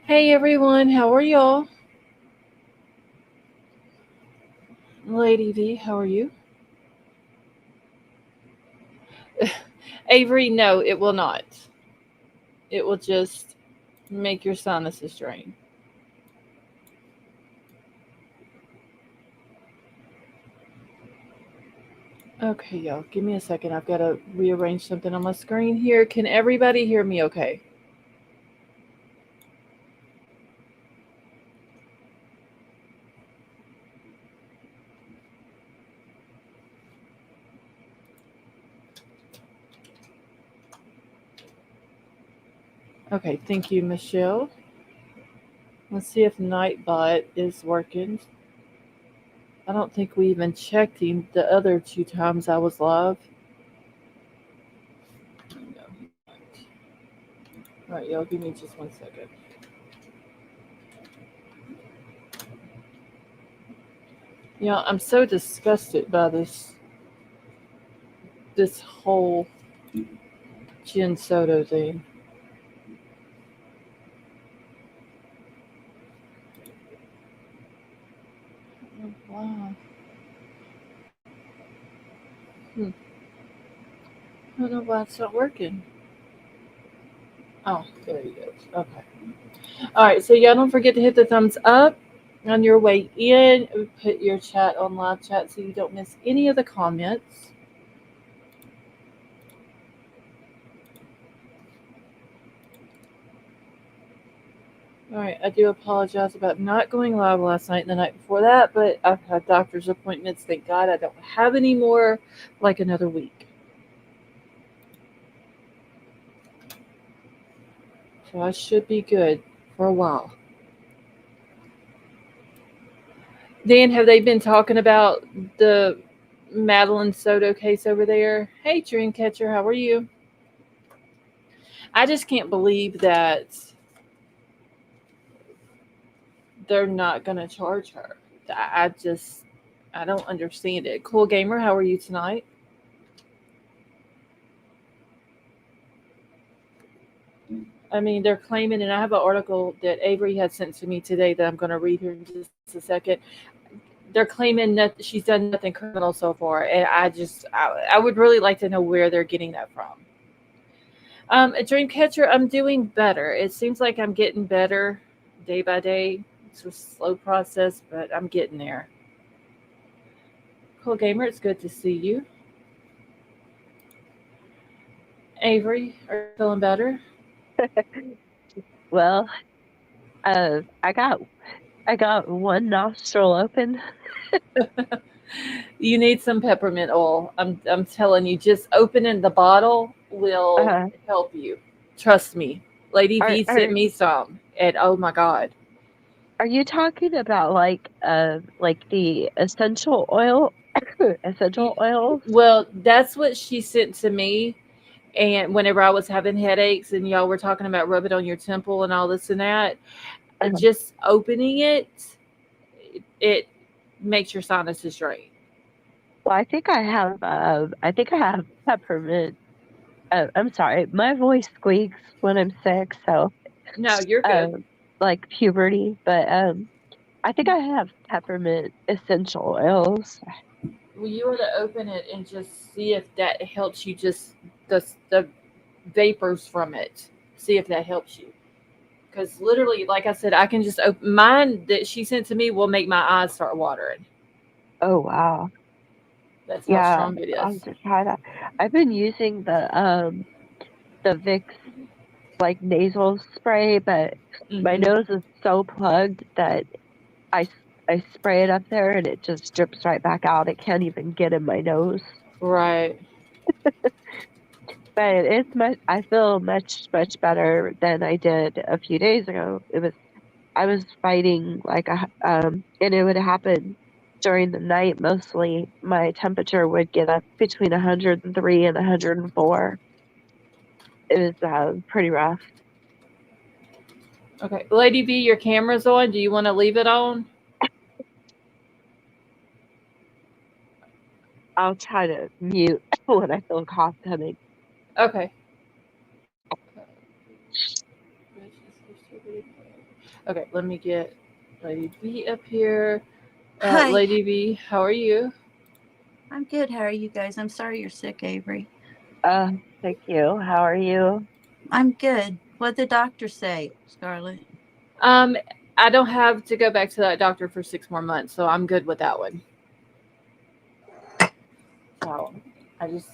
Hey everyone, how are y'all? Lady V, how are you? Avery, no, it will not. It will just make your sinuses drain. Okay, y'all, give me a second. I've got to rearrange something on my screen here. Can everybody hear me okay? Okay, thank you, Michelle. Let's see if Nightbot is working. I don't think we even checked him the other two times I was live. No, he's not. All right, y'all, give me just 1 second. Yeah, I'm so disgusted by this whole Jenn Soto thing. Oh, wow. Hmm. I don't know why it's not working. Oh, there he goes. Okay. All right. So y'all don't forget to hit the thumbs up on your way in. Put your chat on live chat so you don't miss any of the comments. All right. I do apologize about not going live last night and the night before that, but I've had doctor's appointments. Thank God I don't have any more, like another week. So I should be good for a while. Dan, have they been talking about the Madeline Soto case over there? Hey, Dreamcatcher, how are you? I just can't believe that they're not going to charge her. I don't understand it. Cool Gamer, how are you tonight? I mean, they're claiming, and I have an article that Avery had sent to me today that I'm going to read here in just a second. They're claiming that she's done nothing criminal so far, and I would really like to know where they're getting that from. Dreamcatcher, I'm doing better. It seems like I'm getting better day by day. It's a slow process, but I'm getting there. Cool Gamer, it's good to see you. Avery, are you feeling better? Well, uh, I got I got one nostril open. You need some peppermint oil. I'm telling you, just opening the bottle will Uh, help you. Trust me. Lady are V sent are me some, and oh my god. are you talking about like the essential oil essential Y- oils? Well, that's what she sent to me. And whenever I was having headaches, and y'all were talking about rub it on your temple and all this and that, Uh, just opening it makes your sinuses drain. well, I think I have peppermint. I'm sorry, my voice squeaks when I'm sick, so No, you're good. um, like puberty. But I think I have peppermint essential oils. Well, you were to open it and just see if that helps you. Just the vapors from it. See if that helps you. Because literally, like I said, I can just open mine that she sent to me will make my eyes start watering. Oh wow, That's how yeah, strong it I'll is. have to try that. I've been using the Vicks like nasal spray, but my Hmm. nose is so plugged that I spray it up there and it just drips right back out. It can't even get in my nose. Right. But it's much I feel much better than I did a few days ago. I was fighting and it would happen during the night mostly. My temperature would get up between 103 and 104. It was pretty rough. Okay. Lady V, your camera's on. Do you want to leave it on? I'll try to mute when I feel a cough coming. Okay. Okay, let me get Lady B up here. Hi, Lady B, how are you? I'm good. How are you guys? I'm sorry you're sick, Avery. Uh, thank you. How are you? I'm good. What'd the doctor say, Scarlett? Um, I don't have to go back to that doctor for 6 more months, so I'm good with that one. So I just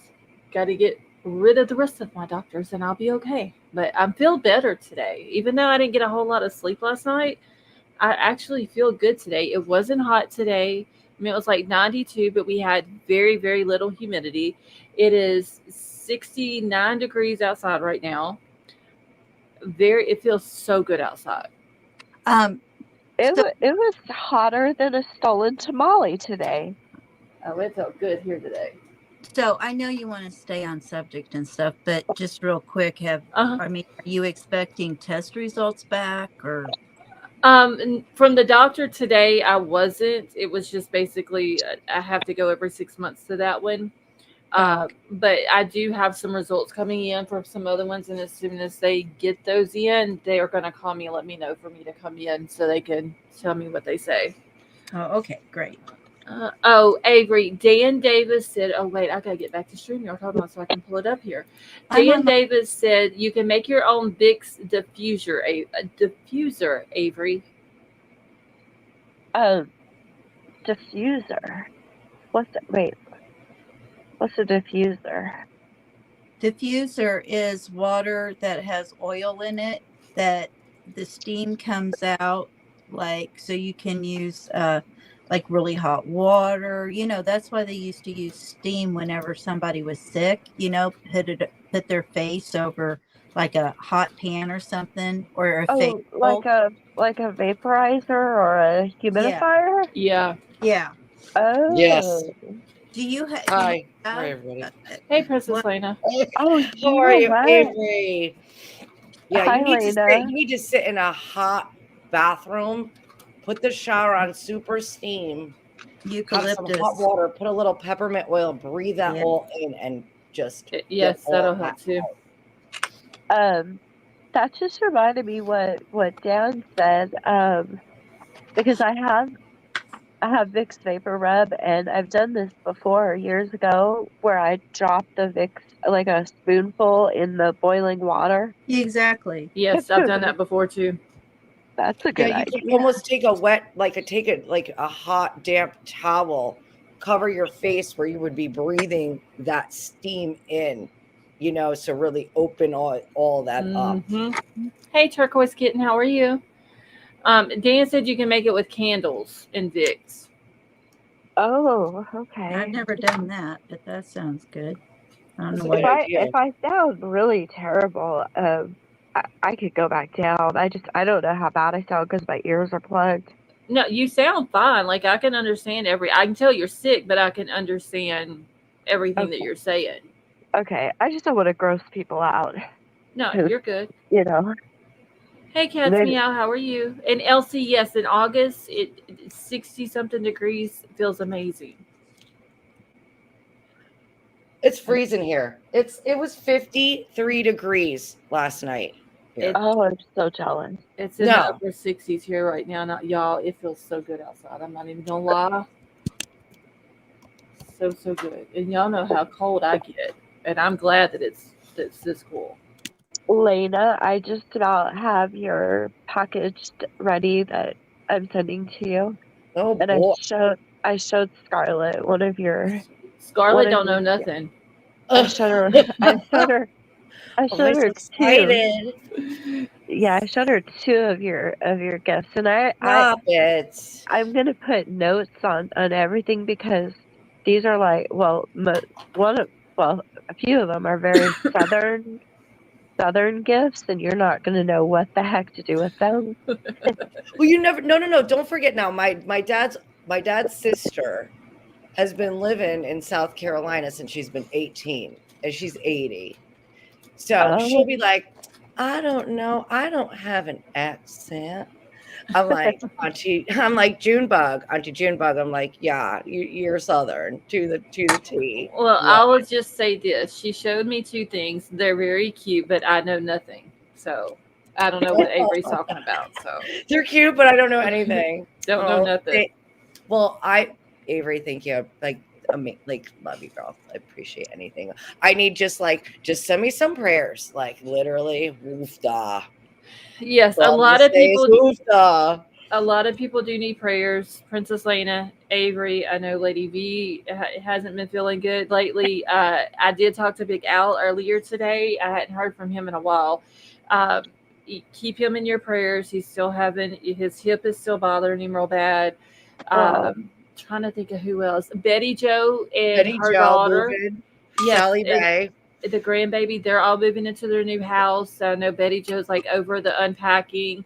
got to get rid of the rest of my doctors, and I'll be okay. But I feel better today, even though I didn't get a whole lot of sleep last night. I actually feel good today. It wasn't hot today. I mean, it was like 92, but we had very, very little humidity. It is 69 degrees outside right now. It feels so good outside. Um, so It was hotter than a stolen tamale today. Oh, it felt good here today. so I know you want to stay on subject and stuff, but just real quick, Uh-huh. are you expecting test results back or From the doctor today, I wasn't. It was just basically I have to go every 6 months to that one. oh, But I do have some results coming in from some other ones, and as soon as they get those in, they are going to call me and let me know for me to come in so they can tell me what they say. okay, great. Avery, Dan Davis said, oh, wait, I got to get back to StreamYard. Hold on so I can pull it up here. I'm Dan on my Davis said, you can make your own Vicks diffuser, Avery. Uh, diffuser. Wait, what's a diffuser? diffuser is water that has oil in it that the steam comes out like so you can use like really hot water. That's why they used to use steam whenever somebody was sick, put their face over like a hot pan or something or a face Oh, bowl. like a vaporizer or a Yeah, humidifier? Yeah. yeah. Oh, Yes. Do you Hi. Hi, have everybody. Hey, Princess what Lena. oh, How you are know you, what? Avery? Yeah, Hi, you Lena. need to sit in a hot bathroom, put the shower on super steam, have some hot eucalyptus? water, put a little peppermint oil, breathe that Yeah. all in and just get Yes, all that'll that help too. out. Um, that just reminded me what Dan said. Because I have Vicks Vapor Rub, and I've done this before years ago, where I drop the Vicks like a spoonful in the boiling water. Exactly. Yes, I've done that before too. That's a Yeah, good you could idea. almost take a wet, take it like a hot, damp towel, cover your face where you would be breathing that steam in, so really open all that up. Hmm. Hey, Turquoise Kitten, how are you? Dan said you can make it with candles and Vicks. Oh, I've okay. never done that, but that sounds good. I don't That's know a what good it, idea. If I sound really terrible, I could go back down. I don't know how bad I sound because my ears are plugged. No, you sound fine. Like I can understand I can tell you're sick, but I can understand everything that Okay, you're saying. okay. I just don't want to gross people out No, because you're good. you know Hey, Cats they. Meow, how are you? And Elsie, yes, in August, 60 something degrees feels amazing. It's freezing here. It was 53 degrees last night here. It Oh, I'm so jealous. it's in the No. upper 60s here right now. Not y'all. It feels so good outside. I'm not even gonna lie. So good. And y'all know how cold I get, and I'm glad that it's this cool. Lena, I just about have your package ready that I'm sending to you, Oh and boy. I showed Scarlett one Scarlett of don't know your. nothing. I showed her I Oh, I'm showed so her two. excited. Yeah, I showed her two of your gifts, and Stop it. I'm gonna put notes on everything because these are like one of well a few of them are very southern gifts, and you're not gonna know what the heck to do with them. Well, you never no. Don't forget now. My dad's sister has been living in South Carolina since she's been 18 and she's 80. So she'll Oh, be like, I don't know. I don't have an accent. I'm like Junebug, Auntie Junebug. I'm like, yeah, you're Southern to the T. Well, Love I will just say this: she showed me two things. They're very cute, but I know nothing. So I don't know what Avery's talking about, so They're cute, but I don't know anything. don't know nothing. Avery, thank you. Like, love you, girl. I appreciate anything. I need just send me some prayers. Like, literally, woofda. Yes, All I'm gonna say is woofda. a lot of people do need prayers. Princess Lena, Avery, I know Lady V hasn't been feeling good lately. I did talk to Big Al earlier today. I hadn't heard from him in a while. Keep him in your prayers. He's still having, his hip is still bothering him real bad. Trying to think of who else. Betty Jo and her daughter. Yes, Sally Mae. The grandbaby, they're all moving into their new house. I know Betty Jo's like over the unpacking.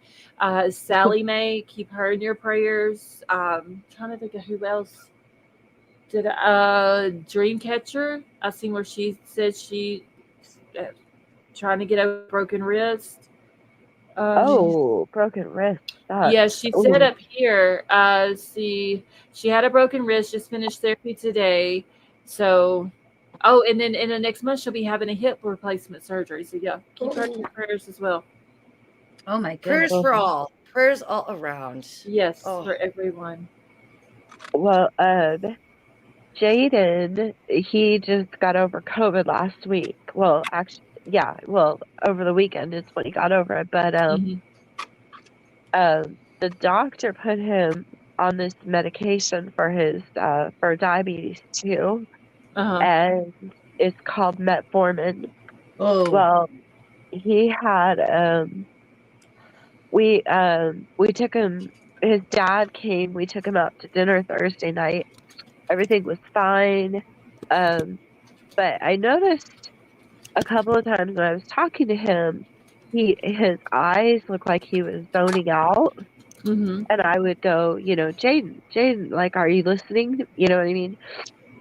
Sally Mae, keep her in your prayers. Trying to think of who else. Did Dreamcatcher? I seen where she said she trying to get a broken wrist. Broken wrist. Yeah, she said up here. She had a broken wrist. Just finished therapy today. So, and then in the next month she'll be having a hip replacement surgery. So yeah, keep her in your prayers as well. Oh my goodness. Prayers for all. Prayers all around. Yes, for everyone. Well, Jaden, he just got over COVID last week. Well, actually, yeah. Well, over the weekend is when he got over it. But the doctor put him on this medication for his for diabetes too, and it's called metformin. Oh. Well, he had we took him. His dad came. We took him out to dinner Thursday night. Everything was fine. But I noticed a couple of times when I was talking to him, his eyes looked like he was zoning out. And I would go, Jaden, like, are you listening? You know what I mean?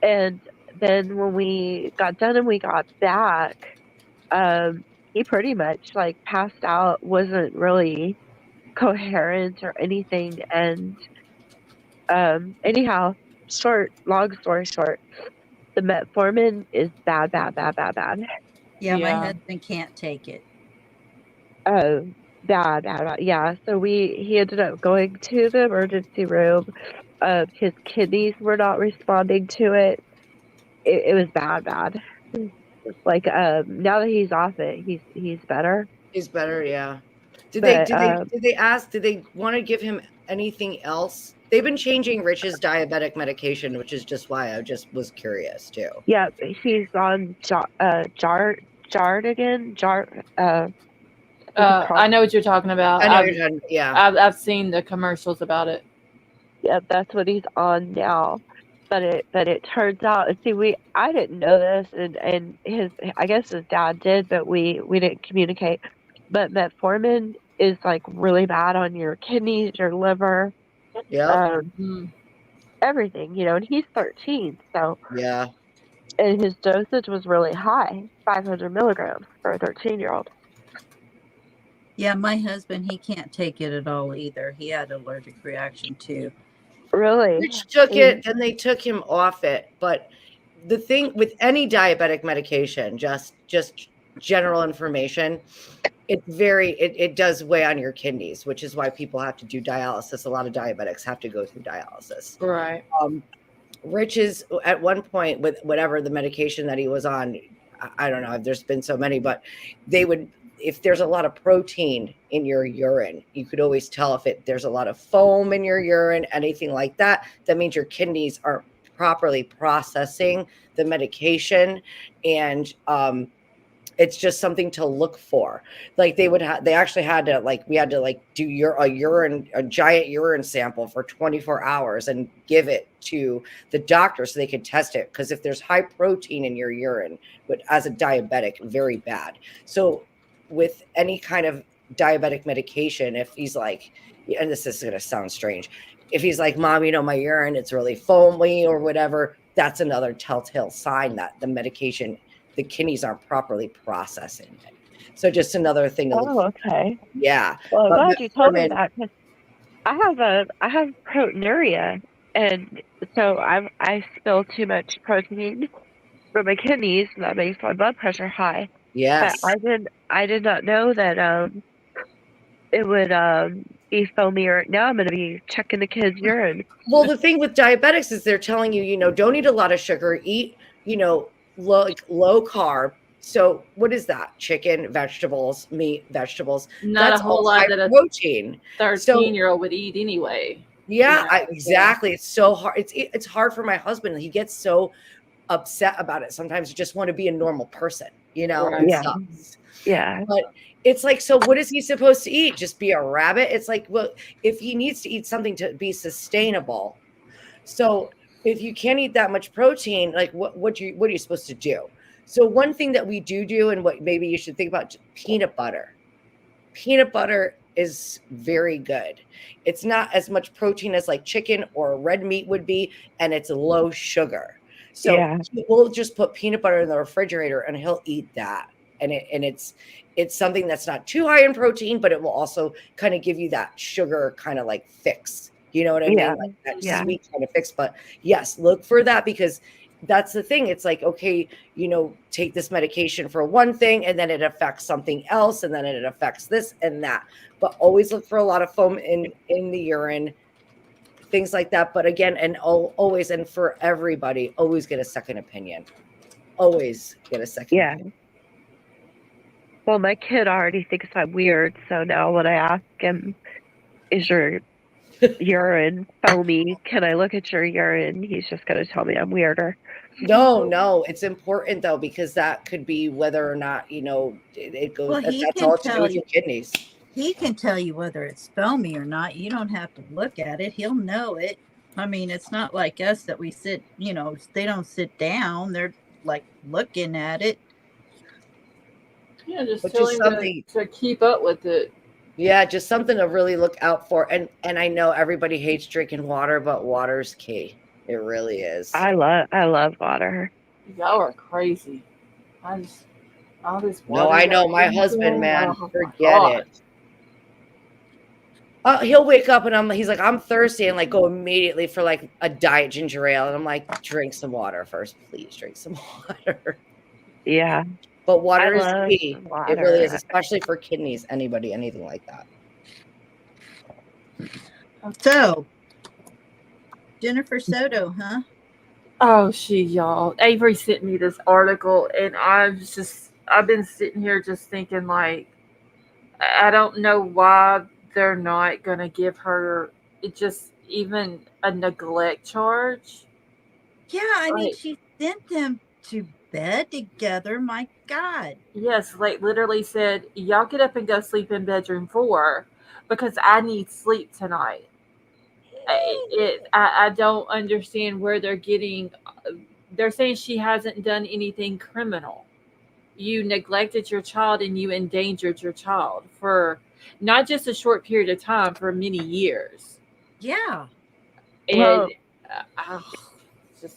And then when we got done and we got back, he pretty much like passed out, wasn't really coherent or anything. And anyhow, long story short, the metformin is bad. Yeah, my husband can't take it. Oh, bad. Yeah, so he ended up going to the emergency room. His kidneys were not responding to it. It was bad. Like, now that he's off it, he's better. He's better, yeah. Did they want to give him anything else? They've been changing Rich's diabetic medication, which is just why I just was curious too. Yeah, he's on Jardigan. I know what you're talking about. I've seen the commercials about it. Yeah, that's what he's on now. But it turns out, I didn't know this, and I guess his dad did, but we didn't communicate. But metformin is like really bad on your kidneys, your liver, everything, and he's 13, so yeah. And his dosage was really high, 500 milligrams for a 13-year-old. Yeah, my husband, he can't take it at all either. He had an allergic reaction too. Really? Rich took it, and they took him off it. But the thing with any diabetic medication, just general information, it does weigh on your kidneys, which is why people have to do dialysis. A lot of diabetics have to go through dialysis. Right. Rich is at one point with whatever the medication that he was on. I don't know if there's been so many, but if there's a lot of protein in your urine, you could always tell if there's a lot of foam in your urine, anything like that. That means your kidneys aren't properly processing the medication, and it's just something to look for. Like we had to do a giant urine sample for 24 hours and give it to the doctor so they could test it. Because if there's high protein in your urine, but as a diabetic, very bad. So with any kind of diabetic medication, if he's like, and this is going to sound strange, if he's like, Mom, my urine, it's really foamy or whatever, that's another telltale sign that the medication, the kidneys aren't properly processing it. So just another thing to look for. Okay. Yeah. Well, I'm glad you told me that, because I have proteinuria, and so I spill too much protein from my kidneys, and that makes my blood pressure high. Yes. But I did not know that it would be foamier. Now I'm going to be checking the kids' urine. Well, the thing with diabetics is they're telling you, don't eat a lot of sugar, eat, low carb. So what is that? Chicken, vegetables, meat, vegetables. Not a That's whole all lot high that a protein. So 13-year-old would eat anyway. yeah, So exactly. It's so hard. It's hard for my husband. He gets so upset about it. Sometimes you just want to be a normal person, It Right. Yeah. sucks. Yeah. But it's like, so what is he supposed to eat? Just be a rabbit? It's like, well, if he needs to eat something to be sustainable. So if you can't eat that much protein, like what are you supposed to do? So one thing that we do, and what maybe you should think about, peanut butter. Peanut butter is very good. It's not as much protein as like chicken or red meat would be, and it's low sugar. So Yeah. we'll just put peanut butter in the refrigerator and he'll eat that. And it's something that's not too high in protein, but it will also kind of give you that sugar kind of like fix. You know what I Yeah. mean? Like that Yeah. sweet kind of fix. But yes, look for that, because that's the thing. It's like, okay, take this medication for one thing and then it affects something else and then it affects this and that. But always look for a lot of foam in the urine, things like that. But again, and always, and for everybody, always get a second opinion. Always get a second Yeah. opinion. Well, my kid already thinks I'm weird, so now when I ask him, is your urine foamy? Can I look at your urine? He's just going to tell me I'm weirder. No, it's important though, because that could be whether or not, it goes, Well, that's all to do with your kidneys. He can tell you whether it's foamy or not. You don't have to look at it. He'll know it. I mean, it's not like us that we sit, they don't sit down. They're like looking at it. Yeah, just But tell just him something, to keep up with it. yeah, just something to really look out for. And I know everybody hates drinking water, but water's key. It really is. I love water. Y'all are crazy. All this water. No, I know y'all my drinking, husband, man. oh my Forget God. it. He'll wake up and he's like, I'm thirsty, and like go immediately for like a diet ginger ale. And I'm like, drink some water first, please drink some water. Yeah. But water I is love key. water. It really is, especially for kidneys, anything like that. So, Jennifer Soto, huh? Oh, y'all. Avery sent me this article, and I've been sitting here just thinking, like, I don't know why they're not going to give her just even a neglect charge. Yeah, I mean, Like, she sent them to bed together. My God. yes, like literally said, y'all get up and go sleep in bedroom 4 because I need sleep tonight. I don't understand where they're getting. They're saying she hasn't done anything criminal. You neglected your child and you endangered your child for not just a short period of time, for many years. Yeah. And Well, just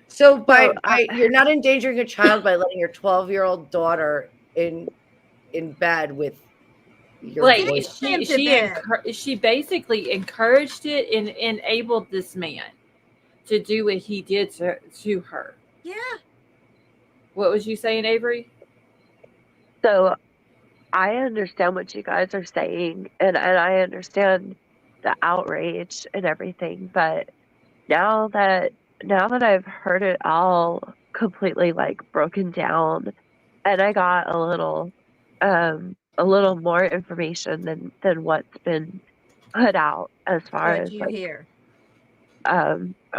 So So, you're not endangering a child by letting your 12-year-old daughter in bed with your like boy. Send them to bed. she basically encouraged it and enabled this man to do what he did to her. Yeah. What was you saying, Avery? so I understand what you guys are saying, and I understand the outrage and everything, but now that I've heard it all completely like broken down, and I got a little more information than what's been put out as far What'd as you hear?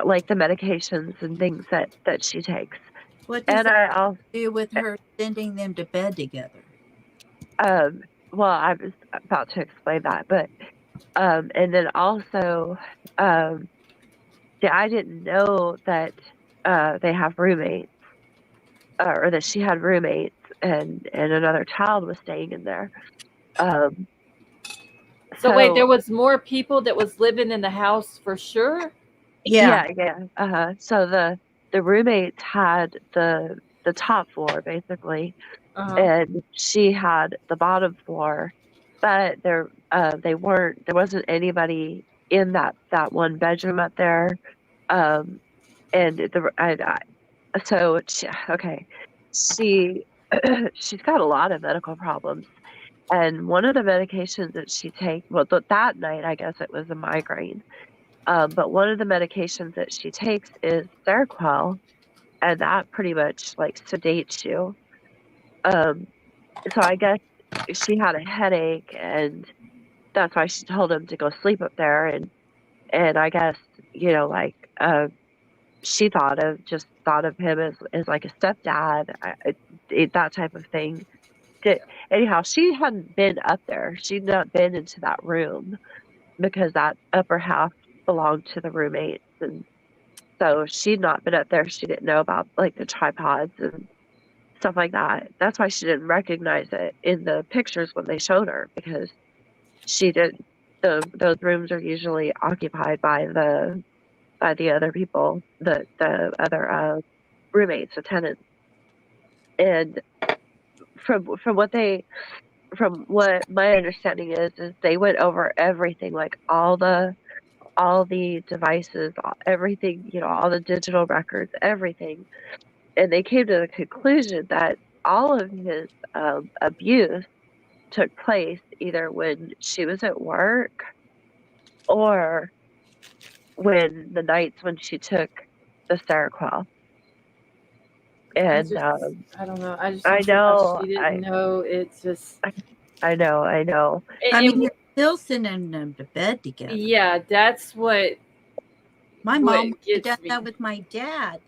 like the medications and things that she takes. What does And that I also do with her sending them to bed together? well, I was about to explain that, but and then also yeah, I didn't know that they have roommates, or that she had roommates, and another child was staying in there. Um, So wait, there so was more people that was living in the house for sure. Yeah. yeah. So the roommates had the top floor basically, Uh-huh. and she had the bottom floor, but they weren't there wasn't anybody in that one bedroom up there. Um, and so she, okay, she she's got a lot of medical problems, And one of the medications that she takes, well, that night, I guess it was a migraine. But one of the medications that she takes is Seroquel, and that pretty much like sedates you. Um, so I guess she had a headache, and that's why she told him to go sleep up there. And I guess, like, she thought of him as like a stepdad, that type of thing. Anyhow, she hadn't been up there. She'd not been into that room because that upper half belonged to the roommates, and so she'd not been up there. She didn't know about like the tripods and stuff like that. That's why she didn't recognize it in the pictures when they showed her, because she did those rooms are usually occupied by the other people, the other roommates, the tenants. And from what my understanding is they went over everything, like all the devices, everything, all the digital records, everything. And they came to the conclusion that all of his abuse took place either when she was at work or when the nights when she took the Seroquel. And I don't know. I just I don't see how know, she didn't know. It's just, I know. I mean, you're still sending them to bed together. yeah, that's what my mom gets did me. that with my dad.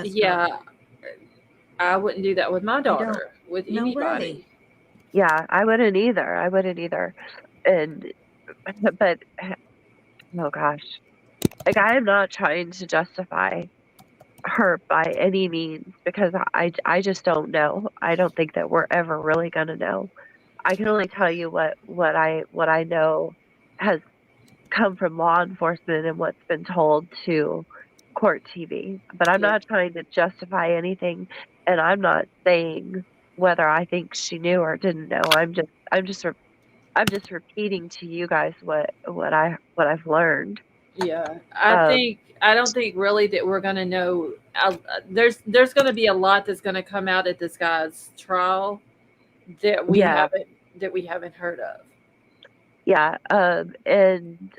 Yeah, I wouldn't do that with my daughter, with No anybody. way. Yeah, I wouldn't either. And but oh gosh, like, I am not trying to justify her by any means, because I just don't know. I don't think that we're ever really gonna know. I can only tell you what I know has come from law enforcement and what's been told to court TV. But I'm not trying to justify anything, and I'm not saying whether I think she knew or didn't know. I'm just repeating to you guys what I've learned. Yeah, I don't think really that we're gonna know. There's gonna be a lot that's gonna come out at this guy's trial that Yeah, we haven't heard of. yeah. And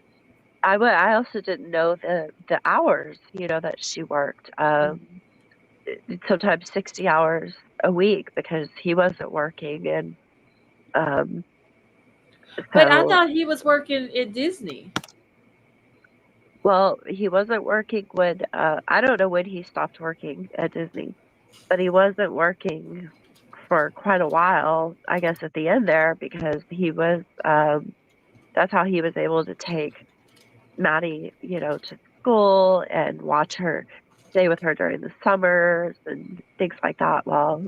I also didn't know the hours, that she worked. Sometimes 60 hours a week because he wasn't working, and um, But I so thought he was working at Disney. well, he wasn't working when I don't know when he stopped working at Disney, but he wasn't working for quite a while, I guess, at the end there, because he was that's how he was able to take Maddie, to school and watch her, stay with her during the summers and things like that while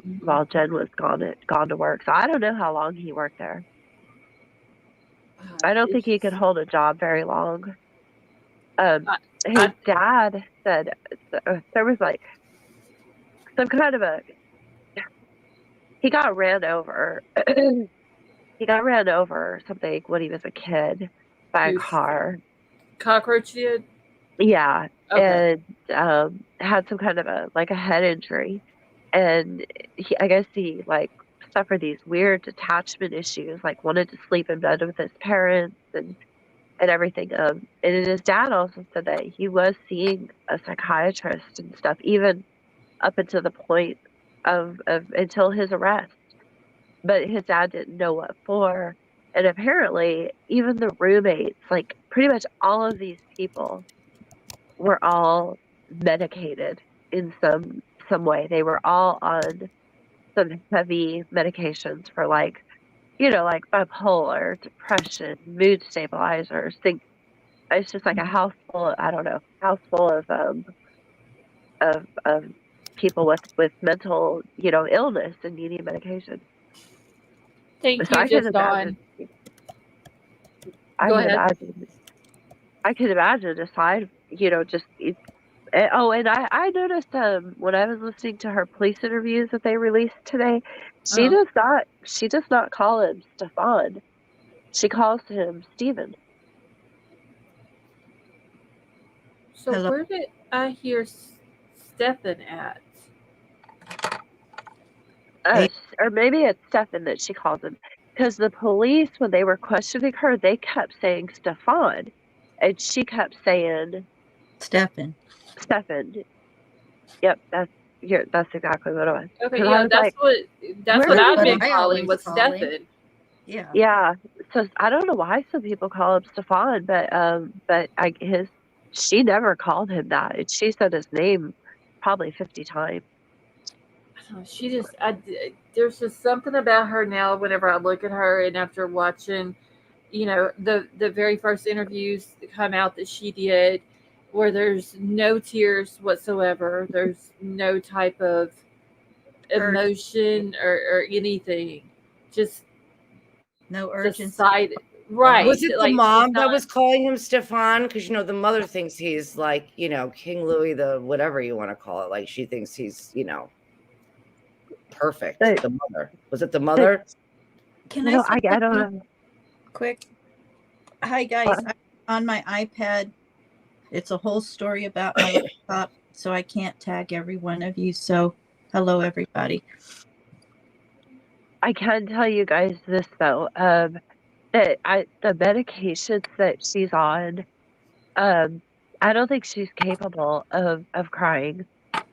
Jen was gone to work. So I don't know how long he worked there. I don't think he could hold a job very long. His dad said there was like some kind of he got ran over. He got ran over something when he was a kid by a car. Cockroach did? Yeah. Okay. And had some kind of a head injury. And I guess he like suffered these weird detachment issues, like wanted to sleep in bed with his parents and everything. And his dad also said that he was seeing a psychiatrist and stuff, even up until the point of until his arrest. But his dad didn't know what for. And apparently, even the roommates, like pretty much all of these people, were all medicated in some way. They were all on some heavy medications for like bipolar, depression, mood stabilizers. It's just like a house full, I don't know, house full of people with mental, illness and needing medication. Thank So you, I can just imagine. on. Go ahead. I can imagine aside, just oh, and I noticed when I was listening to her police interviews that they released today, she does not call him Stefan. She calls him Steven. So Hello? where did I hear Stefan at? Hey. Or maybe it's Stefan that she calls him. because the police, when they were questioning her, they kept saying Stefan, and she kept saying Stefan. Stefan. Yep, that's exactly what it was. Okay, Because I yeah, was like, that's where what are I've What been I calling always with call him. Stefan. Yeah. yeah. So I don't know why some people call him Stefan, but she never called him that. And she said his name probably 50 times. She just, there's just something about her now. Whenever I look at her, and after watching, the very first interviews that come out that she did, where there's no tears whatsoever, there's no type of emotion or anything, just No urgency. decided right. Was it the Like she's mom that not. was calling him Stefan? Because the mother thinks he's like, King Louis the whatever you want to call it. Like she thinks he's, perfect. But, The mother. Was it the mother? Can I say I don't something know. quick? Hi guys. On my iPad, it's a whole story about my laptop, so I can't tag every one of you. So hello everybody. I can tell you guys this though, that the medications that she's on, I don't think she's capable of crying.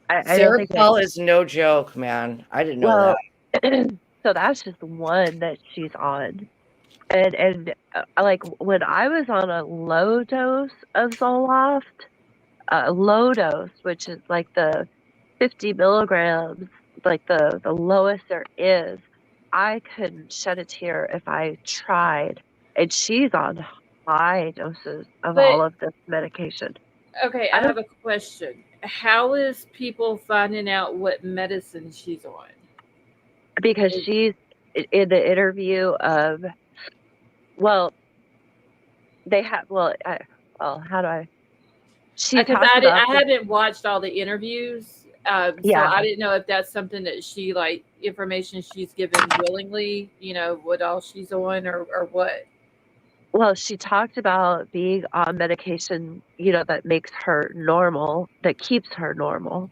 I don't think that. Seroquel is no joke, man. I didn't know Well, that. so that's just one that she's on, and like when I was on a low dose of Zoloft, low dose, which is like the 50 milligrams, like the lowest there is, I couldn't shed a tear if I tried. And she's on high doses of But all of this medication. okay, I I have don't a question. How is people finding out what medicine she's on? because she's in the interview of well, they have how do I? She Because talked about I haven't watched all the interviews, so yeah. I didn't know if that's something that she like information she's given willingly. What all she's on or what. Well, she talked about being on medication, that makes her normal, that keeps her normal.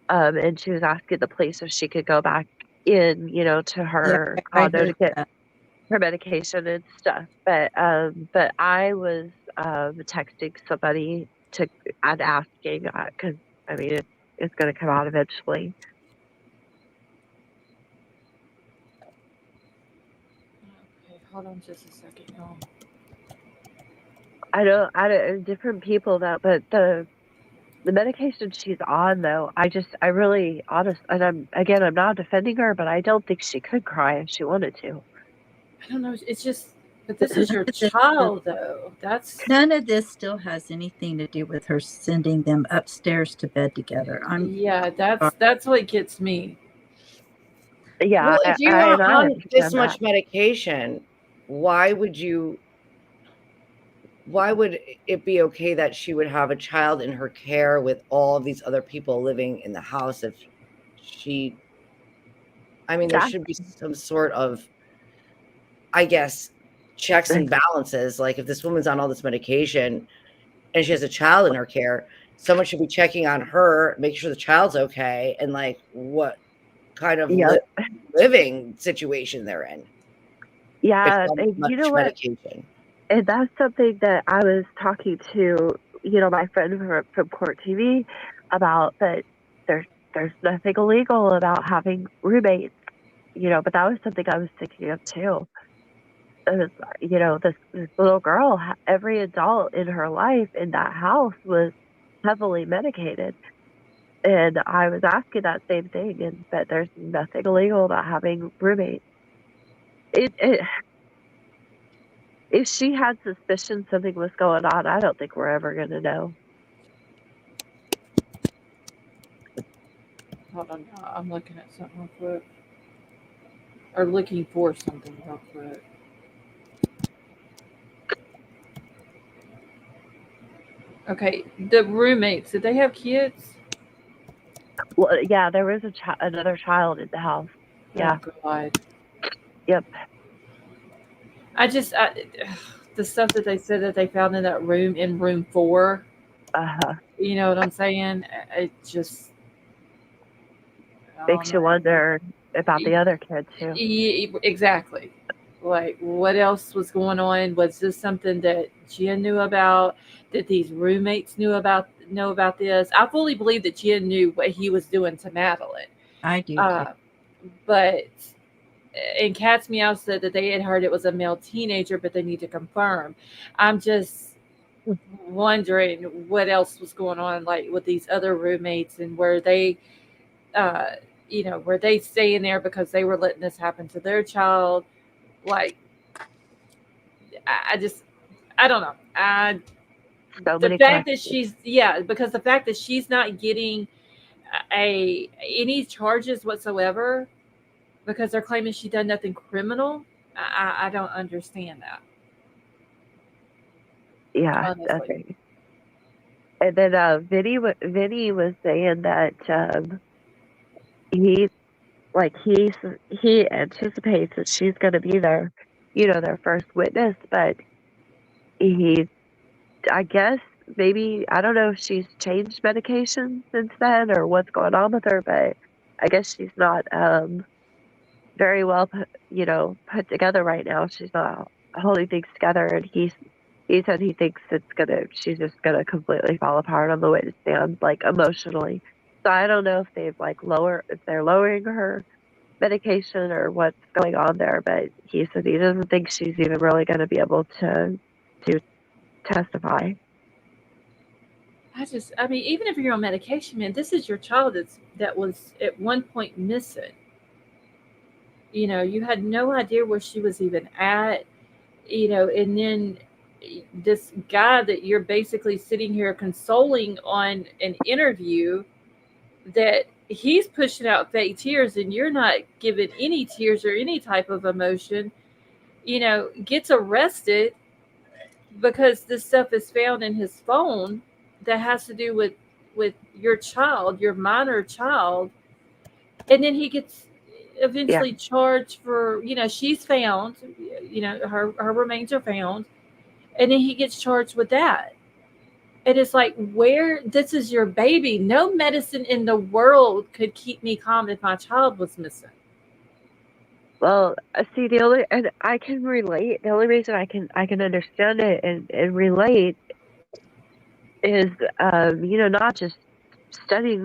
And she was asking the place if she could go back in, to Yeah, her I condo to heard get that. her medication and stuff. But I was texting somebody and asking because I mean it's going to come out eventually. Okay, hold on just a second, y'all. I don't different people that, but the medication she's on though, I really honest, and I'm not defending her, but I don't think she could cry if she wanted to. I don't know. It's just, but this is your child, though. That's None of this still has anything to do with her sending them upstairs to bed together. yeah. That's what gets me. Yeah, Well, if you I are and I on this understand that. much medication, why would it be okay that she would have a child in her care with all of these other people living in the house if there That should be some sort of, I guess, checks and balances. Like if this woman's on all this medication and she has a child in her care, someone should be checking on her, make sure the child's okay, and like what kind of Yep. living situation they're in. Yeah, It's and much you know what? medication. And that's something that I was talking to, my friend from Court TV about, that there's nothing illegal about having roommates, but that was something I was thinking of too. It was, this little girl, every adult in her life in that house was heavily medicated. And I was asking that same thing, and that there's nothing illegal about having roommates. If she had suspicion something was going on, I don't think we're ever going to know. Hold on, I'm looking at something real quick, or looking for something real quick. Okay, the roommates, did they have kids? Well, yeah, there was another child in the house. Yeah. Oh God. Yep. The stuff that they said that they found in that room, in room 4. Uh-huh. You know what I'm saying? It just Makes you wonder about the other kid too. Exactly. Like, what else was going on? Was this something that Jen knew about? That these roommates know about this? I fully believe that Jen knew what he was doing to Madeline. I do too. Uh, but and Cat's Meow said that they had heard it was a male teenager, but they need to confirm. I'm just wondering what else was going on, like with these other roommates, and were they, uh, were they staying there because they were letting this happen to their child? Like, I just, I don't know. So The many fact that questions. because the fact that she's not getting any charges whatsoever because they're claiming she done nothing criminal. I don't understand that, Yeah, honestly. okay. And then Vinny was saying that he like he anticipates that she's going to be their first witness, but he, I guess maybe I don't know if she's changed medication since then or what's going on with her, but I guess she's not very well put together right now. She's not holding things together, and he said he thinks she's just gonna completely fall apart on the witness stand, like emotionally. So I don't know if if they're lowering her medication or what's going on there, but he said he doesn't think she's even really gonna be able to testify. I mean, even if you're on medication, man, this is your child that was at one point missing. You had no idea where she was even at. And then this guy that you're basically sitting here consoling on an interview, that he's pushing out fake tears and you're not giving any tears or any type of emotion, gets arrested because this stuff is found in his phone that has to do with your child, your minor child, and then he gets Yeah. eventually charged for, she's found, her remains are found, and then he gets charged with that. And it's like, where, this is your baby. No medicine in the world could keep me calm if my child was missing. Well, see, and I can relate. The only reason I can understand it and relate is, not just studying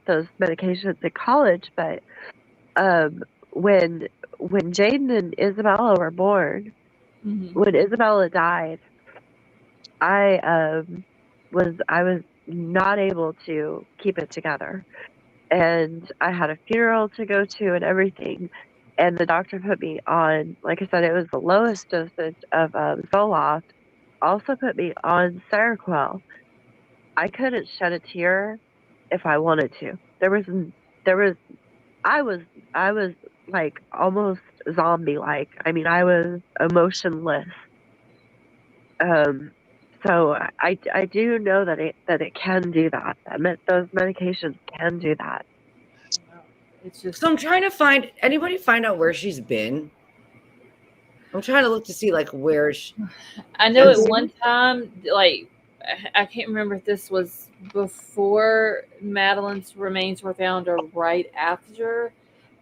those medications in college, but um, when when Jaden and Isabella were born, Mm-hmm. when Isabella died, I I was not able to keep it together, and I had a funeral to go to and everything. And the doctor put me on, like I said, it was the lowest dosage of Zoloft. Also put me on Seroquel. I couldn't shed a tear if I wanted to. There was, I was like almost zombie like. I mean, I was emotionless. Um, so I do know that it can do that. Those medications can do that. It's just, So I'm trying to find out where she's been. I'm trying to look to see like where I know at she's one time, like, I can't remember if this was before Madeline's remains were found or right after.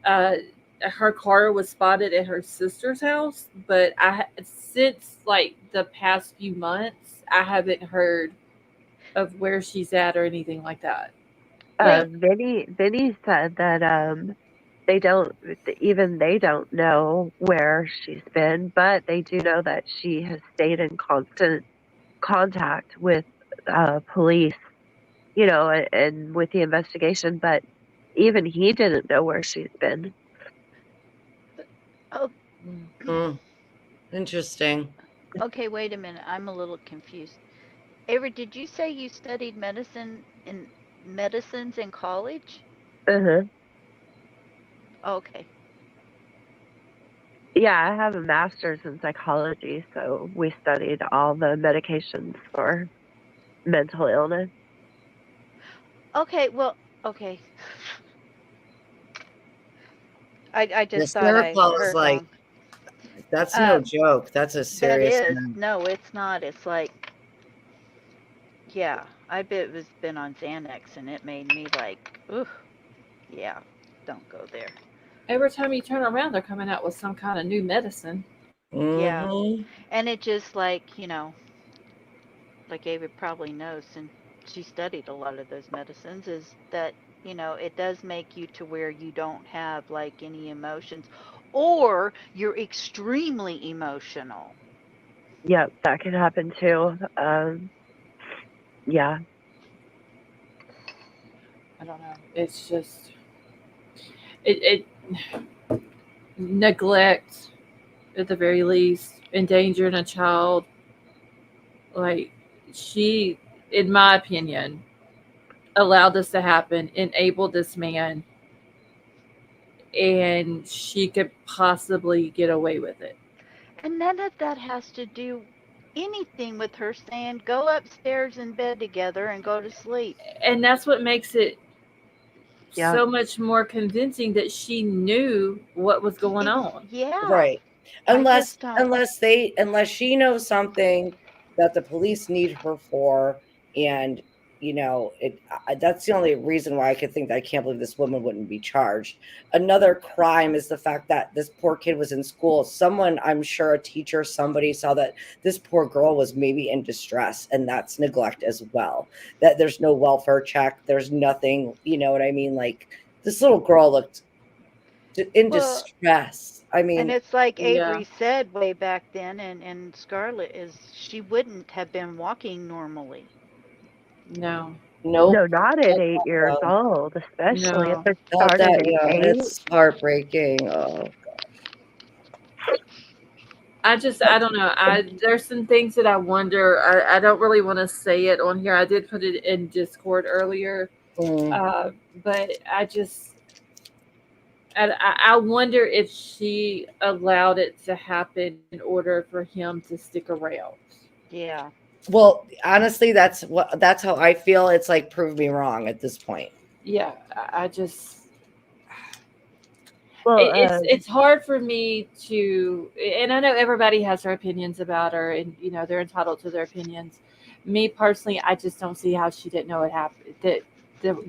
Uh, her car was spotted at her sister's house, but since like the past few months, I haven't heard of where she's at or anything like that. Wait, Vinny said that they don't even they don't know where she's been, but they do know that she has stayed in constant contact with police, and with the investigation. But even he didn't know where she's been. Oh, interesting. okay, wait a minute. I'm a little confused. Avery, did you say you studied medicines in college? Uh-huh. Okay. Yeah, I have a master's in psychology, so we studied all the medications for mental illness. Okay, well, okay. I The just thought I Seroquel is heard like, wrong. that's no Um, joke. That's a that serious is. amount. No, it's not. It's like, yeah, I bet it was been on Xanax and it made me like, ooh, yeah, don't go there. Every time you turn around, they're coming out with some kind of new medicine. Yeah. Mhm. And it just like, like Ava probably knows, and she studied a lot of those medicines, is that, it does make you to where you don't have like any emotions, or you're extremely emotional. Yep, that can happen too. Yeah. I don't know. It's just it neglect at the very least, endangering a child. Like she, in my opinion, allowed this to happen, enabled this man, and she could possibly get away with it. And none of that has to do anything with her saying, go upstairs in bed together and go to sleep. And that's what makes it Yep. so much more convincing that she knew what was going on. Yeah. Right. I Unless just don't. unless she knows something that the police need her for, and that's the only reason why I could think that I can't believe this woman wouldn't be charged. Another crime is the fact that this poor kid was in school. Someone, I'm sure a teacher, somebody saw that this poor girl was maybe in distress, and that's neglect as well. That there's no welfare check, there's nothing, you know what I mean? Like, this little girl looked in Well, distress. I and mean, it's like Yeah. Avery said way back then, and Scarlett, is she wouldn't have been walking normally. No. No, nope. not at 8 years old, especially if No. it Not started that at young. 8. It's heartbreaking. Oh, I don't know. There's some things that I wonder. I don't really want to say it on here. I did put it in Discord earlier, mm. uh, but I wonder if she allowed it to happen in order for him to stick around. Yeah. Well, honestly, that's how I feel. It's like, prove me wrong at this point. Yeah, I just Well, it's hard for me to, and I know everybody has their opinions about her, and they're entitled to their opinions. Me personally, I just don't see how she didn't know it happened, that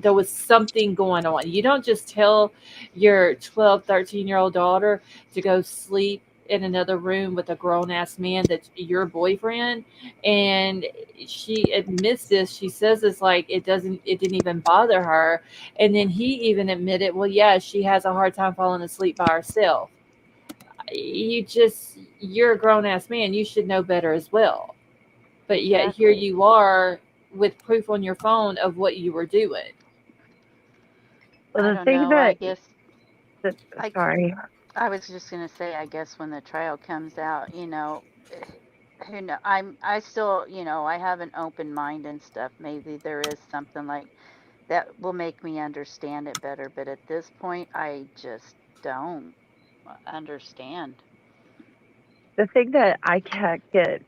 there was something going on. You don't just tell your 12, 13-year-old daughter to go sleep in another room with a grown-ass man that's your boyfriend. And she admits this. She says it's like it didn't even bother her. And then he even admitted, well, yeah, she has a hard time falling asleep by herself. You're a grown ass man. You should know better as well. But yet here Exactly. you are with proof on your phone of what you were doing. well, I the don't thing know. I that, guess that I sorry. I was just gonna say, I guess when the trial comes out, eh, who know? I still, I have an open mind and stuff. Maybe there is something like that will make me understand it better. But at this point, I just don't understand. The thing that I can't get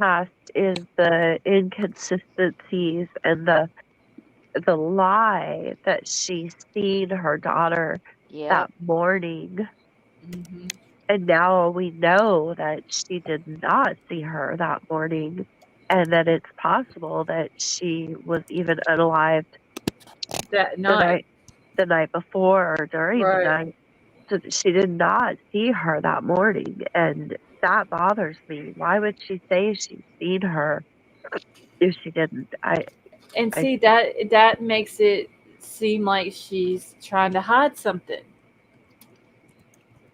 past is the inconsistencies and the lie that she seen her daughter Yep. that morning. Hmm. And now we know that she did not see her that morning, and that it's possible that she was even unalived That the night. night before or during the Right. night. So that she did not see her that morning, and that bothers me. Why would she say she's seen her if she didn't? And I see, that makes it seem like she's trying to hide something.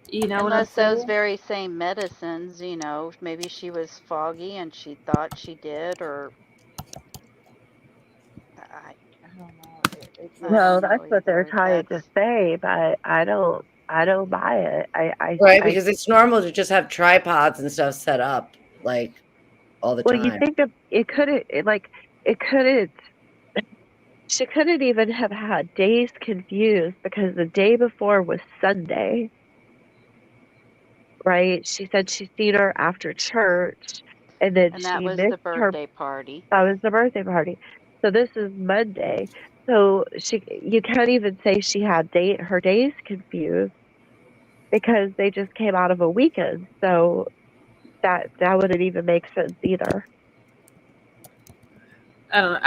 You know what I'm Unless those saying? very same medicines, maybe she was foggy and she thought she did, or I, I don't know. It I just Well, don't that's know what they're either. trying to That's say, but I don't buy it. Right, because it's normal to just have tripods and stuff set up like all the Well, you time. think of it couldn't it couldn't she couldn't even have had days confused because the day before was Sunday, right? She said she seen her after church, and then and that she was the missed her. birthday party. That was the birthday party. So this is Monday. So you can't even say she had her days confused because they just came out of a weekend. So that wouldn't even make sense either. I don't know.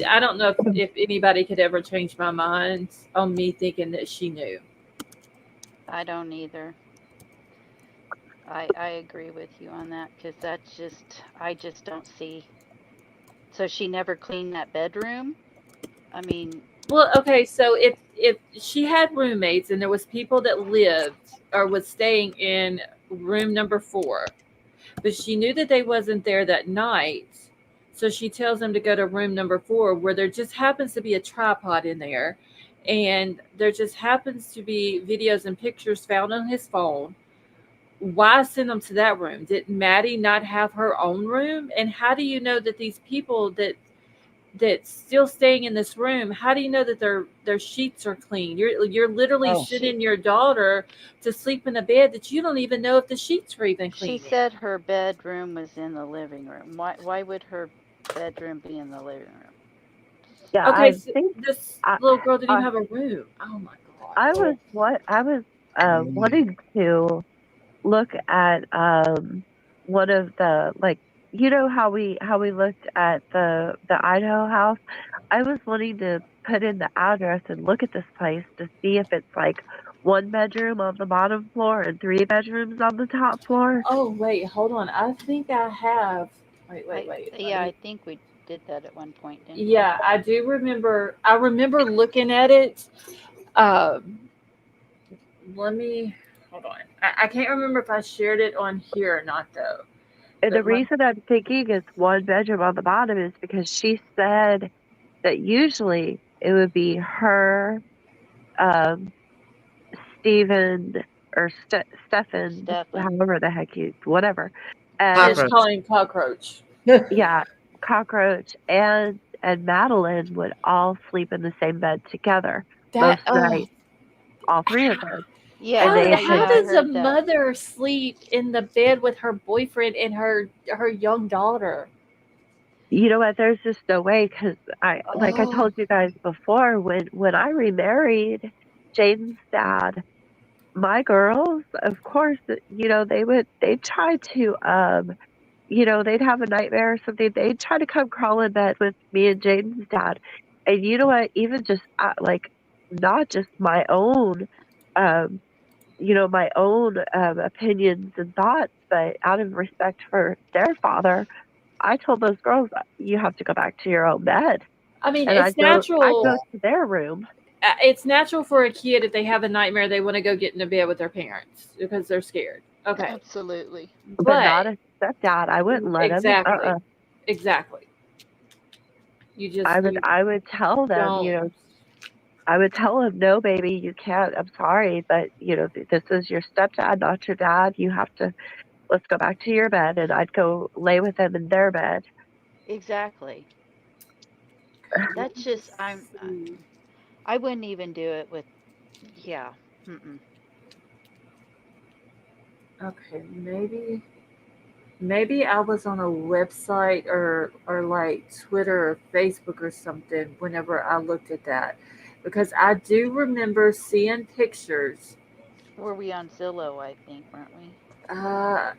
I don't know if anybody could ever change my mind on me thinking that she knew. I don't either. I agree with you on that because that's just I just don't see. So she never cleaned that bedroom. I mean, Well, okay, so if she had roommates and there was people that lived or was staying in room number 4, but she knew that they wasn't there that night, so she tells them to go to room number 4 where there just happens to be a tripod in there, and there just happens to be videos and pictures found on his phone. Why send them to that room? Did Maddie not have her own room? And how do you know that these people that's still staying in this room, how do you know that their sheets are clean? You're literally Oh, sending she your daughter to sleep in a bed that you don't even know if the sheets are even she clean in. said her bedroom was in the living room. Why would her bedroom be in the living room? Yeah, Okay, I so think this I little girl didn't I, even have a room. Oh my I god. was mm. wanting to look at one of the, like, how we looked at the Idaho house. I was wanting to put in the address and look at this place to see if it's like one bedroom on the bottom floor and three bedrooms on the top floor. Oh wait, hold on. I think I have. I Wait. Let yeah, I me. think we did that at one point, didn't we? Yeah, I do remember. I remember looking at it. Um, let me hold on. I can't remember if I shared it on here or not though. And the But let, reason I'm thinking it's one bedroom on the bottom is because she said that usually it would be her, um, Stephen, or Stefan, Stefan. however the heck you, whatever. I just And call Cockroach. him cockroach. yeah, Cockroach and Madeline would all sleep in the same bed together That most nights, all three of them. And Yeah, they had how yeah, said, I does a heard that. mother sleep in the bed with her boyfriend and her young daughter? you know what, there's just no way, because like I Oh, told you guys before, when I remarried Jaden's dad, my girls, of course, they'd try to, they'd have a nightmare or something. They'd try to come crawl in bed with me and Jaden's dad. And you know what? Even just like, not just um, my own opinions and thoughts, but out of respect for their father, I told those girls, you have to go back to your own bed. I mean, And it's I'd go natural. to their room, It's natural for a kid if they have a nightmare, they want to go get into bed with their parents because they're scared. Okay, Absolutely. but but not a stepdad. I wouldn't let him. exactly, exactly. You just you I would tell them, don't. I would tell him, "No, baby, you can't. I'm sorry, but this is your stepdad, not your dad. You have to. Let's go back to your bed." And I'd go lay with them in their bed. Exactly. Let That's me just just see. I wouldn't even do it with yeah. Mm-mm. Okay, maybe I was on a website or like Twitter or Facebook or something whenever I looked at that because I do remember seeing pictures. Were we on Zillow, I think, weren't we? Uh,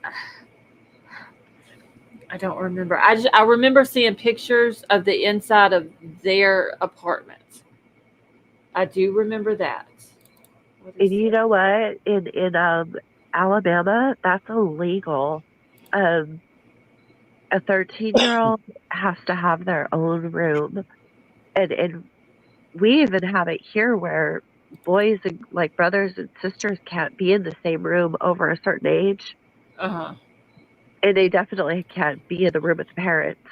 I don't remember. I remember seeing pictures of the inside of their apartment. I do remember that. What And is you it? know what? In Alabama, that's illegal. Um, a 13-year-old has to have their own room, and we even have it here where boys and, like, brothers and sisters can't be in the same room over a certain age, Uh huh. and they definitely can't be in the room with the parents.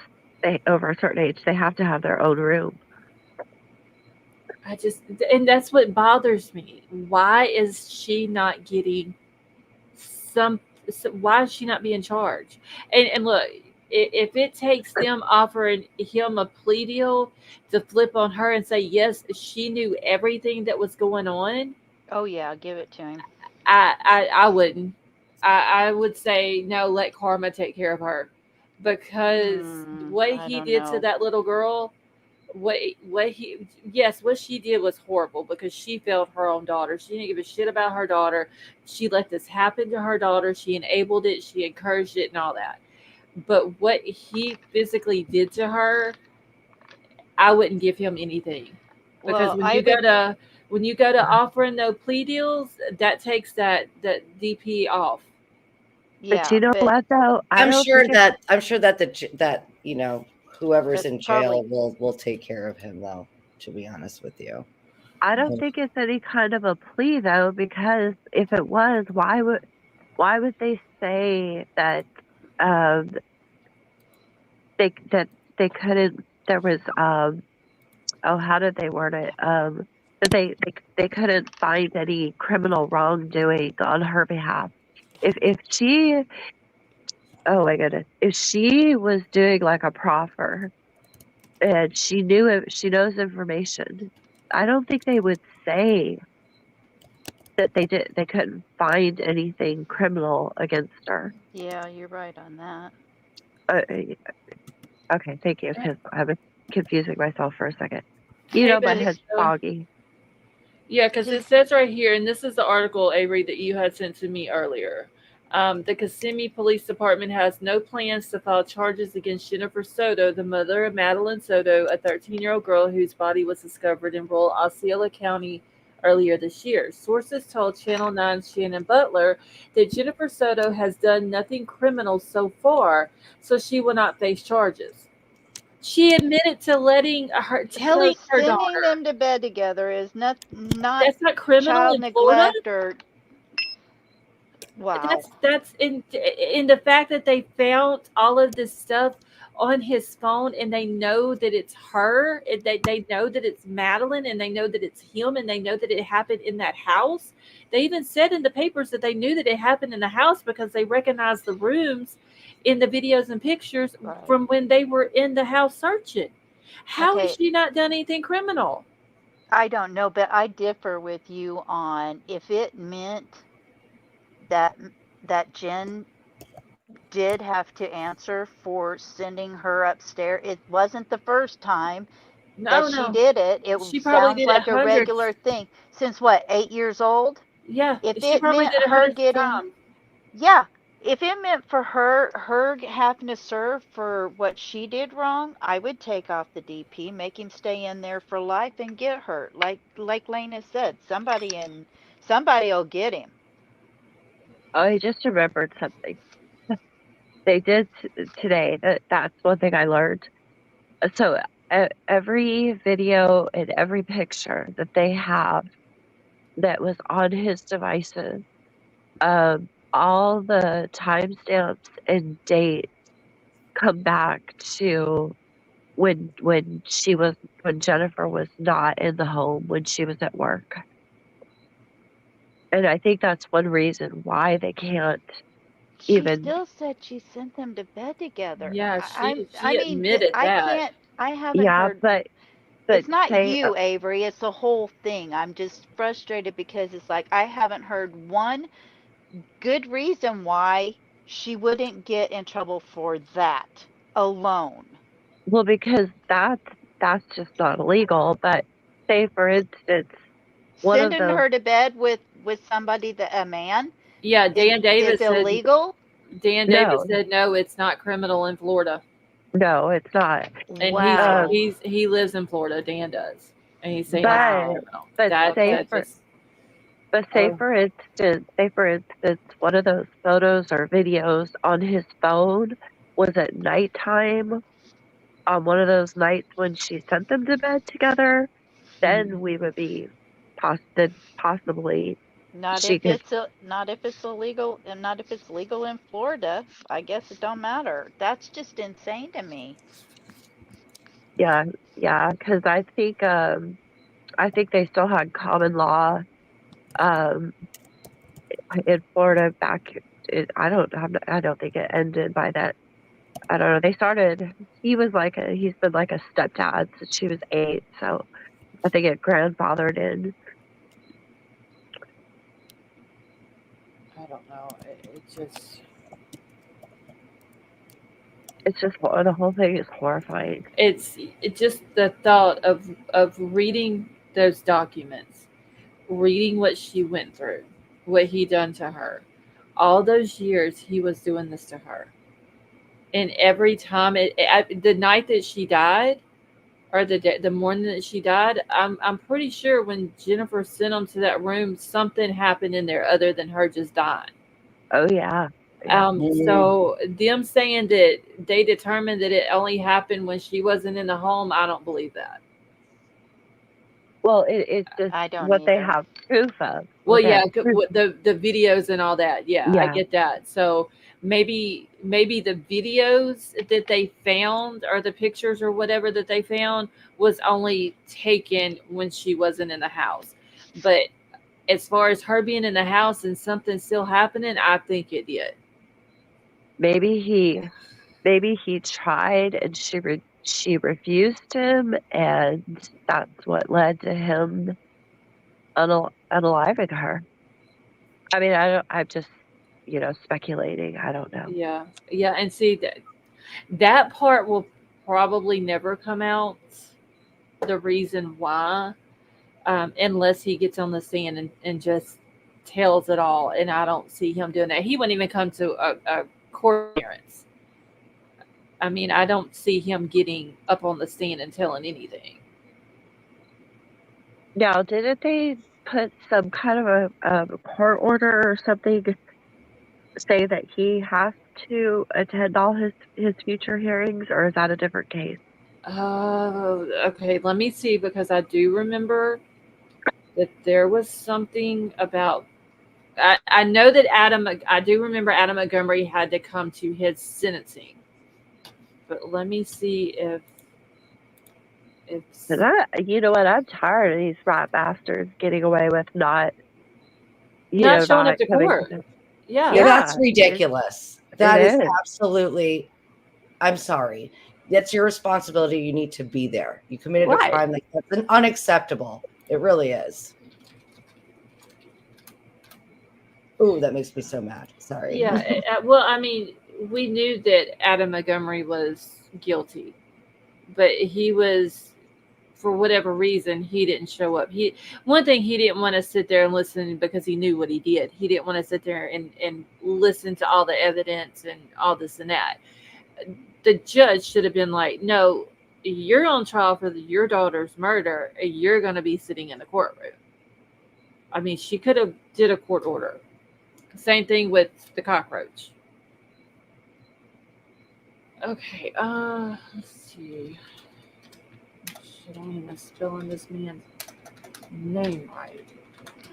They over a certain age, they have to have their own room. I just and that's what bothers me. Why is she not getting some? Why is she not being charged? And look, if it takes them offering him a plea deal to flip on her and say yes, she knew everything that was going on, Oh yeah, give it to him. I wouldn't. I would say no. Let karma take care of her because what I he don't did to know. that little girl, what he yes, what she did was horrible because she failed her own daughter. She didn't give a shit about her daughter. She let this happen to her daughter. She enabled it. She encouraged it and all that. But what he physically did to her, I wouldn't give him anything because Well, I would when you go to offering no plea deals, that takes that DP off. But you Yeah, know but what though? I'm sure that that whoever's that's in probably jail will take care of him though. To be honest with you, I don't But think it's any kind of a plea though, because if it was, why would they say that um that they couldn't there was oh, how did they word it? That they couldn't find any criminal wrongdoing on her behalf. If she, oh my goodness, if she was doing like a proffer and she knew it, she knows information, I don't think they would say that they couldn't find anything criminal against her. yeah, you're right on that. Okay, thank you, because I was confusing myself for a second. You Hey, know, my but Just head's foggy. yeah, because it just says right here, and this is the article, Avery, that you had sent to me earlier. The Kissimmee Police Department has no plans to file charges against Jennifer Soto, the mother of Madeline Soto, a 13-year-old girl whose body was discovered in rural Osceola County earlier this year. Sources told Channel 9's Shannon Butler that Jennifer Soto has done nothing criminal so far, so she will not face charges. She admitted to so telling her sending daughter. them to bed together is not That's not criminal child in Florida. neglect or wow. That's in the fact that they found all of this stuff on his phone, and they know that it's her, and they know that it's Madeline, and they know that it's him, and they know that it happened in that house. They even said in the papers that they knew that it happened in the house because they recognized the rooms in the videos and pictures Right. from when they were in the house searching. How has Okay, she not done anything criminal? I don't know, but I differ with you on if it meant that that Jen did have to answer for sending her upstairs. It wasn't the first time that No, she no. did it. It She probably sounds did it like a hundreds. regular thing. Since what, 8 years old? Yeah, If she it probably meant did it her hundreds of getting, times. yeah, if it meant for her having to serve for what she did wrong, I would take off the DP, make him stay in there for life and get hurt. Like Lena said, somebody'll get him. Oh, I just remembered something. They did today. That's one thing I learned. So every video and every picture that they have that was on his devices, all the timestamps and dates come back to when Jennifer was not in the home, when she was at work. And I think that's one reason why they can't She even, still said she sent them to bed together. Yeah, I she mean, admitted I that. can't, I haven't yeah, heard. but It's not say, you, Avery. It's the whole thing. I'm just frustrated because it's like I haven't heard one good reason why she wouldn't get in trouble for that alone. well, because that's just not illegal. But say, for instance, one of Sending those, her to bed with somebody that a man Yeah, is illegal. Dan Davis no, said no, it's not criminal in Florida. no, it's not. And Um, Wow. he lives in Florida, Dan does. And he's saying it's not but Wow. criminal. but say That for just say oh for instance, one of those photos or videos on his phone was at nighttime, on one of those nights when she sent them to bed together, then we would be possibly she could, Not if it's illegal and not if it's legal in Florida. I guess it don't matter. That's just insane to me. yeah, yeah, because I think they still had common law um in Florida back. I don't think it ended by that. I don't know. They started. He's been like a stepdad since she was 8, so I think it grandfathered in. I don't know. It just It's just the whole thing is horrifying. it just the thought of reading those documents, reading what she went through, what he done to her. All those years he was doing this to her. And every time the night that she died, or the morning that she died, I'm pretty sure when Jennifer sent him to that room, something happened in there other than her just dying. Oh yeah, So them saying that they determined that it only happened when she wasn't in the home, I don't believe that. Well, it's just I don't what they either. have proof of. Well, What they yeah, have proof. with the videos and all that. Yeah, I Yeah, get that. So maybe the videos that they found or the pictures or whatever that they found was only taken when she wasn't in the house. But as far as her being in the house and something still happening, I think it did. maybe he tried and she refused him, and that's what led to him unaliving her. I mean, I don't. I'm just speculating. I don't know. Yeah, yeah, and see that part will probably never come out. The reason why, unless he gets on the stand and just tells it all. And I don't see him doing that. He wouldn't even come to a court appearance. I mean, I don't see him getting up on the stand and telling anything. Now, didn't they put some kind of a court order or something to say that he has to attend all his future hearings, or is that a different case? Okay. Let me see because I do remember that there was something about. I know that Adam. I do remember Adam Montgomery had to come to his sentencing, but let me see if it's And you know what? I'm tired of these rat bastards getting away with not, not showing not up to coming to court. the. Yeah. Yeah, Yeah, that's ridiculous. it That is is. absolutely, I'm sorry. That's your responsibility. You need to be there. You committed a Right. crime. That's unacceptable. It really is. Ooh, that makes me so mad. Sorry. Yeah. Well, I mean, we knew that Adam Montgomery was guilty, but he was, for whatever reason, he didn't show up. One thing, he didn't want to sit there and listen because he knew what he did. He didn't want to sit there and listen to all the evidence and all this and that. The judge should have been like, no, you're on trial for your daughter's murder. You're going to be sitting in the courtroom. I mean, she could have did a court order. Same thing with the cockroach. Okay, let's see. Shit, I ain't even spelling this man's name right.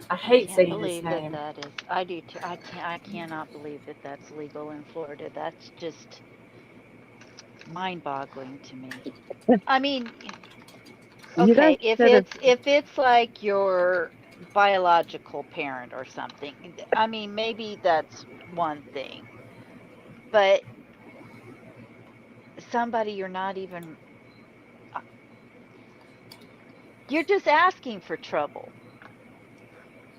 I hate Can't saying his believe that name. that is. I do too. I cannot believe that that's legal in Florida. That's just mind-boggling to me. I mean, You guys okay, if should have. it's like your biological parent or something, I mean, maybe that's one thing. But somebody you're not even uh, you're just asking for trouble.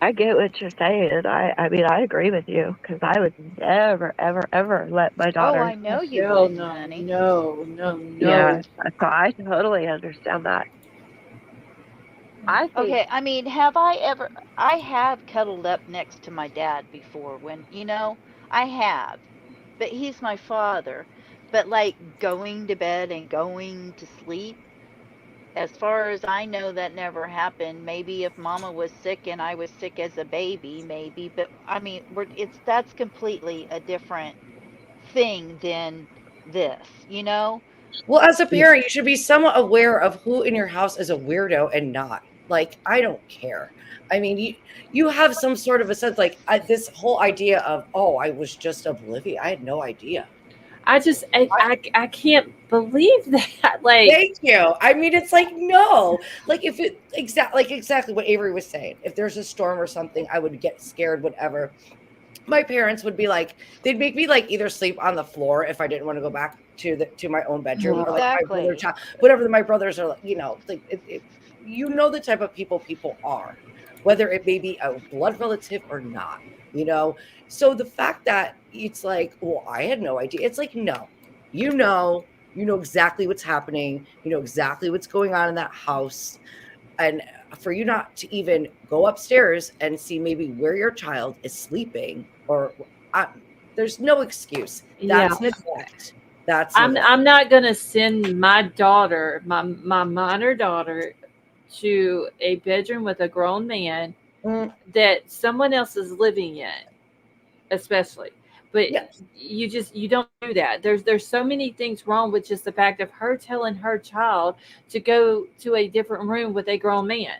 I get what you're saying. I mean, I agree with you because I would never, ever, ever let my Oh, daughter. I know you Hell wouldn't, no, honey. no, no, Yeah, no. so I totally understand that. I think Okay, I mean, I have cuddled up next to my dad before when, I have. But he's my father. But like going to bed and going to sleep, as far as I know, that never happened. Maybe if mama was sick and I was sick as a baby, maybe. But I mean, that's completely a different thing than this. Well, as a yeah, parent, you should be somewhat aware of who in your house is a weirdo and not. Like, I don't care. I mean, you have some sort of a sense, like this whole idea of, oh, I was just oblivious. I had no idea. I can't believe that. Like, Thank you. I mean, it's like no, like if it exactly what Avery was saying. If there's a storm or something, I would get scared. Whatever. My parents would be like, they'd make me like either sleep on the floor if I didn't want to go back to my own bedroom, or like my brother, Exactly. whatever. My brothers are, like the type of people are, whether it may be a blood relative or not. You know, so the fact that it's like, well, I had no idea. It's like, no, you know, you know exactly what's happening. You know exactly what's going on in that house, and for you not to even go upstairs and see maybe where your child is sleeping, or I, there's no excuse. yeah, That's neglect. That's neglect. I'm not gonna send my daughter, my minor daughter, to a bedroom with a grown man Mm, that someone else is living in, especially. But Yes. you don't do that. There's so many things wrong with just the fact of her telling her child to go to a different room with a grown man.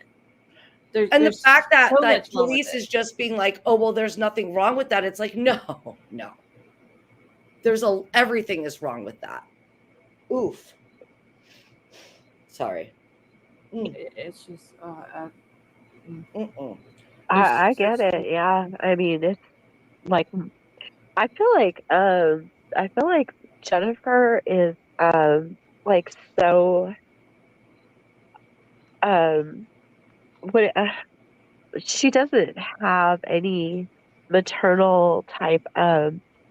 And the There's fact that so much wrong with police it. is just being like, oh, well, there's nothing wrong with that. It's like, no. Everything is wrong with that. Oof. Sorry. It's just Mm-mm. I get it. Yeah. I mean, it's like I feel like Jennifer is like so um what she doesn't have any maternal type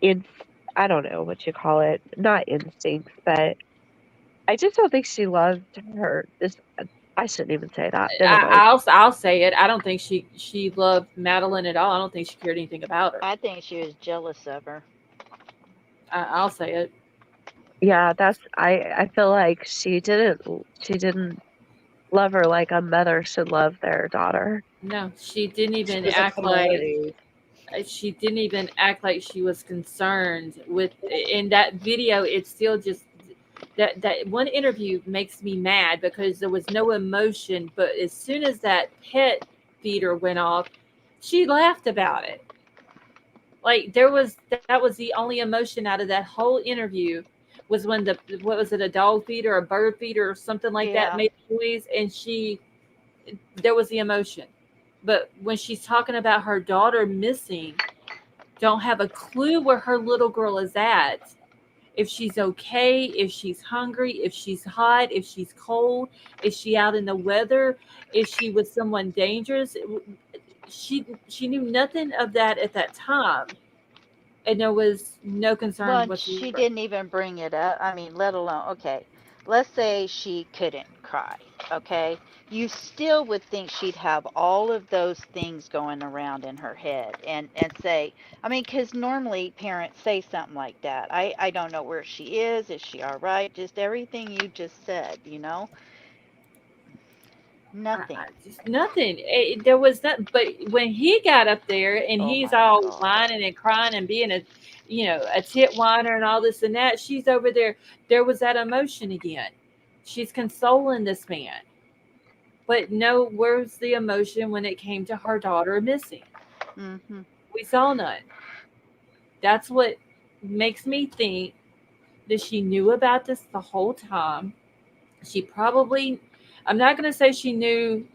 in I don't know what you call it, not instincts, but I just don't think she loved her. This I shouldn't even say that. Never mind. I'll say it. I don't think she loved Madeline at all. I don't think she cared anything about her. I think she was jealous of her. I'll say it. Yeah, that's I feel like she didn't love her like a mother should love their daughter. No, she didn't She even was a act like commodity. she was concerned with in that video. It's still just that one interview makes me mad because there was no emotion, but as soon as that pet feeder went off, she laughed about it. Like that was the only emotion out of that whole interview was when the what was it, a dog feeder, a bird feeder, or something like that Yeah. made noise, and there was the emotion. But when she's talking about her daughter missing, don't have a clue where her little girl is at, if she's okay, if she's hungry, if she's hot, if she's cold, is she out in the weather, is she with someone dangerous. She knew nothing of that at that time, and there was no Well, concern and she whatsoever. didn't even bring it up. I mean, let alone, okay, let's say she couldn't cry, okay? You still would think she'd have all of those things going around in her head and say, I mean, because normally parents say something like that. I don't know where she is she all right? Just everything you just said, nothing. Just nothing. There was that. But when he got up there and Oh he's my all God. whining and crying and being a tit whiner and all this and that, she's over there. There was that emotion again. She's consoling this man, but no, where's the emotion when it came to her daughter missing? Mm-hmm. We saw none. That's what makes me think that she knew about this the whole time. She probably, I'm not going to say she knew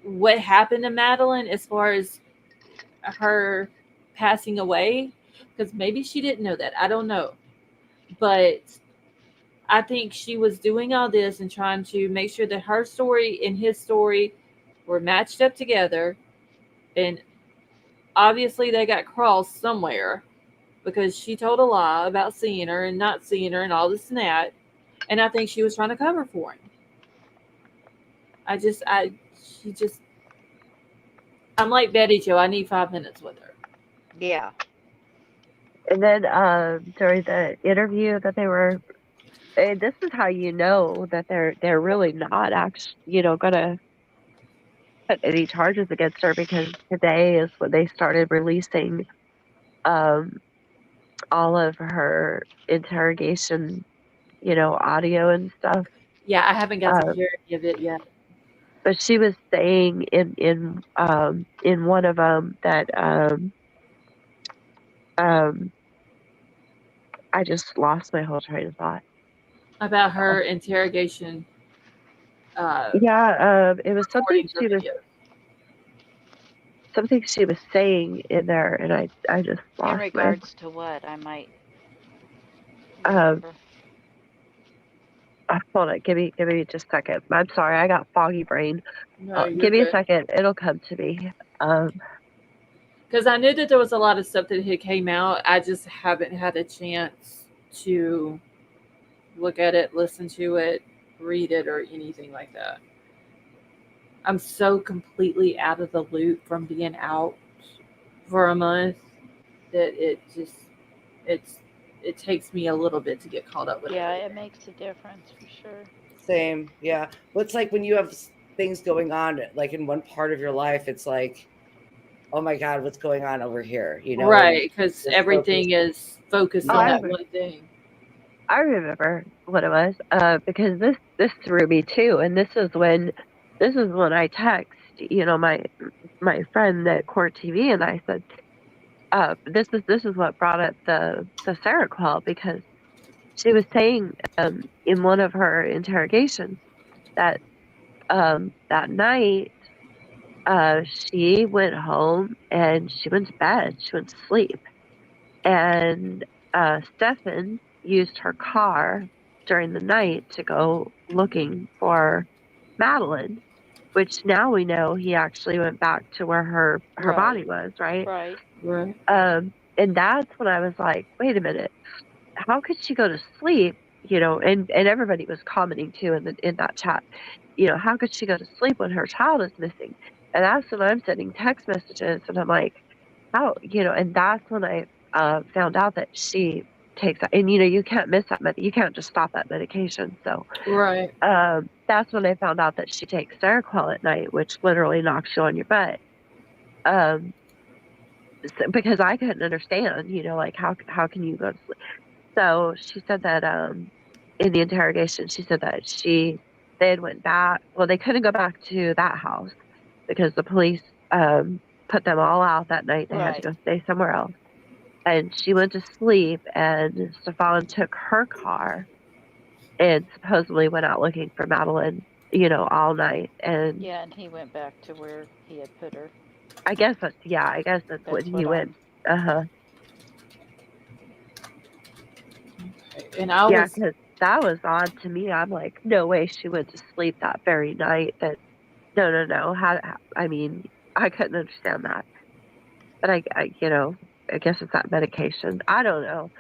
what happened to Madeline as far as her passing away, because maybe she didn't know that. I don't know. But I think she was doing all this and trying to make sure that her story and his story were matched up together. And obviously, they got crossed somewhere because she told a lie about seeing her and not seeing her and all this and that. And I think she was trying to cover for him. She just, I'm like Betty Joe. I need 5 minutes with her. Yeah. And then during the interview that they were, and this is how you know that they're really not actually, gonna put any charges against her because today is when they started releasing um all of her interrogation, audio and stuff. Yeah, I haven't got to Um, hear any of it yet. but she was saying in one of them that um I just lost my whole train of thought. About her interrogation uh, Yeah, it was something recordings or videos. she was saying in there, and I just In lost my regards to what? I might um. remember. Hold on, give me just a second. I'm sorry, I got foggy brain. No, you're Give me a good. second, it'll come to me. Because I knew that there was a lot of stuff that had came out. I just haven't had a chance to look at it, listen to it, read it, or anything like that. I'm so completely out of the loop from being out for a month that it's it takes me a little bit to get caught up with Yeah, it everything. makes a difference for sure. Same. Yeah. Well, it's like when you have things going on, like in one part of your life, it's like oh my God, what's going on over here? You know, and Right, because just everything is focused Oh, on Yeah. that one thing. I remember what it was, because this threw me too, and this is when I text, my friend at Court TV, and I said, this is what brought up the Seroquel, because she was saying, in one of her interrogations that that night, she went home and she went to bed, she went to sleep, and Stefan used her car during the night to go looking for Madeline, which now we know he actually went back to where her body Right. was, right? Right. Right. And that's when I was like, wait a minute, how could she go to sleep? And everybody was commenting too in that chat. How could she go to sleep when her child is missing? And that's when I'm sending text messages, and I'm like, how, and that's when I found out that she takes that, and you can't miss that you can't just stop that medication. So Right. that's when I found out that she takes Seroquel at night, which literally knocks you on your butt. Um, because I couldn't understand, like how can you go to sleep? So she said that in the interrogation, she said that they had went back. Well, they couldn't go back to that house because the police put them all out that night. They had to Right. go stay somewhere else. And she went to sleep, and Stefan took her car and supposedly went out looking for Madeline, all night. And Yeah, and he went back to where he had put her. I guess that's when That's he what went. I'm. Uh-huh. And I Yeah, was because that was odd to me. I'm like, no way she went to sleep that very night. That No, no, no. I mean, I couldn't understand that. But I guess it's that medication. I don't know.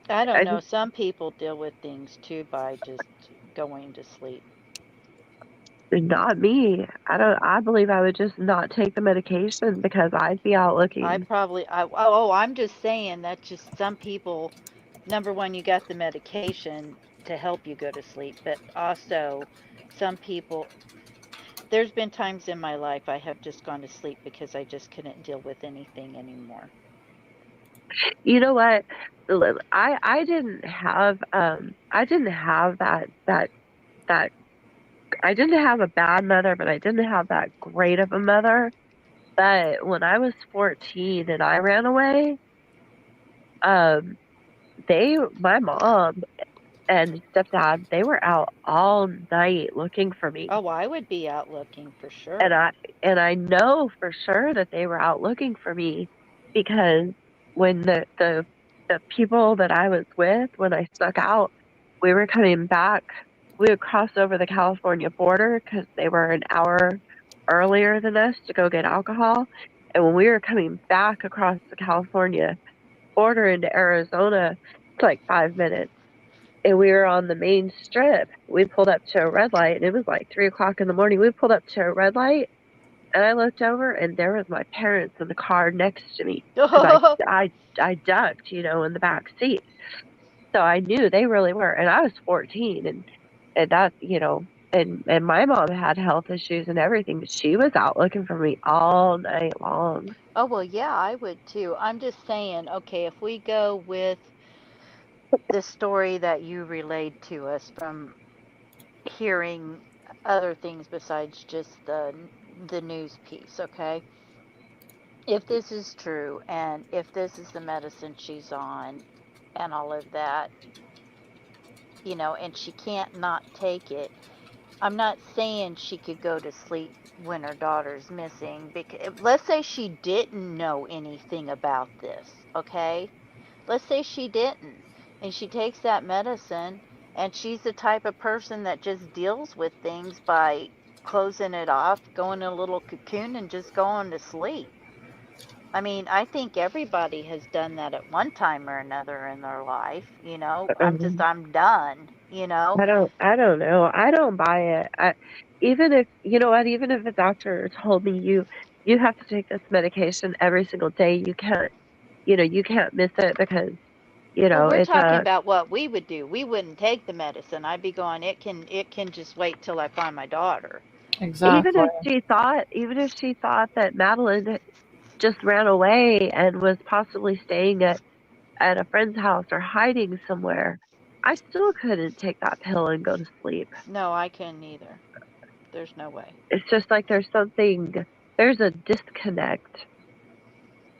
I don't I know. just Some people deal with things too by just going to sleep. Not me. I believe I would just not take the medication because I'd be out I looking. probably. I'm just saying that's just some people. Number one, you got the medication to help you go to sleep, but also some people. There's been times in my life I have just gone to sleep because I just couldn't deal with anything anymore. You know what? I didn't have that I didn't have a bad mother, but I didn't have that great of a mother. But when I was 14 and I ran away, um, my mom and stepdad, they were out all night looking for me. Oh, I would be out looking for And sure. I know for sure that they were out looking for me because when the people that I was with, when I snuck out, we were coming back. We would cross over the California border because they were an hour earlier than us to go get alcohol. And when we were coming back across the California border into Arizona, it's like 5 minutes. And we were on the main strip. We pulled up to a red light, and it was like 3 o'clock in the morning. We pulled up to a red light, and I looked over, and there was my parents in the car next to me because I ducked, in the back seat. So I knew they really were, and I was 14, and that, and my mom had health issues and everything, but she was out looking for me all night long. Oh, well, yeah, I would too. I'm just saying, okay, if we go with the story that you relayed to us from hearing other things besides just the news piece, okay? If this is true and if this is the medicine she's on and all of that, and she can't not take it, I'm not saying she could go to sleep when her daughter's missing because let's say she didn't know anything about this, okay? Let's say she didn't and she takes that medicine and she's the type of person that just deals with things by closing it off, going in a little cocoon and just going to sleep. I mean, I think everybody has done that at one time or another in their life, Um, I'm done. I don't know. I don't buy it. Even if, you know what, even if a doctor told me you have to take this medication every single day, you can't miss it because, Well, we're it's talking a, about what we would do. We wouldn't take the medicine. I'd be going, it can just wait till I find my daughter. exactly. even if she thought that Madeline just ran away and was possibly staying at a friend's house or hiding somewhere, I still couldn't take that pill and go to sleep. No, I couldn't either. There's no way. It's just like there's a disconnect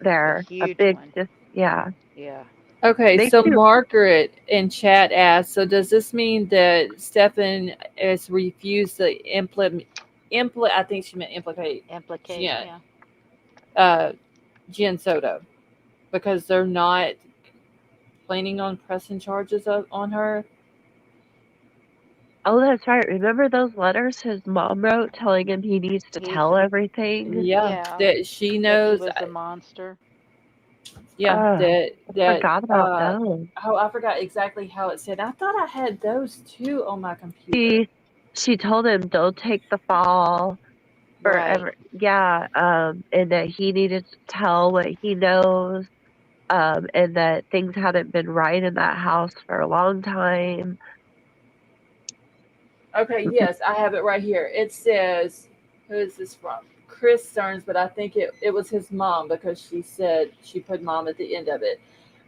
A there. A huge big, one. yeah. Yeah. Okay, Makes so you, Margaret in chat asked, so does this mean that Stefan has refused to I think she meant implicate Implicate. Jen, Yeah. uh, Jenn Soto because they're not planning on pressing charges on her? oh, that's right. Remember those letters his mom wrote telling him he needs to He's. tell everything? Yeah, Yeah. that she That he knows. was a monster. Yeah, Oh, I that forgot about those. oh, I forgot exactly how it said. I thought I had those too on my computer. She told him don't take the fall Right. forever. Yeah, and that he needed to tell what he knows, and that things hadn't been right in that house for a long time. Okay, yes, I have it right here. It says, who is this from? Chris Stearns, but I think it was his mom because she said she put mom at the end of it.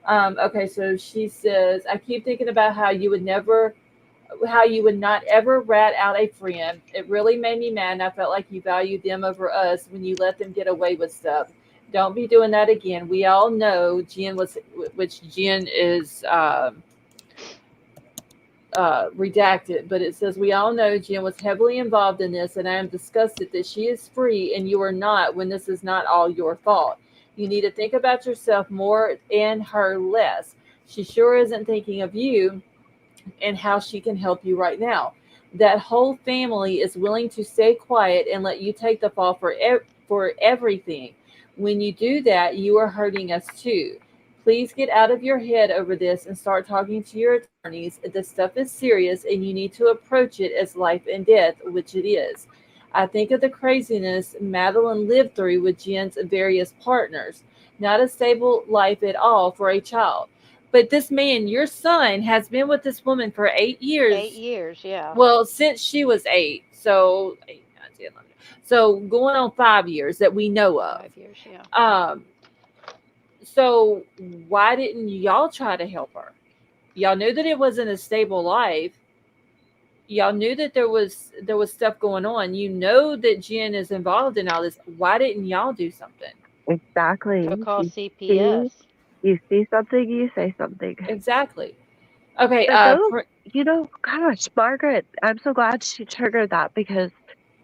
Okay, so she says, I keep thinking about how you would not ever rat out a friend. It really made me mad, and I felt like you valued them over us when you let them get away with stuff. Don't be doing that again. We all know which Jen is redacted, but it says we all know Jen was heavily involved in this, and I am disgusted that she is free and you are not when this is not all your fault. You need to think about yourself more and her less. She sure isn't thinking of you and how she can help you right now. That whole family is willing to stay quiet and let you take the fall for everything. When you do that, you are hurting us too. Please get out of your head over this and start talking to your attorneys. This stuff is serious and you need to approach it as life and death, which it is. I think of the craziness Madeline lived through with Jen's various partners. Not a stable life at all for a child. But this man, your son, has been with this woman for 8 years. 8 years. Yeah. Well, since she was 8. So 8, 9, 10, 11. So going on 5 years that we know of. 5 years. Yeah. Um, so why didn't y'all try to help her? Y'all knew that it wasn't a stable life. Y'all knew that there was stuff going on. You know that Jen is involved in all this. Why didn't y'all do something? Go Exactly. call See, CPS. you see something, you say something. Exactly. Okay. But those, gosh, Margaret, I'm so glad she triggered that because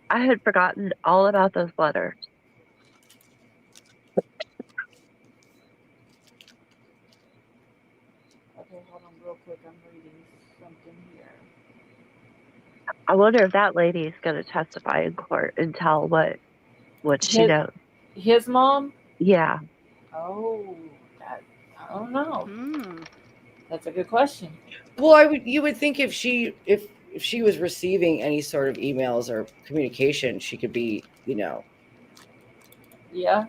I had forgotten all about those letters. Okay, hold on real quick. I'm reading something here. I wonder if that lady is going to testify in court and tell what she His knows. his mom. Yeah. Oh, that, I don't know. Hmm. That's a good question. Well, you would think if she was receiving any sort of emails or communication, she could be, Yeah.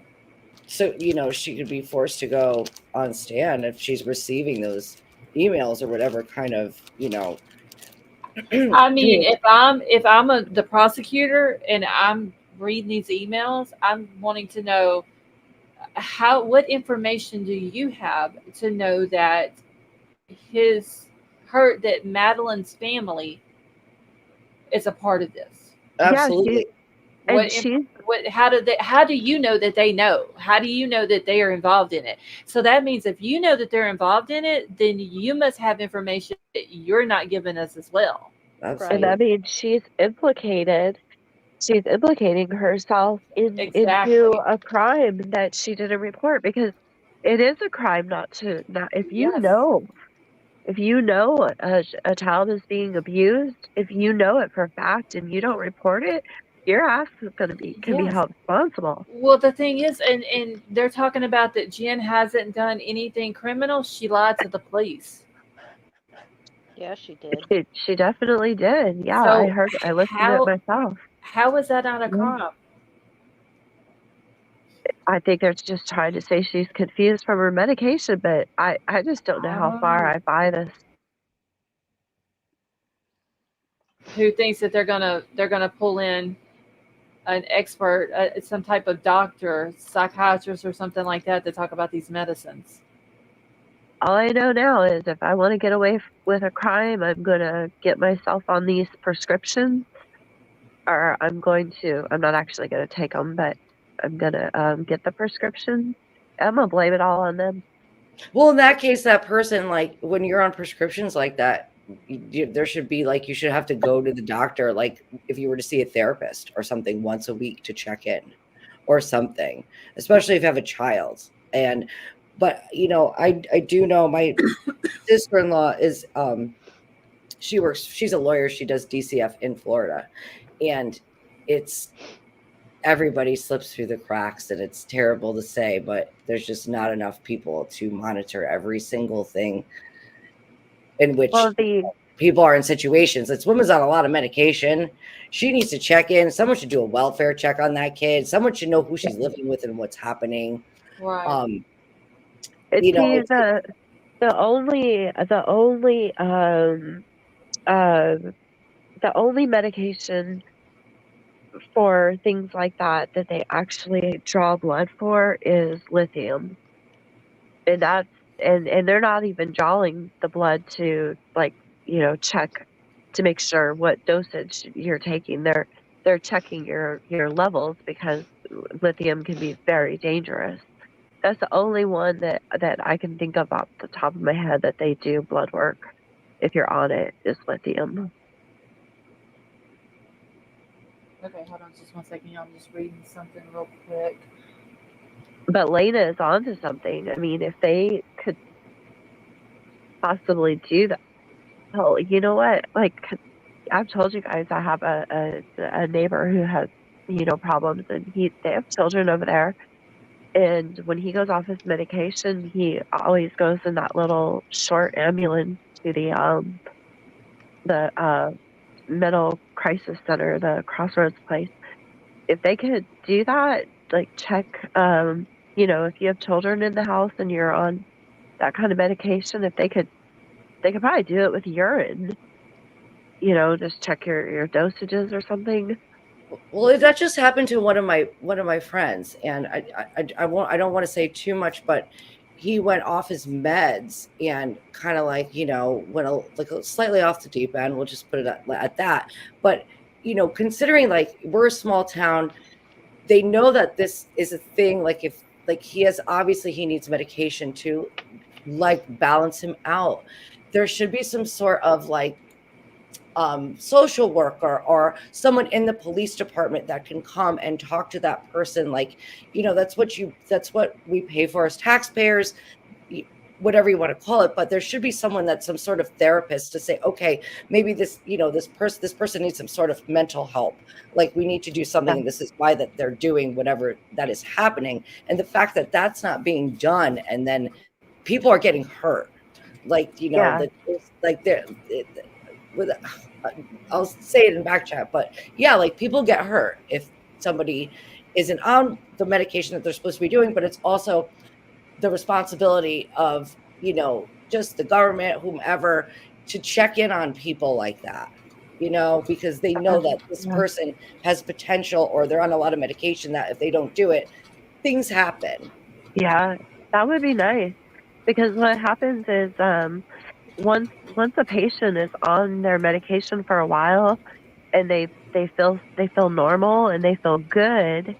so she could be forced to go on stand if she's receiving those emails or whatever kind of, I mean, if I'm the prosecutor and I'm reading these emails, I'm wanting to know what information do you have to know that his that Madeline's family is a part of this? Yeah, absolutely. What and inf- she's how do you know that they know? How do you know that they are involved in it? So that means if you know that they're involved in it, then you must have information that you're not giving us as well. and Absolutely. that means she's implicated. She's implicating herself into Exactly. a crime that she didn't report because it is a crime not Yes. if you know a child is being abused, if you know it for a fact and you don't report it, your ass is can be Yes. held responsible. Well, the thing is, and they're talking about that Jen hasn't done anything criminal. She lied to the police. Yeah, she did. She definitely did. Yeah, So I listened to it how myself. how is that not a Yeah. crime? I think they're just trying to say she's confused from her medication, but I just don't know I how don't far know. I buy this. Who thinks that they're gonna pull in? an expert, some type of doctor, psychiatrist, or something like that to talk about these medicines. All I know now is if I want to get away with a crime, I'm going to get myself on these prescriptions, or I'm not actually going to take them, but I'm going to get the prescriptions. I'm going to blame it all on them. Well, in that case, that person, like when you're on prescriptions like that, there should be like you should have to go to the doctor, like if you were to see a therapist or something once a week to check in or something, especially if you have a child. And but I do know my sister-in-law is she's a lawyer, she does DCF in Florida, and it's everybody slips through the cracks, and it's terrible to say, but there's just not enough people to monitor every single thing in which Well, people are in situations. This woman's on a lot of medication. She needs to check in. Someone should do a welfare check on that kid. Someone should know who she's living with and what's happening. Right. see, the only medication for things like that they actually draw blood for is lithium. And they're not even drawing the blood to check to make sure what dosage you're taking. They're checking your levels because lithium can be very dangerous. That's the only one that I can think of off the top of my head that they do blood work if you're on it is lithium. Okay, hold on just 1 second. I'm just reading something real quick. But Lena is onto something. I mean, if they could possibly do that, hell, you know what? Like, I've told you guys, I have a neighbor who has problems, and they have children over there. And when he goes off his medication, he always goes in that little short ambulance to the mental crisis center, the Crossroads place. If they could do that, like check, if you have children in the house and you're on that kind of medication, if they could probably do it with urine. Just check your dosages or something. Well, that just happened to one of my friends, and I don't want to say too much, but he went off his meds and kind of like went slightly off the deep end. We'll just put it at that. But considering like we're a small town, they know that this is a thing. Like if he needs medication to like balance him out. There should be some sort of like social worker or someone in the police department that can come and talk to that person. Like, that's what we pay for as taxpayers, whatever you want to call it. But there should be someone that's some sort of therapist to say, okay, maybe this person needs some sort of mental help. Like we need to do something. And this is why that they're doing whatever that is happening. And the fact that that's not being done, and then people are getting hurt. Like, I'll say it in back chat, but yeah, like people get hurt if somebody isn't on the medication that they're supposed to be doing, but it's also the responsibility of, just the government, whomever, to check in on people like that, because they know that this person has potential or they're on a lot of medication that if they don't do it, things happen. Yeah, that would be nice, because what happens is once a patient is on their medication for a while and they feel normal and they feel good,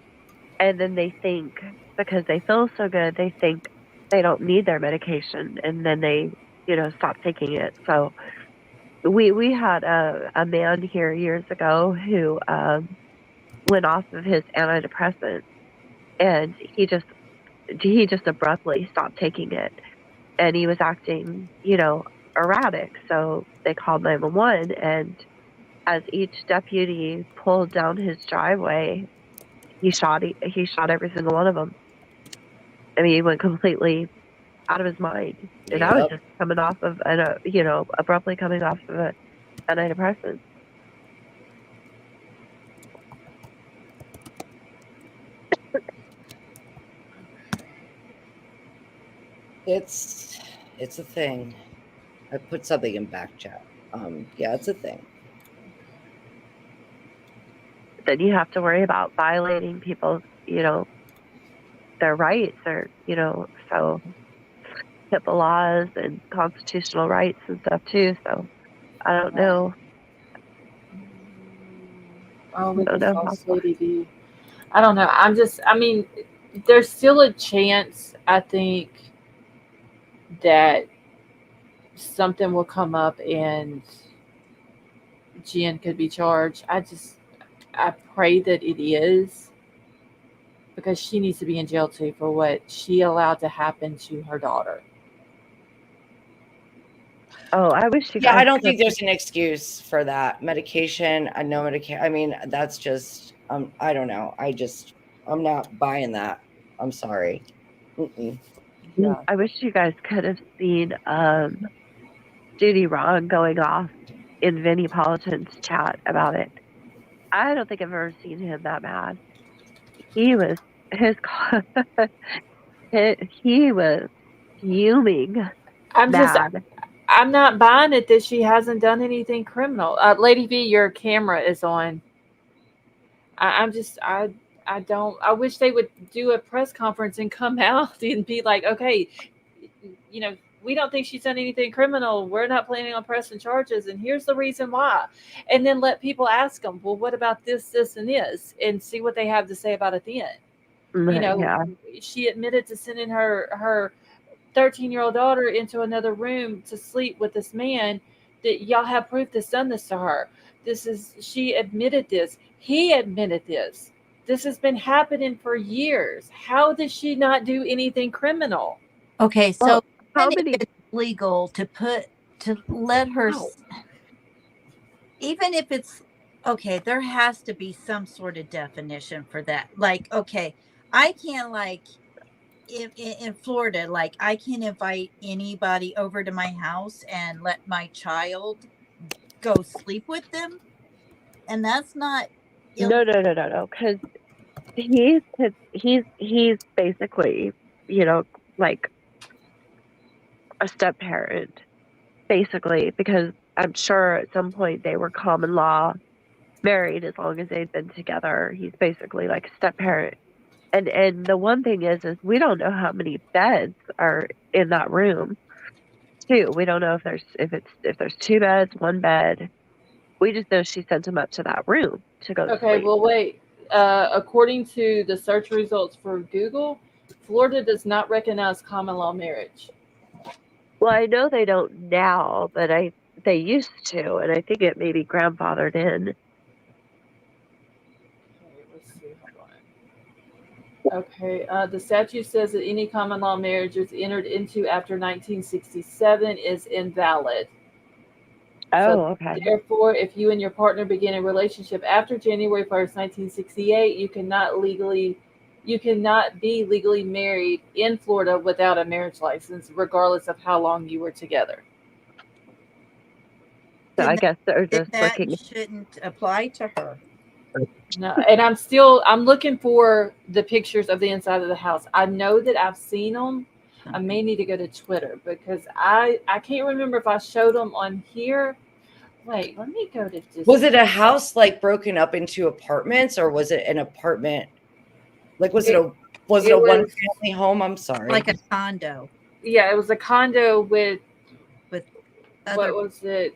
and then they think, because they feel so good, they think they don't need their medication, and then they stop taking it. So we had a man here years ago who went off of his antidepressant, and he just abruptly stopped taking it, and he was acting erratic. So they called 911, and as each deputy pulled down his driveway, he shot every single one of them. I mean, he went completely out of his mind, and I was just coming off of abruptly coming off of an antidepressant. It's a thing. I put something in back chat. Yeah, it's a thing. then you have to worry about violating people's, their rights, or, so HIPAA laws and constitutional rights and stuff too. So I don't know. Oh, we I don't just know lost Lady B. I don't know. I mean, there's still a chance, I think, that something will come up and Jen could be charged. I pray that it is, because she needs to be in jail too for what she allowed to happen to her daughter. Oh, I wish you Yeah, I guys don't could. think there's an excuse for that. Medication, I know medication. I mean, that's just, I don't know. I'm not buying that. I'm sorry. Mm-mm. Yeah. I wish you guys could have seen Judy Ron going off in Vinnie Politan's chat about it. I don't think I've ever seen him that mad. He was his he was fuming I'm just mad. I'm not buying it that she hasn't done anything criminal. Lady V, your camera is on. I'm just I don't. I wish they would do a press conference and come out and be like, okay, you know, we don't think she's done anything criminal. We're not planning on pressing charges, and here's the reason why. And then let people ask them, well, what about this, this, and this, and see what they have to say about it then. You know, Yeah. she admitted to sending her 13-year-old daughter into another room to sleep with this man. That y'all have proof that's done this to her. She admitted this. He admitted this. This has been happening for years. How does she not do anything criminal? Okay, so Well, how even if many? it's legal to let her, How? even if it's okay, there has to be some sort of definition for that. Like, okay, I can't, like, in Florida, like, I can invite anybody over to my house and let my child go sleep with them, and that's not No, illegal. no, no, no, no. Because he's basically, like a step parent, basically, because I'm sure at some point they were common law married as long as they'd been together. He's basically like a step parent. And the one thing is we don't know how many beds are in that room too. We don't know if there's two beds, one bed. We just know she sent him up to that room to go to Okay, sleep. well, wait. According to the search results for Google, Florida does not recognize common law marriage. Well, I know they don't now, but they used to, and I think it may be grandfathered in. Okay, let's see. Hold on. Okay, the statute says that any common law marriage is entered into after 1967 is invalid. So, Oh, okay. therefore, if you and your partner begin a relationship after January 1st, 1968, you cannot be legally married in Florida without a marriage license, regardless of how long you were together. So I Then guess they're then just that looking. shouldn't apply to her. No, and I'm looking for the pictures of the inside of the house. I know that I've seen them. I may need to go to Twitter because I can't remember if I showed them on here. Wait, let me go to this. Was it a house like broken up into apartments, or was it an apartment? Like, was it a it one was family home? I'm sorry. Like a condo yeah, it was a condo with with what other. was it?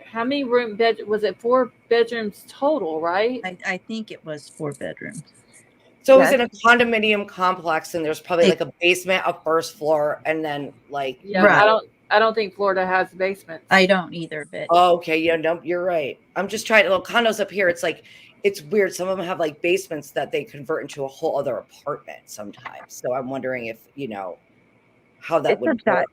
How many was it 4 bedrooms total, right? I think it was 4 bedrooms. So it was Yes. in a condominium complex, and there's probably Hey. like a basement, a first floor, and then like Yeah, Right. I don't think Florida has basements. I don't either, but Oh, okay, yeah, no, you're right. I'm just trying to little condos up here. It's like it's weird. Some of them have like basements that they convert into a whole other apartment sometimes. So I'm wondering if how that It's would work.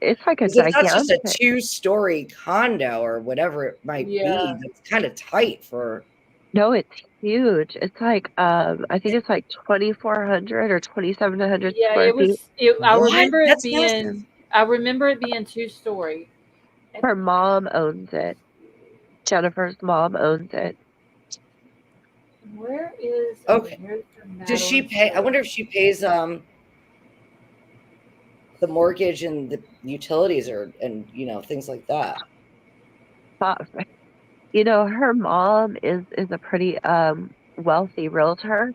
it's like a Because if that's just a gigantic. 2-story condo or whatever it might be, Yeah. that's kind of tight for. No, it's huge. It's like I think it's like 2,400 or 2,700 Yeah, square feet. I What? remember it That's massive. being. I remember it being 2-story. Her mom owns it. Jennifer's mom owns it. Where is? Okay. Here's the Does she Madeline pay? I Soto. wonder if she pays the mortgage and the utilities and things like that. But, her mom is a pretty wealthy realtor.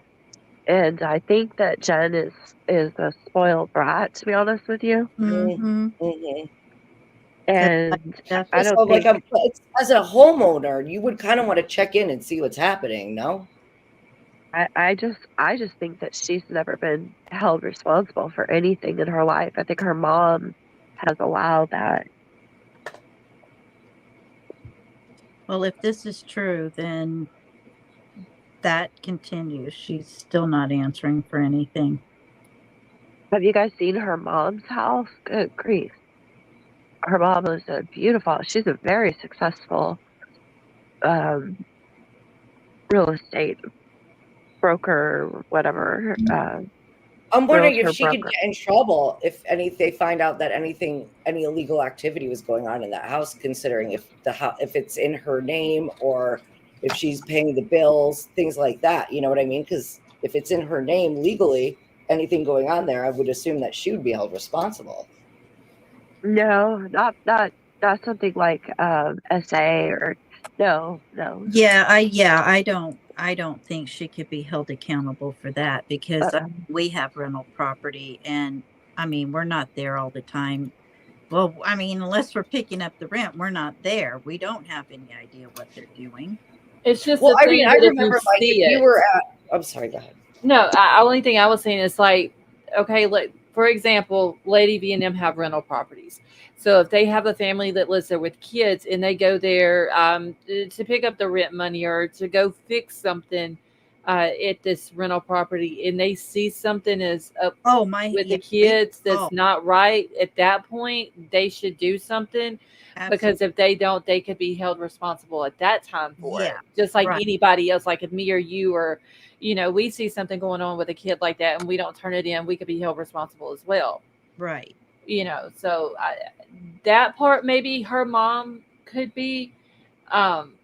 And I think that Jenn is a spoiled brat, to be honest with you. Mm-hmm. Mhm. And I So, don't like, think as a homeowner, you would kind of want to check in and see what's happening, no? I just think that she's never been held responsible for anything in her life. I think her mom has allowed that. Well, if this is true, then that continues. She's still not answering for anything. Have you guys seen her mom's house? Good grief. Her mom is a beautiful, she's a very successful um, real estate broker, whatever, I'm wondering if realtor she could broker. get in trouble if they find out that any illegal activity was going on in that house, considering if if it's in her name or if she's paying the bills, things like that. You know what I mean? Because if it's in her name legally, anything going on there, I would assume that she would be held responsible. No, not something like SA or no. Yeah, I don't think she could be held accountable for that because Uh, we have rental property and I mean, we're not there all the time. Well, I mean, unless we're picking up the rent, we're not there. We don't have any idea what they're doing. It's just Well, the I mean, thing I that if you remember, like, if see you it, were at, I'm sorry, go ahead. no, only thing I was saying is like, okay, like for example, Lady V and them have rental properties. So if they have a family that lives there with kids and they go there to pick up the rent money or to go fix something at this rental property, and they see something is up Oh, my, with the yeah, we, kids oh, that's not right, at that point they should do something, absolutely. because if they don't, they could be held responsible at that time for Yeah, it, just like right, anybody else. Like if me or you, or we see something going on with a kid like that and we don't turn it in, we could be held responsible as well. right. So that part maybe her mom could be, um,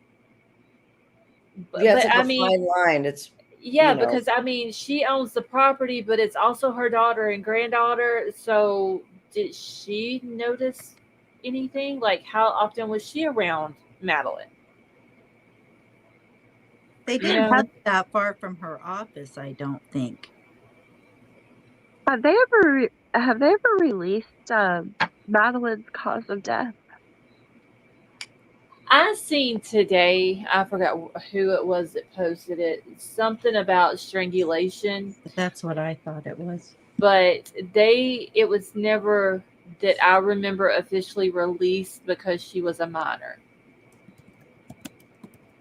Yeah, it's but like I a mean, fine line. It's, yeah, you know, because I mean, she owns the property, but it's also her daughter and granddaughter. So did she notice anything? Like, how often was she around Madeline? They You didn't know, live that far from her office, I don't think. have they ever released Madeline's cause of death? I seen today, I forgot who it was that posted it, something about strangulation, But that's what I thought it was. but it was never that I remember officially released because she was a minor.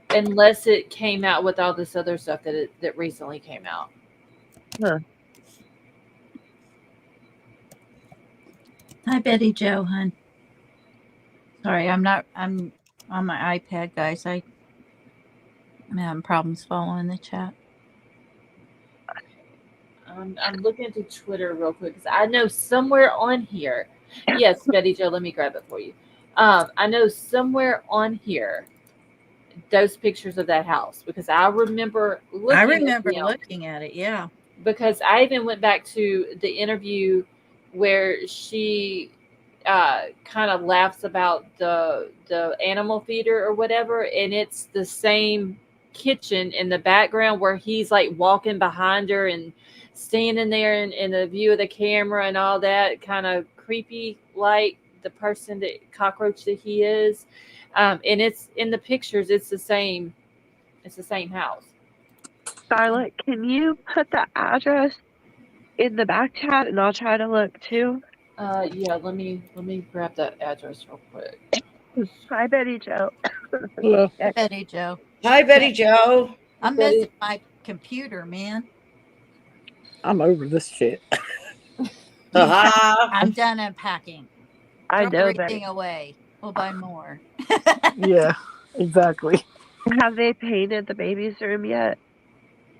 Unless it came out with all this other stuff that recently came out. Huh. Hi, Betty Joe, hun. Sorry, I'm on my iPad, guys. I'm having problems following the chat. I'm looking into Twitter real quick because I know somewhere on here. Yes, Betty Joe, let me grab it for you. I know somewhere on here those pictures of that house, because I remember I looking at remember them, looking at it. Yeah. because I even went back to the interview where she kind of laughs about the animal feeder or whatever, and it's the same kitchen in the background where he's like walking behind her and standing there in the view of the camera and all that, kind of creepy, like the person that cockroach that he is. And it's in the pictures, it's the same house. Scarlett, can you put the address in the back chat and I'll try to look too? Yeah, let me grab that address real quick. Hi, Betty Joe. Hello. Yeah, Betty Joe. hi, Betty Joe. I'm missing my computer, man. I'm over this shit. Haha. I'm done unpacking. I Throw know, Betty. everything away. We'll buy more. Yeah, exactly. Have they painted the baby's room yet?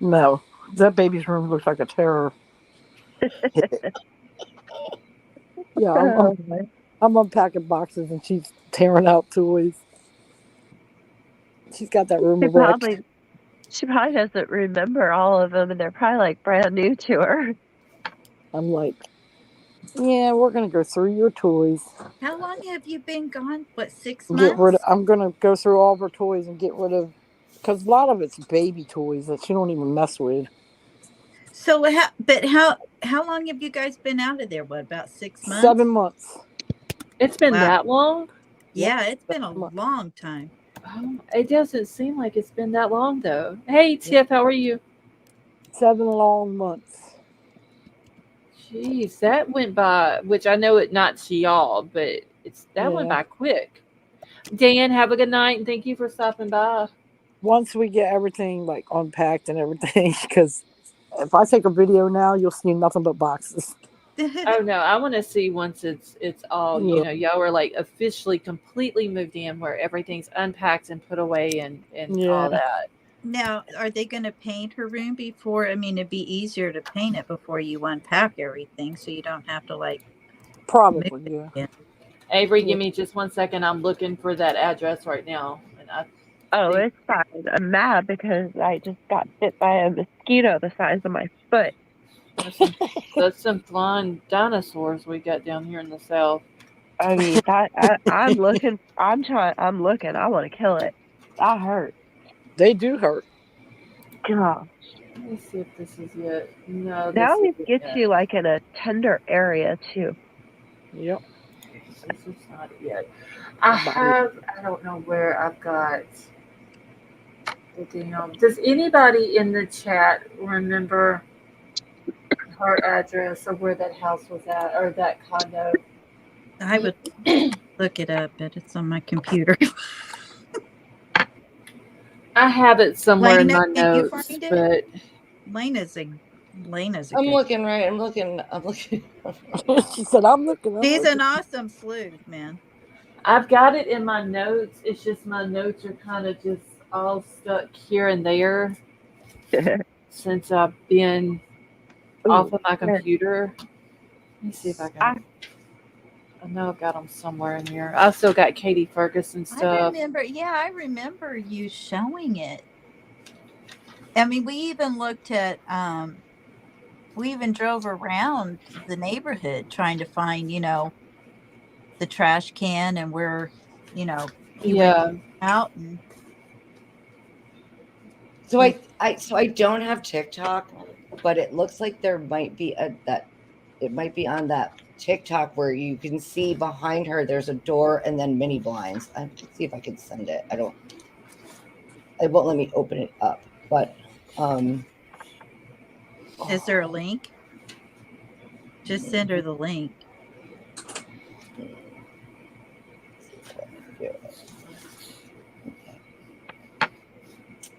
No, that baby's room looks like a terror. Yeah, Oh, boy. I'm unpacking boxes and she's tearing out toys. She's got that room She wrecked. probably she probably doesn't remember all of them, and they're probably like brand new to her. I'm like, yeah, we're gonna go through your toys. How long have you been gone? What, 6 Get rid of. months? I'm gonna go through all of her toys and get rid of Because a lot of it's baby toys that she don't even mess with. So how long have you guys been out of there? What, about 6 months? 7 months. It's been Wow. that long? Yeah, it's been a 7 months. long time. Oh, it doesn't seem like it's been that long though. Hey Tiff, how are you? 7 long months. Jeez, that went by, which I know it not to y'all, but that went Yeah. by quick. Dan, have a good night and thank you for stopping by. Once we get everything like unpacked and everything, because if I take a video now, you'll see nothing but boxes. Oh no, I want to see once it's all, Yeah. y'all were like officially completely moved in where everything's unpacked and put away and Yeah. all that. Now, are they going to paint her room before? I mean, it'd be easier to paint it before you unpack everything, so you don't have to like move Probably, it yeah. again. Avery, Yeah. give me just 1 second. I'm looking for that address right now. And Oh, think- it's fine. I'm mad because I just got bit by a mosquito the size of my foot. that's some flying dinosaurs we got down here in the south. I mean, I'm looking. I'm looking. I want to kill it. That hurt. They do hurt. God. Let me see if this is it. No, That this always isn't gets it. you like in a tender area too. Yep. This is not it yet. I don't know where I've got the damn. Does anybody in the chat remember her address or where that house was at or that condo? I would look it up, but it's on my computer. I have it somewhere in Lena, my can you notes, find it? but Lena's a I'm good. looking, right? I'm looking. She said, I'm looking. She's an awesome sleuth, man. I've got it in my notes. It's just my notes are kind of just all stuck here and there since I've been off of my computer. Let me see if I can. I know I've got them somewhere in here. I still got Katie Ferguson I stuff. remember you showing it. I mean, we even looked at we even drove around the neighborhood trying to find, the trash can and where, you went Yeah. out and So I don't have TikTok, but it looks like there might be it might be on that TikTok where you can see behind her there's a door and then mini blinds. Let's see if I can send it. It won't let me open it up, but is there a link? Just send her the link.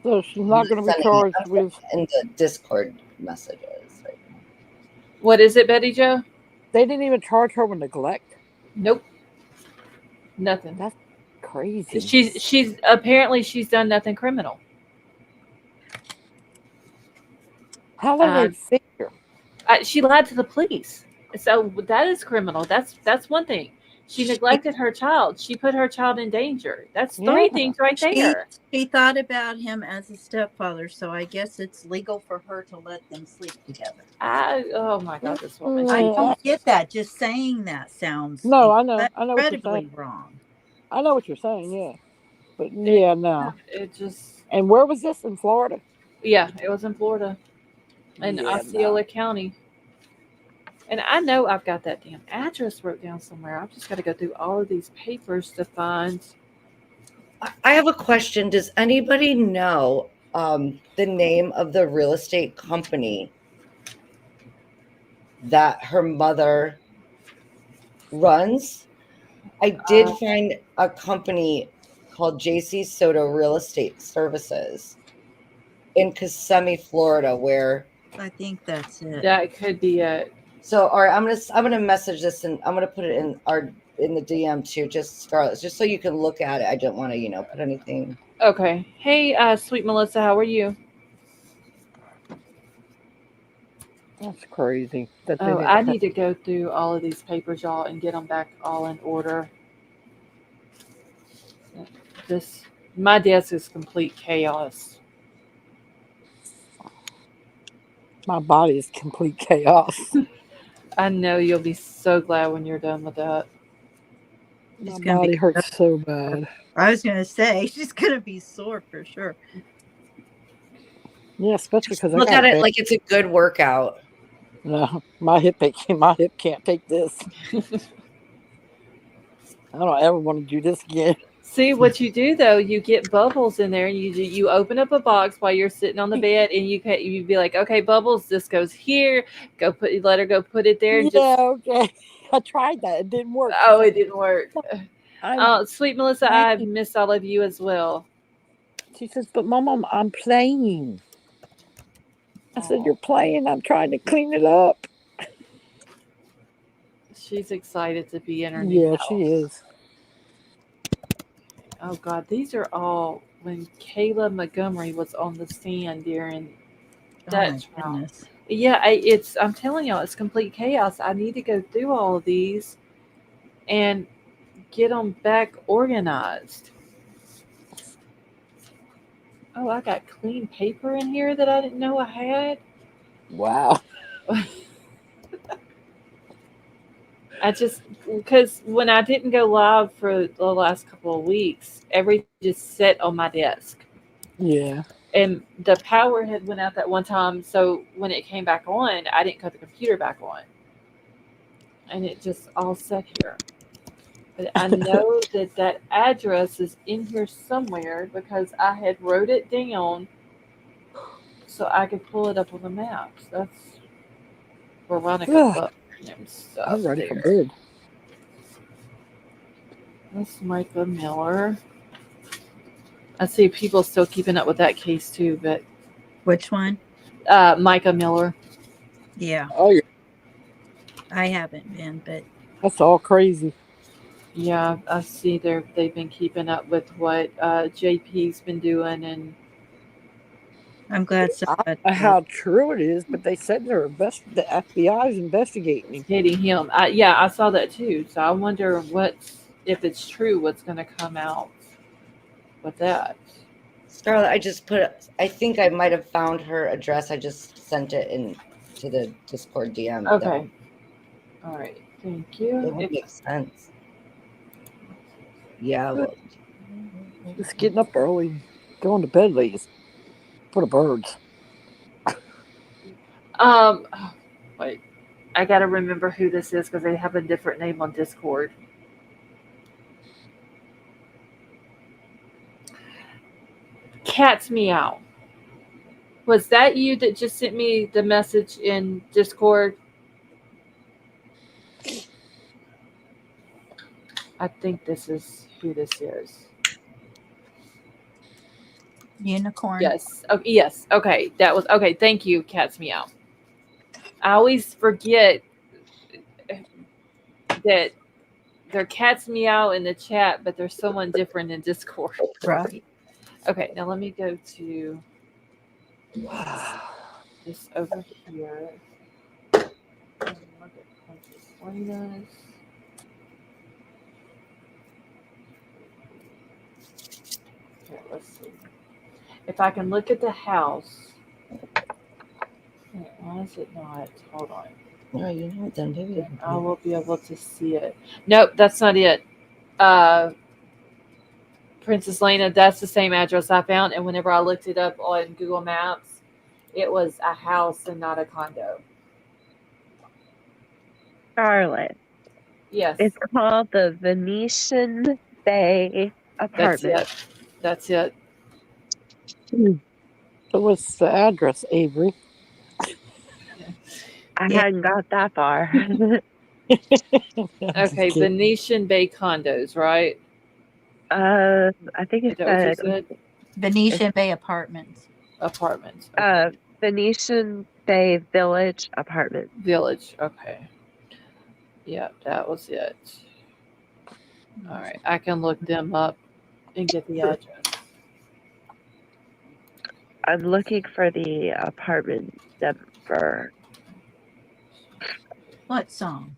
So she's not going to be charged with. In the Discord messages. Right now. What is it, Betty Jo? They didn't even charge her with neglect. Nope. Nothing. That's crazy. She's apparently she's done nothing criminal. How do they figure? She lied to the police, so that is criminal. That's one thing. She neglected her child. She put her child in danger. That's three things right there. She thought about him as a stepfather, so I guess it's legal for her to let them sleep together. Oh my God, this woman. I don't get that. Just saying that sounds I know incredibly wrong. I know what you're saying, yeah. But yeah, no. It just. And where was this, in Florida? Yeah, it was in Florida, in Osceola County. And I know I've got that damn address wrote down somewhere. I've just got to go through all of these papers to find. I have a question. Does anybody know the name of the real estate company that her mother runs? I did find a company called Jenn Soto Real Estate Services in Kissimmee, Florida, where I think that's it. That could be it. So, all right, I'm gonna message this and I'm gonna put it in the DM too, just Scarlett, just so you can look at it. I don't want to, put anything. Okay. Hey, sweet Melissa, how are you? That's crazy. I need to go through all of these papers, y'all, and get them back all in order. My desk is complete chaos. My body is complete chaos. I know you'll be so glad when you're done with that. My body hurts so bad. I was gonna say she's gonna be sore for sure. Yeah, especially because I Look got at it bad. like it's a good workout. No, my hip can't take this. I don't ever want to do this again. See what you do though. You get Bubbles in there, and you open up a box while you're sitting on the bed, and you be like, okay, Bubbles, this goes here. Let her go put it there, and just Yeah, okay. I tried that. It didn't work. oh, it didn't work. I'm Sweet Melissa, I playing. miss all of you as well. She says, but Mom, I'm playing. I said, you're Oh, playing. I'm trying to clean it up. she's excited to be in her new Yeah, she house. is. Oh God, these are all when Kayla Montgomery was on the stand during Oh that my trial. goodness. Yeah, I'm telling y'all, it's complete chaos. I need to go through all of these and get them back organized. Oh, I got clean paper in here that I didn't know I had. Wow. I just because when I didn't go live for the last couple of weeks, everything just sat on my desk, Yeah. and the power had went out that one time. So when it came back on, I didn't cut the computer back on, and it just all sat here. But I know that that address is in here somewhere because I had wrote it down so I could pull it up on the maps. That's Veronica Ugh, Buckham's I'm stuff ready for there. bed. That's Micah Miller. I see people still keeping up with that case too, but Which one? Micah Miller. Yeah, Oh, yeah. I haven't been, but That's all crazy. Yeah, I see they've been keeping up with what JP's been doing, and I'm glad I don't somebody know is. how true it is, but they said the FBI is investigating him. hitting him. Yeah, I saw that too. So I wonder if it's true, what's going to come out with that. Starla, I think I might have found her address. I just sent it in to the Discord DM. Okay. All right. Thank you. That would make sense. Yeah, well, Just getting up early, going to bed late for the birds. Oh, wait, I got to remember who this is because they have a different name on Discord. Cat's Meow. Was that you that just sent me the message in Discord? I think this is who this is. Unicorn. Yes. Oh, yes. Okay. That was okay. Thank you, Cat's Meow. I always forget that there are Cat's Meow in the chat, but there's someone different in Discord. Right. Okay. Now let me go to this over here. Look at Princess Lena's. Here, let's see. If I can look at the house. Why is it not? Hold on. no, you know what? Then maybe I will be able to see it. Nope, that's not it. Princess Lena, that's the same address I found. And whenever I looked it up on Google Maps, it was a house and not a condo. Charlotte. Yes, It's called the Venetian Bay that's Apartment. it. That's it. So what's the address, Avery? I Yeah. hadn't got that far. Okay, Venetian Bay condos, right? I think Is it that what you said said? Venetian Bay Apartments. Apartments. Okay. Venetian Bay Village Apartment. Village. Okay. Yeah, that was it. All right. I can look them up and get the address. I'm looking for the apartment number. What song?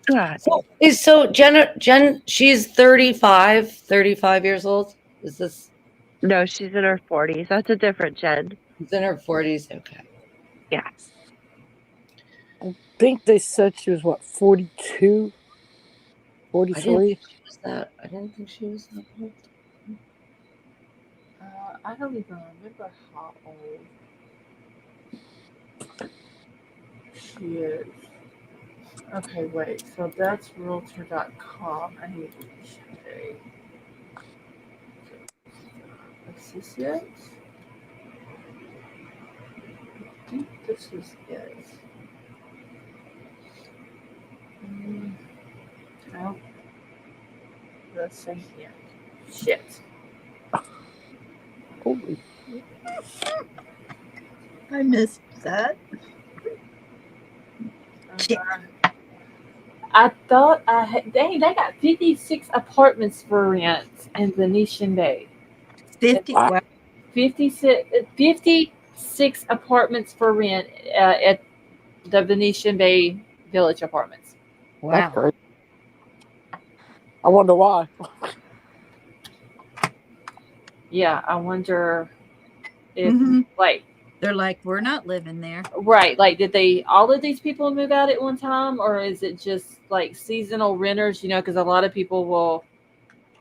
God, So Jen, she's 35 years old. Is this? no, she's in her 40s. That's a different Jen. She's in her 40s. Okay. Yeah. I think they said she was, what, 42, I didn't 43? think she was that. I didn't think she was that old. I don't even remember how old she is. Okay, wait. So that's realtor.com. I need to check. Associates? I think this is it. Mm, no, the same here. Shit. Holy. I missed that. Shit. I thought I had. Dang, they got 56 apartments for rent in Venetian Bay. 50. Wow. Wow. 56 apartments for rent at the Venetian Bay Village Apartments. That's Wow. great. I wonder why. Yeah, I wonder if, hmm like, They're like, we're not living there. right, like, did they, all of these people move out at one time, or is it just like seasonal renters, because a lot of people will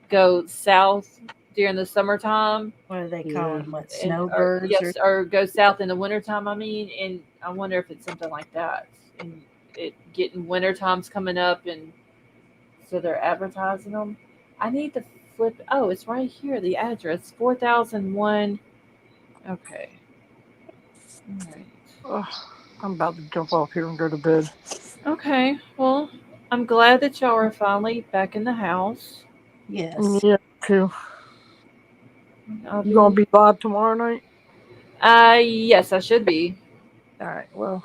go south during the summertime What do they call Yeah. them? What, and or snowbirds or yes, or go south in the wintertime, I mean, and I wonder if it's something like that. And it getting winter times coming up, and so they're advertising them. I need to flip. Oh, it's right here. The address 4001. Okay. All right. Ugh, I'm about to jump off here and go to bed. Okay. Well, I'm glad that y'all are finally back in the house. yes. Yeah, too. I'll You gonna be. be live tomorrow night? Yes, I should be. All right. Well,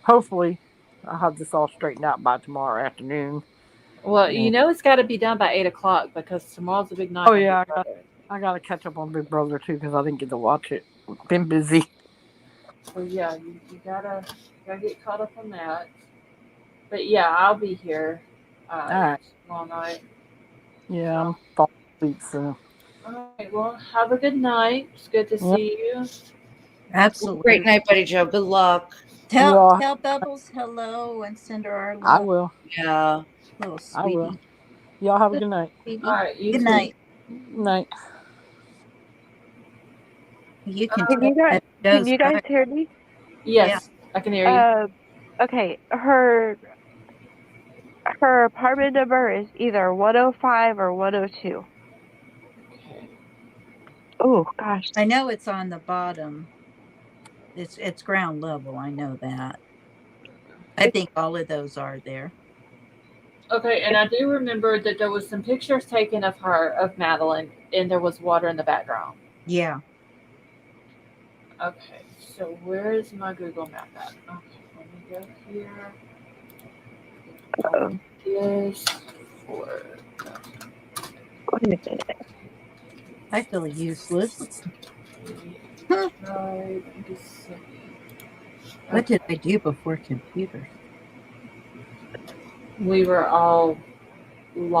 hopefully I'll have this all straightened out by tomorrow afternoon. Well, And it's got to be done by 8 o'clock because tomorrow's a big night oh on yeah, Big Brother. I gotta catch up on Big Brother too because I didn't get to watch it. Been busy. So yeah, you gotta get caught up on that. But yeah, I'll be here All right. tomorrow night. Yeah, So I'm falling asleep soon. all right, well, have a good night. It's good to Yeah. see you. Great Absolutely. night, Buddy Joe. Good luck. Tell Yeah, tell Bubbles hello and send her our I love, will. Yeah. little I will. sweetie. Y'all have a Little good night. All sweetie. right, you Good too. night. Night. You can Can tell you guys that can Joe's you guys tired. hear me? Yeah. Yes, I can hear you. Okay. Her apartment number is either 105 or 102. Okay. Oh gosh. I know it's on the bottom. It's ground level. I know that. I It's think all of those are there. Okay, and it's I do remember that there was some pictures taken of her, of Madeline, and there was water in the background. Yeah. Okay, so where is my Google Map at? Okay, let me go here. uh, This for wait a minute. I feel useless. the Huh. tribe Mississippi. What Okay, did I do before computers? we were all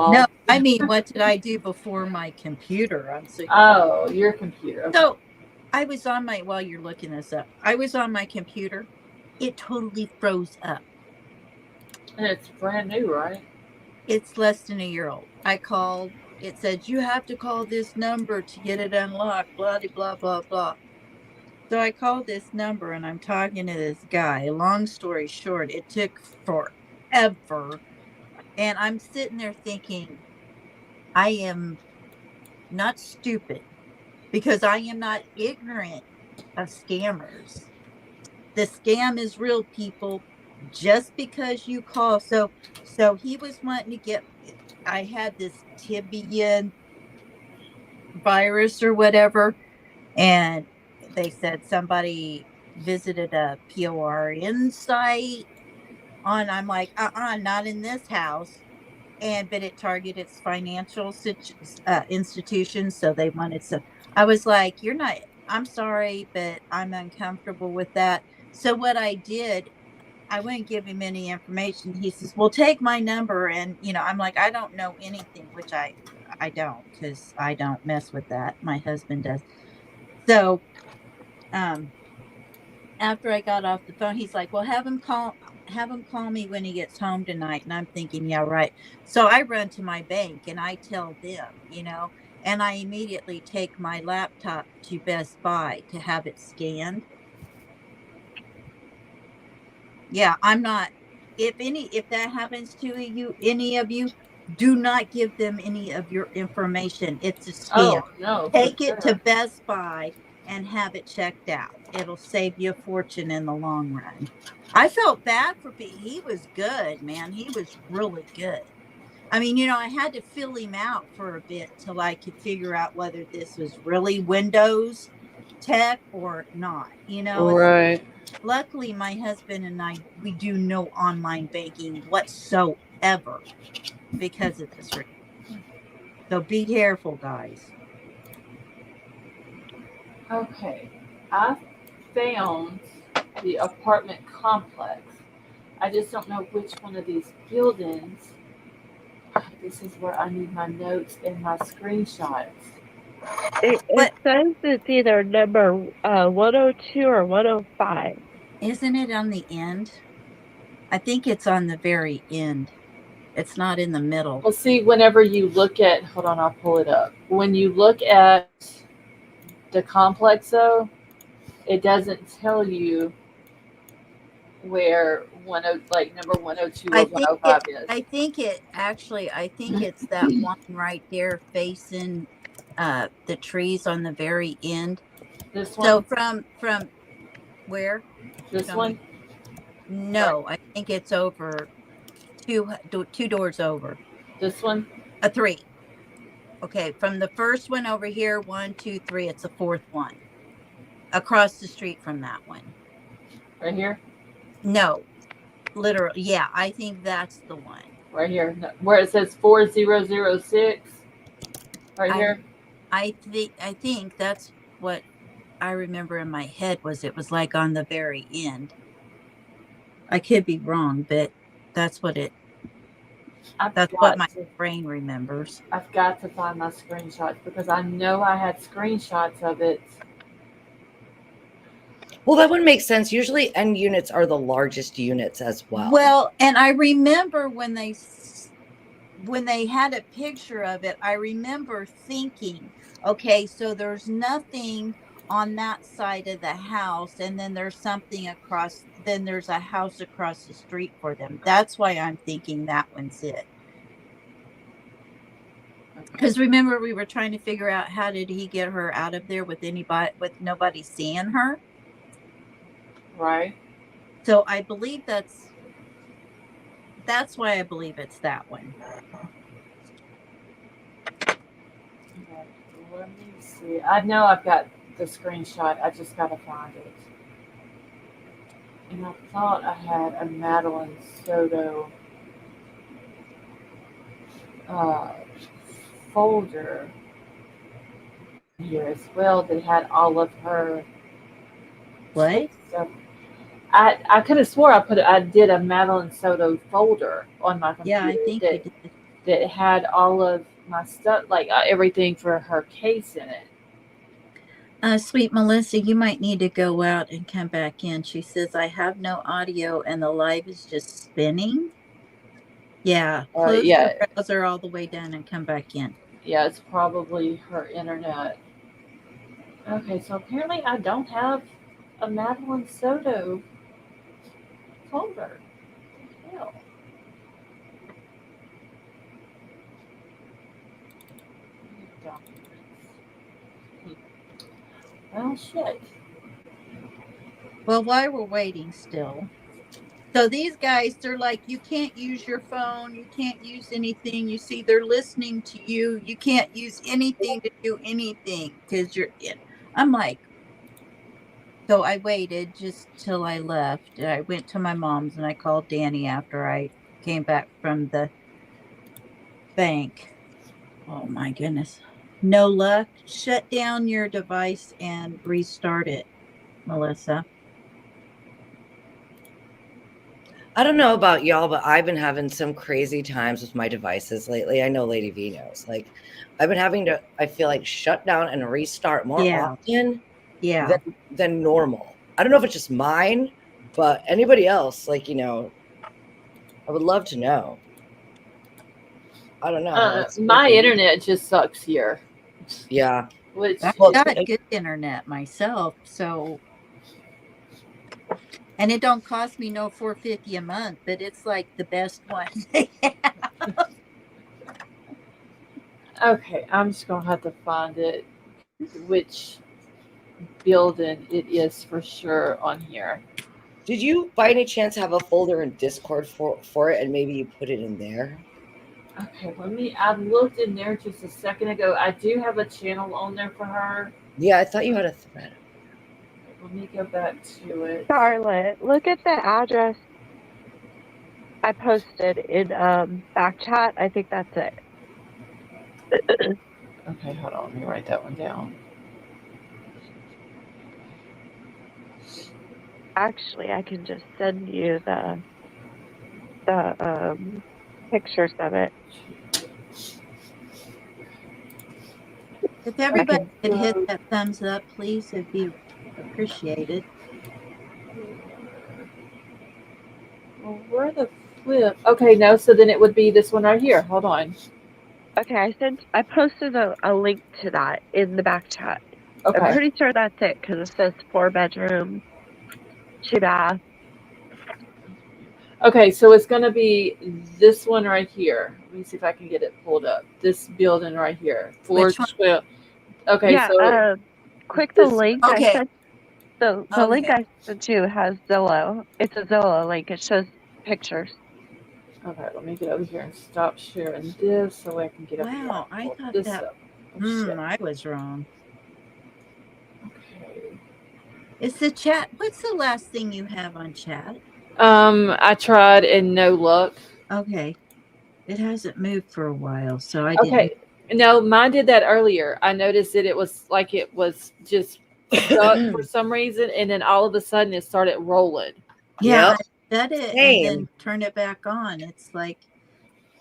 No, lost. I mean, what did I do before my computer? I'm so confused. Oh, your computer. Okay. So I was on my, while you're looking this up, I was on my computer. It totally froze up. And it's brand new, right? It's less than a year old. I called, it said, you have to call this number to get it unlocked, blah, blah, blah, blah. So I called this number and I'm talking to this guy. Long story short, it took forever. And I'm sitting there thinking, I am not stupid because I am not ignorant of scammers. The scam is real, people. Just because you call. So he was wanting to get, I had this tibia virus or whatever, and they said somebody visited a PORN site on, I'm like, not in this house. And but it targeted financial institutions, so they wanted so I was like, you're not, I'm sorry, but I'm uncomfortable with that. So what I did, I wouldn't give him any information. He says, well, take my number. And I'm like, I don't know anything, which I don't, because I don't mess with that. My husband does. So um after I got off the phone, he's like, well, have him call me when he gets home tonight. And I'm thinking, yeah, right. So I run to my bank and I tell them, and I immediately take my laptop to Best Buy to have it scanned. Yeah, I'm not. If that happens to any of you, do not give them any of your information. It's a scam. Oh no, for Take it to sure. Best Buy and have it checked out. It'll save you a fortune in the long run. I felt bad for Pete. He was good, man. He was really good. I mean, I had to fill him out for a bit till I could figure out whether this was really Windows tech or not. It's Right. luckily my husband and I, we do no online banking whatsoever because of this reason. So be careful, guys. Okay. I found the apartment complex. I just don't know which one of these buildings. This is where I need my notes and my screenshots. It But says it's either number 102 or 105. isn't it on the end? I think it's on the very end. It's not in the middle. Well, see, whenever you look at, hold on, I'll pull it up. When you look at the complex, though, it doesn't tell you where like number 102 or I think 105 is. I think it's that one right there facing the trees on the very end. This So one? from where? This Show one? me. No, I think it's over two doors over. This one? A three. Okay, from the first one over here, 1, 2, 3. It's the fourth one across the street from that one. Right here? No, literally. Yeah, I think that's the one. Right here. No, where it says 4006? Right here? I think that's what I remember in my head it was like on the very end. I could be wrong, but that's what my brain remembers. I've got to find my screenshots because I know I had screenshots of it. Well, that would make sense. Usually end units are the largest units as well. Well, and I remember when they had a picture of it, I remember thinking, okay, so there's nothing on that side of the house, and then there's there's a house across the street for them. That's why I'm thinking that one's it. Because remember, we were trying to figure out how did he get her out of there with nobody seeing her. Right. So I believe that's why I believe it's that one. Let me see. I know I've got the screenshot. I just got to find it. And I thought I had a Madeline Soto folder here as well that had all of her What? stuff. I could have swore I did a Madeline Soto folder on my computer. Yeah, I think you did. That had all of my stuff, like everything for her case in it. Sweet Melissa, you might need to go out and come back in. She says, I have no audio and the live is just spinning. Yeah. Close your browser all the way down and come back in. Yeah, it's probably her internet. Okay, so apparently I don't have a Madeline Soto folder. Hell. Well, shit. Well, while we're waiting still. So these guys, they're like, you can't use your phone. You can't use anything. You see, they're listening to you. You can't use anything to do anything because you're in. I'm like, so I waited just till I left. I went to my mom's and I called Danny after I came back from the bank. Oh my goodness. No luck. Shut down your device and restart it, Melissa. I don't know about y'all, but I've been having some crazy times with my devices lately. I know Lady V knows. Like, I've been having to, I feel like, shut down and restart more often than normal. I don't know if it's just mine, but anybody else, like, I would love to know. I don't know. My internet just sucks here. Yeah. which I've Well, got good internet myself, so and it don't cost me no $4.50 a month, but it's like the best one. okay, I'm just gonna have to find it, which building it is for sure on here. did you by any chance have a folder in Discord for it, and maybe you put it in there? Okay, I looked in there just a second ago. I do have a channel on there for her. Yeah, I thought you had a thread. Let me go back to it. Charlotte, look at the address I posted in back chat. I think that's it. Okay, hold on. Let me write that one down. Actually, I can just send you the pictures of it. If I everybody can. could hit that thumbs up, please, it'd be appreciated. Well, where the flip? Okay, no. So then it would be this one right here. Hold on. Okay, I posted a link to that in the back chat. I'm Okay. pretty sure that's it because it says 4 bedroom, 2 bath. Okay, so it's gonna be this one right here. Let me see if I can get it pulled up. This building right here. Which one? 412. Okay, Yeah. so Click the this. link I Okay. sent. The link Okay. I sent you has Zillow. It's a Zillow link. It shows pictures. Okay, let me get over here and stop sharing this so I can get over here Wow, and I pull thought this that. up. Oh shit. I was wrong. Okay. It's the chat. What's the last thing you have on chat? I tried and no luck. Okay. It hasn't moved for a while, so I didn't. Okay. No, mine did that earlier. I noticed that it was like it was just stuck for some reason, and then all of a sudden it started rolling. Yeah, Yep. I set it and then Same. turn it back on. It's like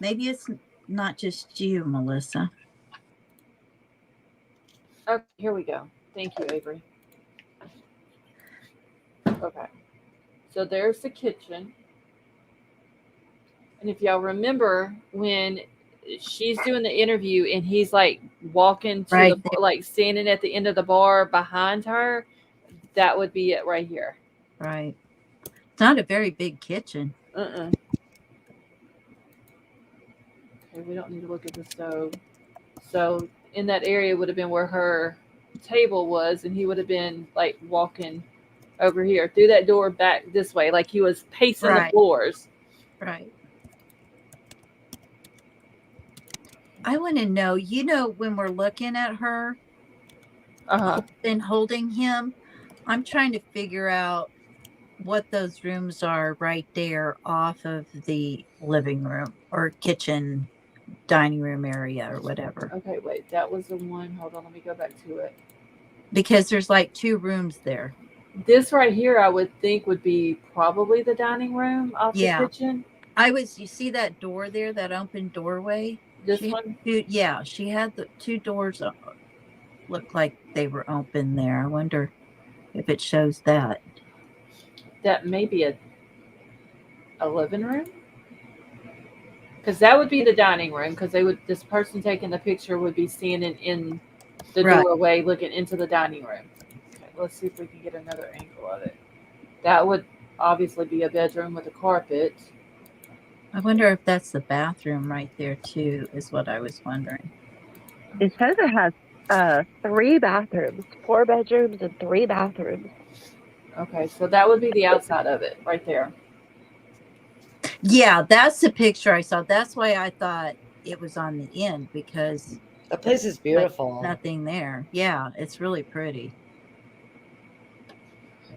maybe it's not just you, Melissa. Okay, here we go. Thank you, Avery. Okay. So there's the kitchen. And if y'all remember when she's doing the interview and he's like walking to Right the there. like standing at the end of the bar behind her, that would be it right here. Right. It's not a very big kitchen. Okay, we don't need to look at the stove. So in that area would have been where her table was, and he would have been like walking over here through that door back this way, like he was pacing the Right. floors. Right. I want to know, when we're looking at her Uh-huh. and holding him, I'm trying to figure out what those rooms are right there off of the living room or kitchen, dining room area or whatever. Okay, wait, that was the one. Hold on, let me go back to it. Because there's like 2 rooms there. This right here, I would think would be probably the dining room off the Yeah. kitchen. You see that door there, that open doorway? This She had one. she had the 2 doors looked like they were open there. I wonder if it shows that. That may be a living room. Because that would be the dining room. Because this person taking the picture would be standing in the Right. doorway looking into the dining room. Okay, let's see if we can get another angle of it. That would obviously be a bedroom with a carpet. I wonder if that's the bathroom right there too, is what I was wondering. It says it has 3 bathrooms, 4 bedrooms and 3 bathrooms. Okay, so that would be the outside of it right there. Yeah, that's the picture I saw. That's why I thought it was on the end, because The place is like beautiful. nothing there. Yeah, it's really pretty.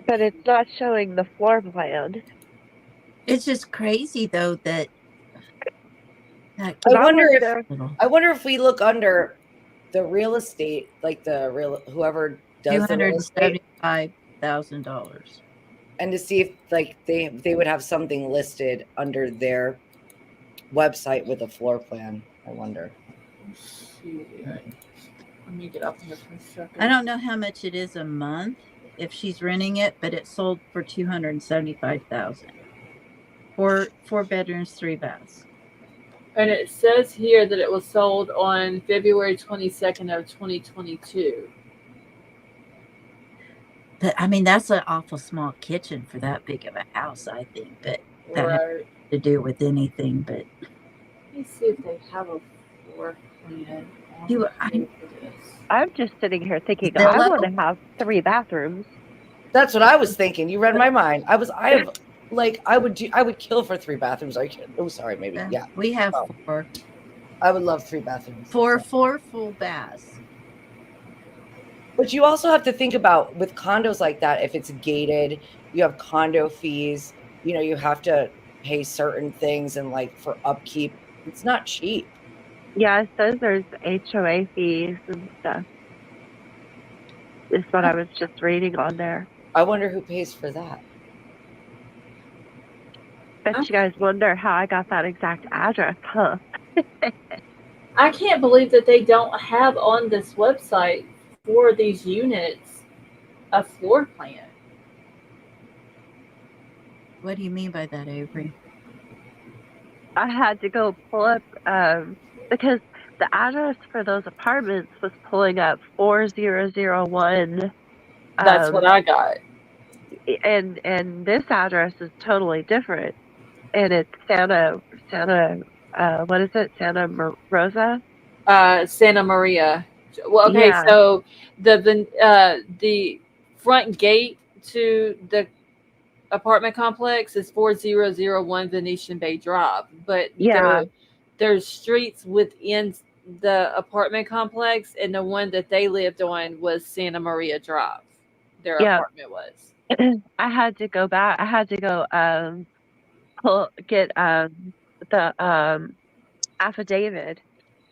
But it's not showing the floor plan. It's just crazy though that I That wonder was if there. we look under the real estate, like the real whoever does the real estate, $275,000. and to see if like they would have something listed under their website with a floor plan. I wonder. Let's see. Let me get up here for a second. I don't know how much it is a month if she's renting it, but it sold for $275,000. 4 bedrooms, 3 baths. And it says here that it was sold on February 22nd of 2022. I mean, that's an awful small kitchen for that big of a house, I think. But that has Right. to do with anything. But Let me see if they have a floor plan on you, here for this. I'm just sitting here thinking, I want to Zillow. have 3 bathrooms. That's what I was thinking. You read my mind. I would kill for 3 bathrooms. Are you kidding? Oh, sorry, maybe. Yeah. We have Oh, 4, I would love 3 bathrooms. 4 full baths. But you also have to think about with condos like that, if it's gated, you have condo fees, you have to pay certain things and like for upkeep. It's not cheap. Yeah, it says there's HOA fees and stuff. Is what I was just reading on there. I wonder who pays for that. Bet you guys wonder how I got that exact address, huh? I can't believe that they don't have on this website for these units a floor plan. What do you mean by that, Avery? I had to go pull up because the address for those apartments was pulling up 4001. That's what I got. And this address is totally different, and it's Santa. What is it? Rosa. Santa Maria. Well, okay, Yeah. so the front gate to the apartment complex is 4001 Venetian Bay Drive, but Yeah. there's streets within the apartment complex, and the one that they lived on was Santa Maria Drive. Their apartment was. I had to go back. I had to go get the affidavit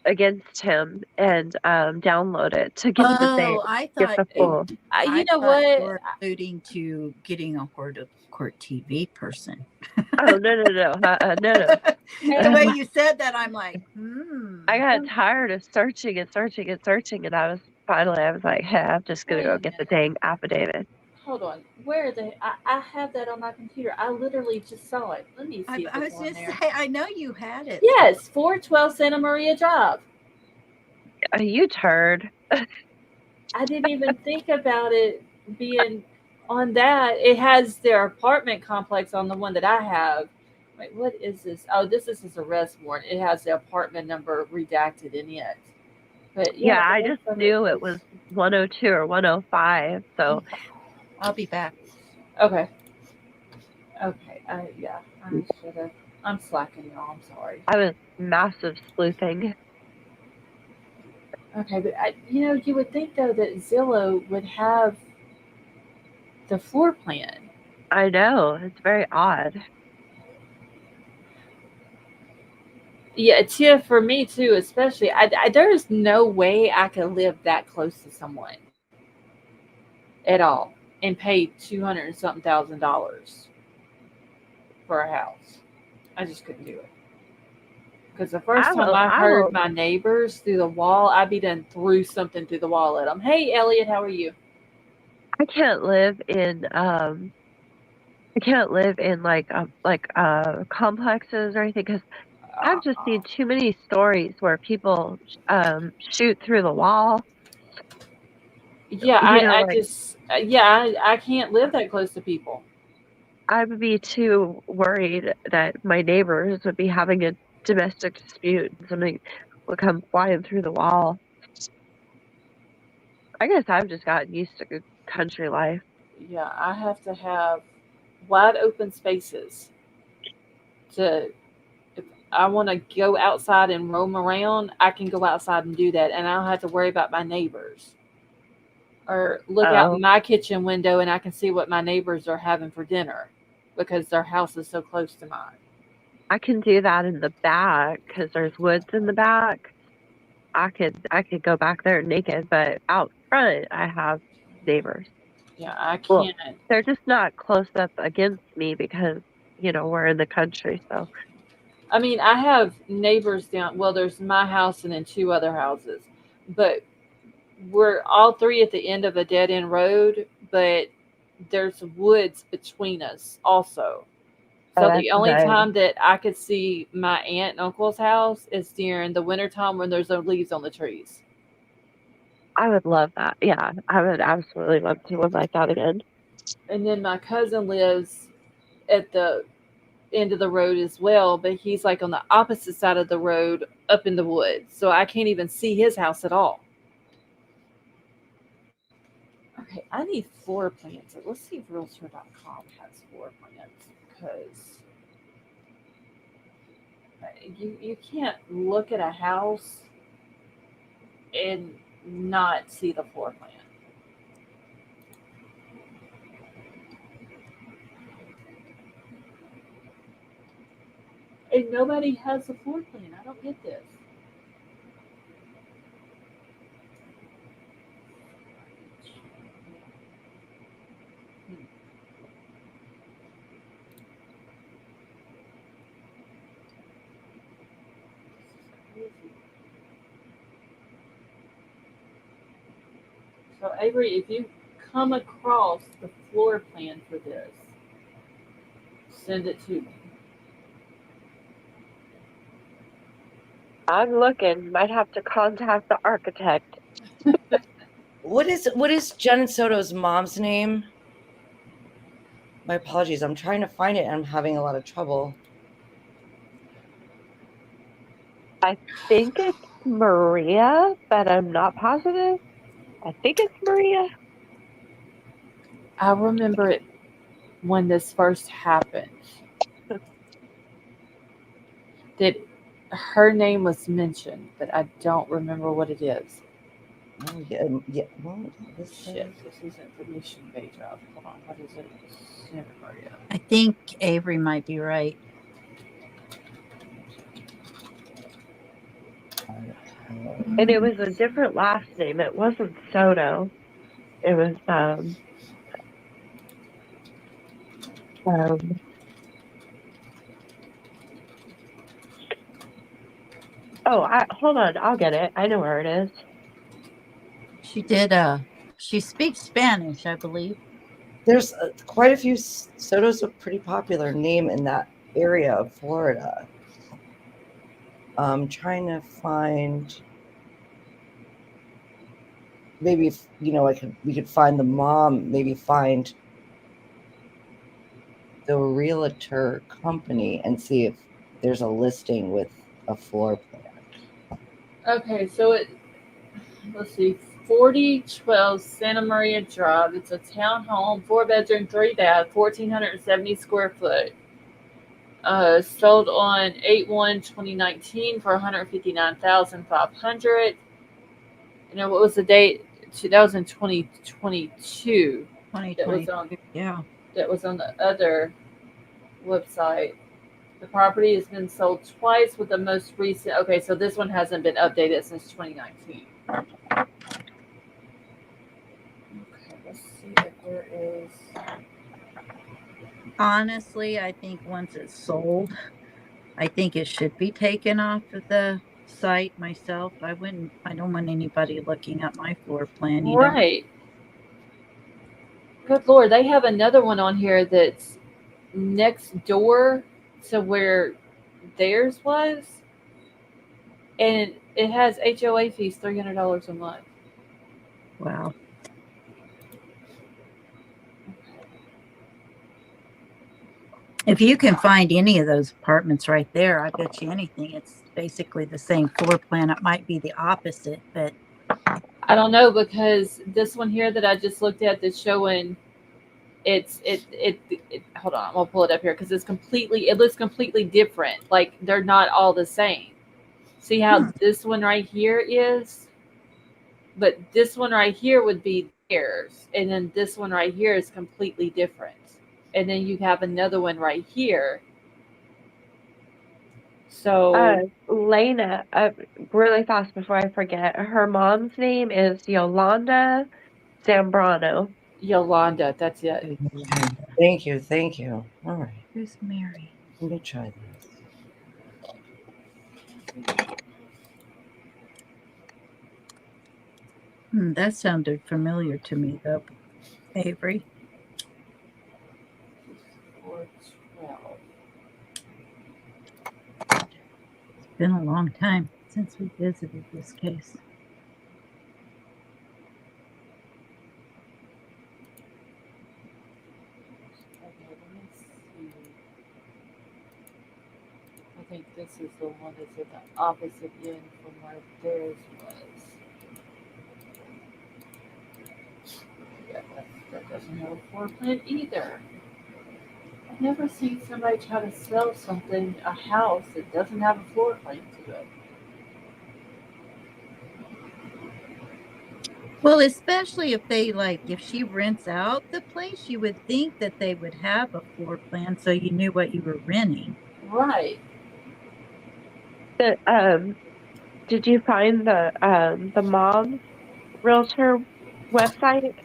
against him and download it to get I thought the full. You know what? You were alluding to getting a court TV person. Oh no. The way you said that, I'm like, I got tired of searching and searching and searching, and I was like, hey, I'm just gonna go get the dang affidavit. Hold on, where are they? I have that on my computer. I literally just saw it. Let me see. I was just say, I know you had it. Yes, 412 Santa Maria Drive. You turd. I didn't even think about it being on that. It has their apartment complex on the one that I have. Wait, what is this? Oh, this is his arrest warrant. It has the apartment number redacted in it. But yeah, I just knew it was 102 or 105. So I'll be back. Okay. I should have. I'm slacking, y'all. I'm sorry. I was massive sleuthing. Okay, but you would think though that Zillow would have the floor plan. I know, it's very odd. Yeah, for me too, especially. There's no way I could live that close to someone at all and pay $200 something thousand for a house. I just couldn't do it. Because the first time I heard my neighbors through the wall, I'd be done threw something through the wall at them. Hey, Elliot, how are you? I can't live in complexes or anything because I've just seen too many stories where people shoot through the wall. Yeah, I can't live that close to people. I would be too worried that my neighbors would be having a domestic dispute and something would come flying through the wall. I guess I've just gotten used to country life. Yeah, I have to have wide open spaces if I want to go outside and roam around, I can go outside and do that, and I don't have to worry about my neighbors. Or look out my kitchen window and I can see what my neighbors are having for dinner because their house is so close to mine. I can do that in the back because there's woods in the back. I could go back there naked, but out front I have neighbors. Yeah, I can't. Well, they're just not close up against me because we're in the country. So, I mean, I have neighbors down. Well, there's my house and then 2 other houses, but we're all 3 at the end of a dead end road. But there's woods between us also. Oh, So the that's only nice. time that I could see my aunt and uncle's house is during the wintertime when there's no leaves on the trees. I would love that. Yeah, I would absolutely love to live like that again. And then my cousin lives at the end of the road as well, but he's like on the opposite side of the road up in the woods. So I can't even see his house at all. Okay, I need floor plans. Let's see if realtor.com has floor plans because you can't look at a house and not see the floor plan. And nobody has a floor plan. I don't get this. Hmm. This is crazy. So Avery, if you come across the floor plan for this, send it to me. I'm looking. Might have to contact the architect. What is Jenn Soto's mom's name? My apologies. I'm trying to find it and I'm having a lot of trouble. I think it's Maria, but I'm not positive. I think it's Maria. I remember it when this first happened that her name was mentioned, but I don't remember what it is. Oh yeah, yeah. Well, this Shit, this isn't the mission page of. Hold on, what is it? Santa Maria. I think Avery might be right. And it was a different last name. It wasn't Soto. It was um hold on, I'll get it. I know where it is. She did. She speaks Spanish, I believe. There's quite a few. Soto's a pretty popular name in that area of Florida. I'm trying to find. Maybe if, we could find the mom. Maybe find the realtor company and see if there's a listing with a floor plan. Okay, so let's see, 4012 Santa Maria Drive. It's a townhome, 4 bedroom, 3 bath, 1,470 square foot. Sold on 8/1/2019 for 159,500. You know what was the date? That was in 2022. That was 2022. on Yeah. that was on the other website. The property has been sold twice with the most recent. Okay, so this one hasn't been updated since 2019. Okay, let's see if there is. Honestly, I think once it's sold, I think it should be taken off of the site myself. I don't want anybody looking at my floor plan, you know. Right. Good Lord, they have another one on here that's next door to where theirs was, and it has HOA fees $300 a month. Wow. If you can find any of those apartments right there, I bet you anything it's basically the same floor plan. It might be the opposite, but I don't know because this one here that I just looked at that's showing it hold on, I'm gonna pull it up here because it looks completely different. Like they're not all the same. See how this one right here is? But this one right here would be theirs, and then this one right here is completely different. And then you have another one right here. So Lena, really fast before I forget, her mom's name is Yolanda Zambrano. Yolanda, that's it. Thank you. Thank you. All right. who's Mary? Let me try this. That sounded familiar to me, though, Avery. 412. been a long time since we visited this case. Okay, let me see. I think this is the one that's at the opposite end from where theirs was. Yeah, that doesn't have a floor plan either. I've never seen somebody try to sell something, a house that doesn't have a floor plan to it. Well, especially if they if she rents out the place, you would think that they would have a floor plan so you knew what you were renting. Right. The, did you find the mom's realtor website?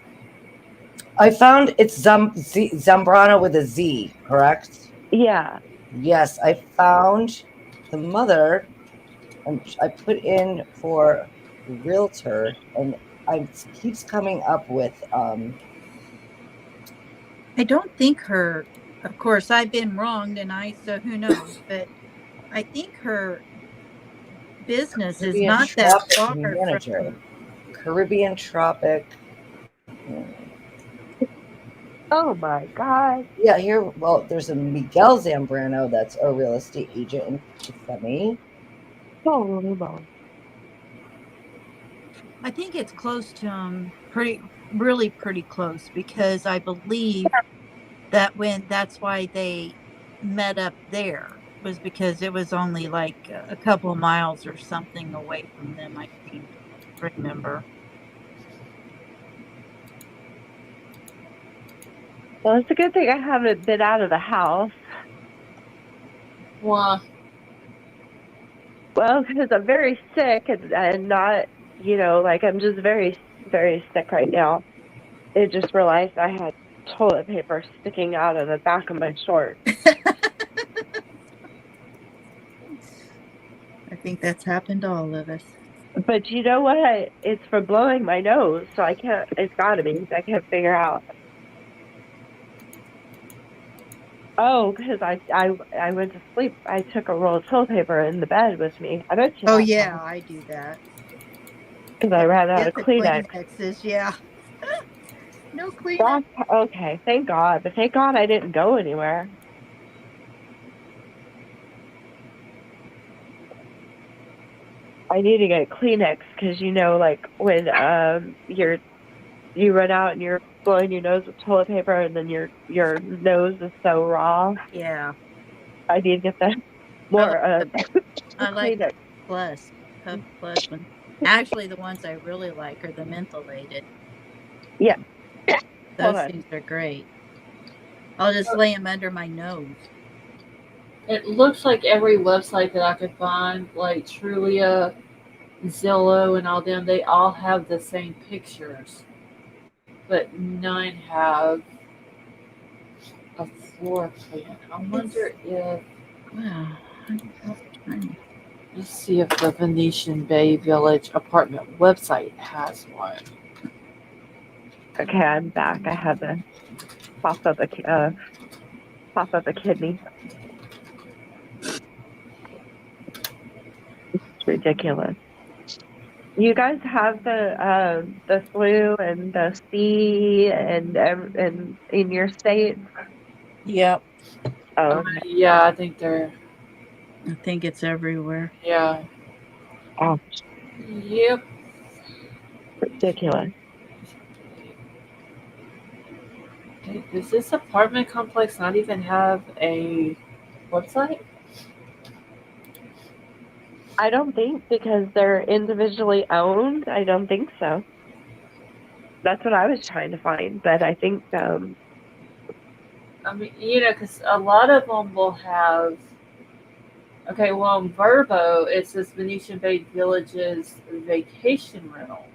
I found it's Zambrano with a Z, correct? Yeah. Yes, I found the mother, and I put in for realtor, and it keeps coming up with I don't think her, of course, I've been wrong tonight, so who knows, but I think her business is Caribbean not that Tropic far manager. from. Caribbean Tropic. Oh my God. Yeah, here. Well, there's a Miguel Zambrano that's a real estate agent in Kissimmee. Holy moly. I think it's close to really pretty close, because I believe that's why they met up there, was because it was only like a couple of miles or something away from them, I think. Remember. Well, it's a good thing I haven't been out of the house. Well, Well, because I'm very sick and not, like I'm just very, very sick right now. I just realized I had toilet paper sticking out of the back of my shorts. I think that's happened to all of us. But you know what? It's for blowing my nose, so I can't, it's gotta be. I can't figure out. Oh, because I went to sleep. I took a roll of toilet paper in the bed with me. I bet you Oh that yeah, I do that. because I ran out Get of the Kleenex. Kleenexes, yeah. No Kleenex. That's okay. Thank God. But thank God I didn't go anywhere. I need to get Kleenex because like when you run out and you're blowing your nose with toilet paper and then your nose is so raw. Yeah. I need to get that more I like Kleenex. Puff Plus one. Actually, the ones I really like are the mentholated. Yeah. Hold Those on. things are great. I'll just lay them under my nose. it looks like every website that I could find, like Trulia, Zillow, and all them, they all have the same pictures, but none have a floor plan. I wonder if. Wow. Let's see if the Venetian Bay Village apartment website has one. Okay, I'm back. I had to pop up a kidney. It's ridiculous. You guys have the flu and the C and in your state? Yep. Oh, Yeah, I think they're. I think it's everywhere. Yeah. oh, Yep. ridiculous. Does this apartment complex not even have a website? I don't think because they're individually owned. I don't think so. That's what I was trying to find, but I think I mean, because a lot of them will have. Okay, well, in Verbo, it says Venetian Bay Villages vacation rentals.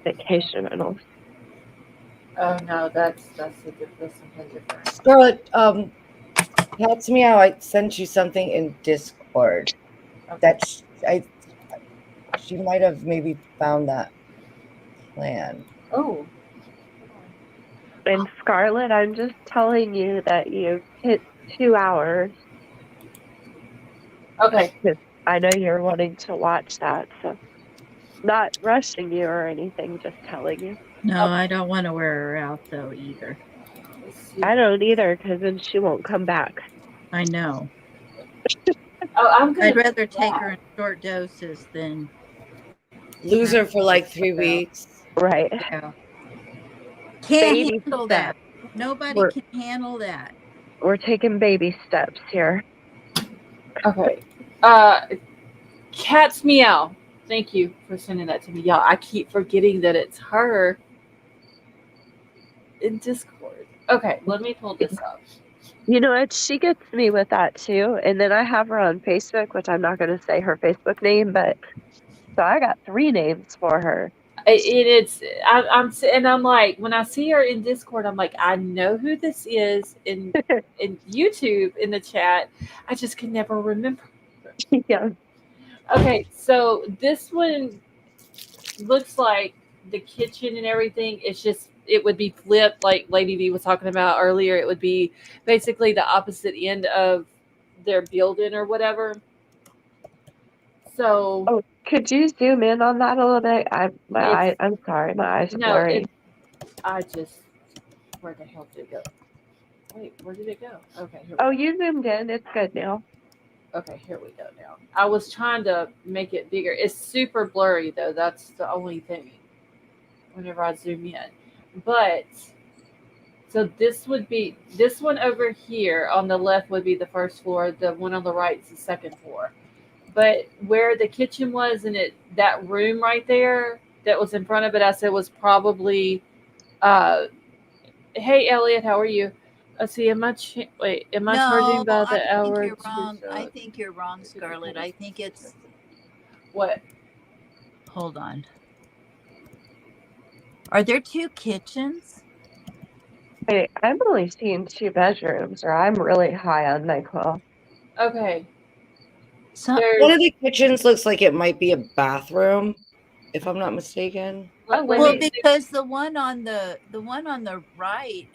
vacation rentals. Oh no, that's something different. Scarlett. That's me how I sent you something in Discord. Okay. That she might have maybe found that plan. Oh. And Scarlett, I'm just telling you that 2 hours. Okay. 'Cause I know you're wanting to watch that, so not rushing you or anything, just telling you. No, I don't want to wear her out though either. Let's see. I don't either, because then she won't come back. I know. Oh, I'm gonna. I'd rather take her in short doses than Lose her for like 3 About- weeks. Right. yeah. Can't Baby handle steps. that. Nobody We're can handle that. we're taking baby steps here. Okay. Cat's meow. Thank you for sending that to me, y'all. I keep forgetting that it's her in Discord. Okay, let me pull this up. You know what? She gets me with that too. And then I have her on Facebook, which I'm not going to say her Facebook name, but so I got 3 names for her. I'm like, when I see her in Discord, I'm like, I know who this is in YouTube in the chat. I just can never remember. Yeah. Okay, so this one looks like the kitchen and everything. It's just it would be flipped, like Lady V was talking about earlier. It would be basically the opposite end of their building or whatever. So Oh, could you zoom in on that a little bit? it's I'm sorry, my eyes are no, blurry. I just where the hell did it go? Wait, where did it go? Okay, here Oh, you zoomed in. It's good now. okay, here we go now. I was trying to make it bigger. It's super blurry though. That's the only thing. Whenever I zoom in, but so this one over here on the left would be the first floor. The one on the right is the second floor. But where the kitchen was and that room right there that was in front of it, I said was probably. Uh, hey Elliot, how are you? Let's see. Am I charging No, by I the think hour? you're wrong. I think you're wrong, Scarlett. I think it's What? hold on. Are there 2 kitchens? Wait, I'm only seeing 2 bedrooms, or I'm really high on NyQuil. Okay. So One There's. of the kitchens looks like it might be a bathroom, if I'm not mistaken. Let well, me see. because the one on the right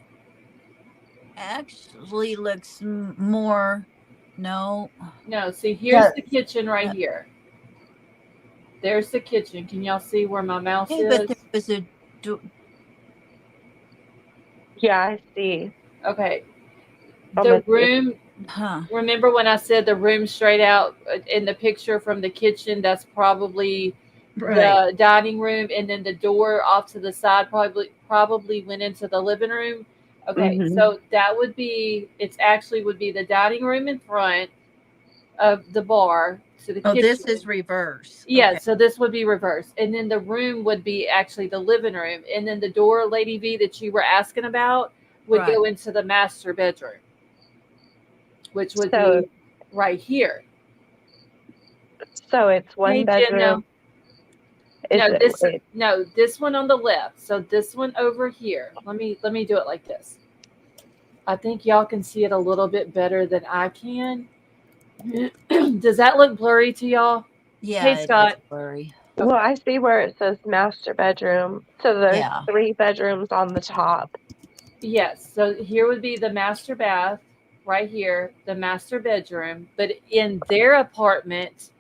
actually looks more no. No, see, here's Yeah. the kitchen right here. There's the kitchen. Can y'all see where my mouse Hey, but is? there was a Yeah, I see. Okay. I'm The gonna see. room, huh. remember when I said the room straight out in the picture from the kitchen? That's probably Right. the dining room, and then the door off to the side probably went into the living room. Okay, Mhm. so that would be it's actually would be the dining room in front of the bar to the Oh, kitchen. this is reverse. Yeah, Okay. so this would be reversed. And then the room would be actually the living room. And then the door, Lady V, that you were asking about would Right. go into the master bedroom, which would So be right here. so it's 1 Hey, bedroom. Jen, Is no, it wait, this one on the left. So this one over here. Let me do it like this. I think y'all can see it a little bit better than I can. Does that look blurry to y'all? Yeah, Hey, it is Scott. blurry. well, I see where it says master bedroom. So there's Yeah. 3 bedrooms on the top. Yes. So here would be the master bath right here, the master bedroom. But in their apartment,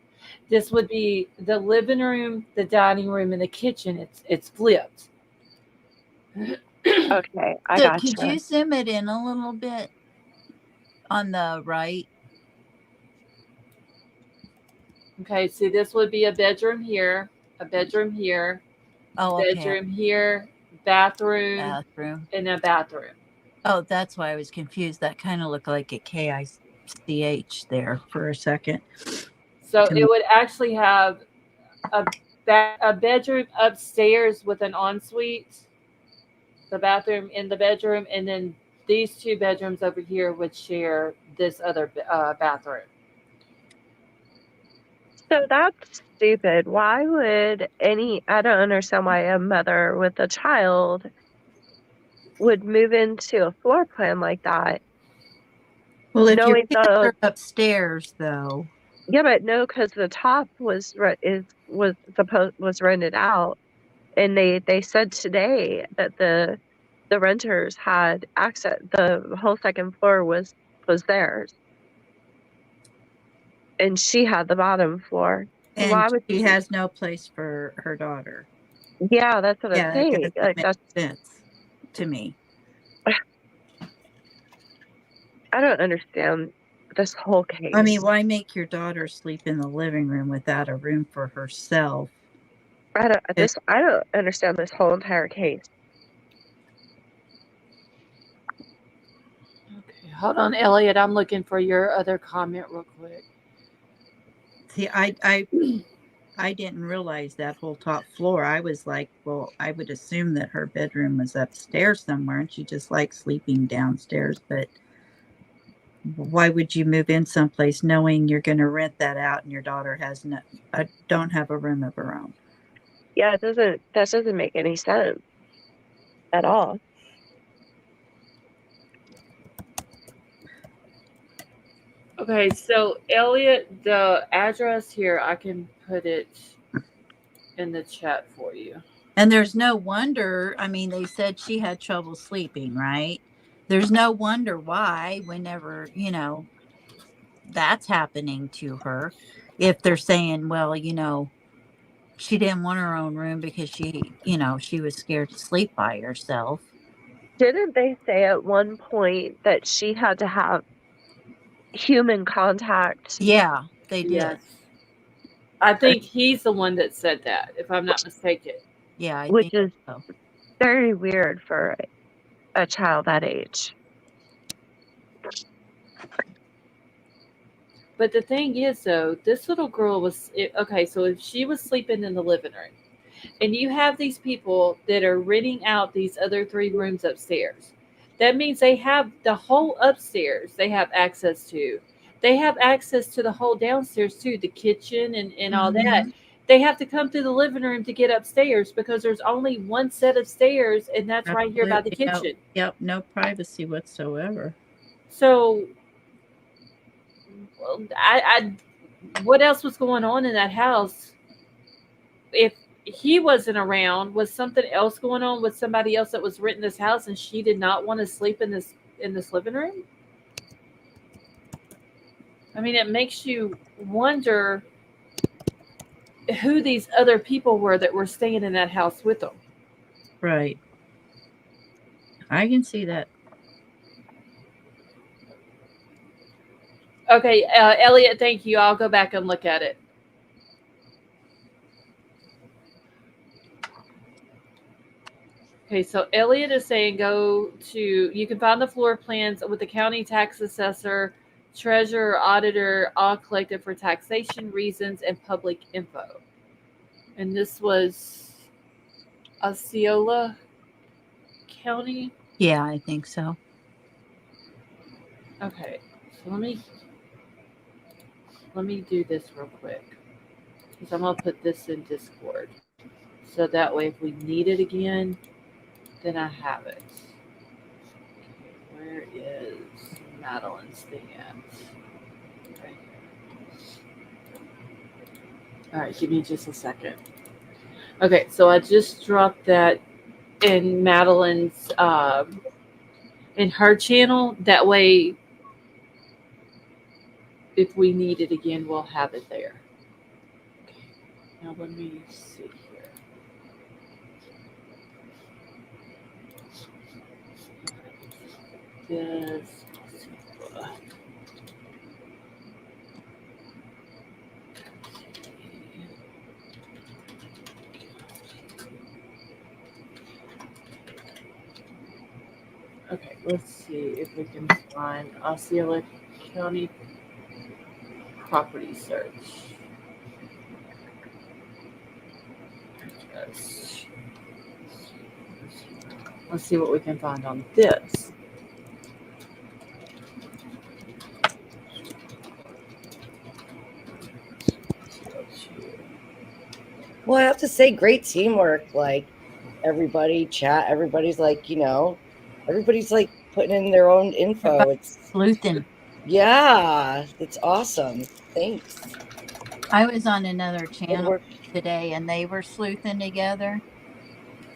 this would be the living room, the dining room, and the kitchen. It's flipped. Okay, I So gotcha. could you zoom it in a little bit on the right? Okay. See, this would be a bedroom here, a bedroom here, Oh, okay. bedroom here, bathroom, Bathroom. and a bathroom. Oh, that's why I was confused. That kind of looked like a KICH there for a second. So To it me. would actually have a a bedroom upstairs with an ensuite, the bathroom in the bedroom, and then these 2 bedrooms over here would share this other bathroom. So that's stupid. Why would I don't understand why a mother with a child would move into a floor plan like that. Well, if your Knowing kids are upstairs, though. yeah, but no, because the top was rented out, and they said today that the renters had access. The whole second floor was was theirs. And she had the bottom floor. So why And would she has no place for her daughter. Yeah, that's what I'm Yeah, that saying. doesn't Like make that's sense to me. I don't understand this whole case. I mean, why make your daughter sleep in the living room without a room for herself? I don't understand this whole entire case. Okay, hold on, Elliot. I'm looking for your other comment real quick. See, I didn't realize that whole top floor. I was like, well, I would assume that her bedroom was upstairs somewhere and she just likes sleeping downstairs. But why would you move in someplace knowing you're going to rent that out and your daughter has no, don't have a room of her own? Yeah, that doesn't make any sense at all. Okay, so Elliot, the address here, I can put it in the chat for you. And there's no wonder. I mean, they said she had trouble sleeping, right? There's no wonder why, whenever, that's happening to her. If they're saying, well, she didn't want her own room because she was scared to sleep by herself. Didn't they say at one point that she had to have human contact? Yeah, they did. Yes. I think he's the one that said that, if I'm not mistaken. Yeah, I Which think is so. very weird for a child that age. But the thing is, though, this little girl was okay. So if she was sleeping in the living room, and you have these people that are renting out these other 3 rooms upstairs, that means they have the whole upstairs. They have access to. They have access to the whole downstairs too, the kitchen and all that. They have to come through the living room to get upstairs because there's only one set of stairs, and that's right here by the Absolutely. kitchen. No privacy whatsoever. So, I what else was going on in that house? If he wasn't around, was something else going on with somebody else that was renting this house, and she did not want to sleep in this living room? I mean, it makes you wonder who these other people were that were staying in that house with them. Right. I can see that. Okay, Elliot, thank you. I'll go back and look at it. Okay, so Elliot is saying you can find the floor plans with the county tax assessor, treasurer, auditor, all collected for taxation reasons and public info. And this was Osceola County? Yeah, I think so. Okay, so let me do this real quick. Because I'm going to put this in Discord. So that way if we need it again, then I have it. Where is Madeline's thing at? Right here. All right, give me just a second. Okay, so I just dropped that in Madeline's in her channel. That way, if we need it again, we'll have it there. Okay. Now let me see here. This. Okay, let's see if we can find Osceola County property search. Let's see what we can find on this. Well, I have to say, great teamwork. Like everybody chat, everybody's like, everybody's like putting in their own info. It's sleuthing. Yeah, it's awesome. Thanks. I was on another channel today and they were sleuthing together.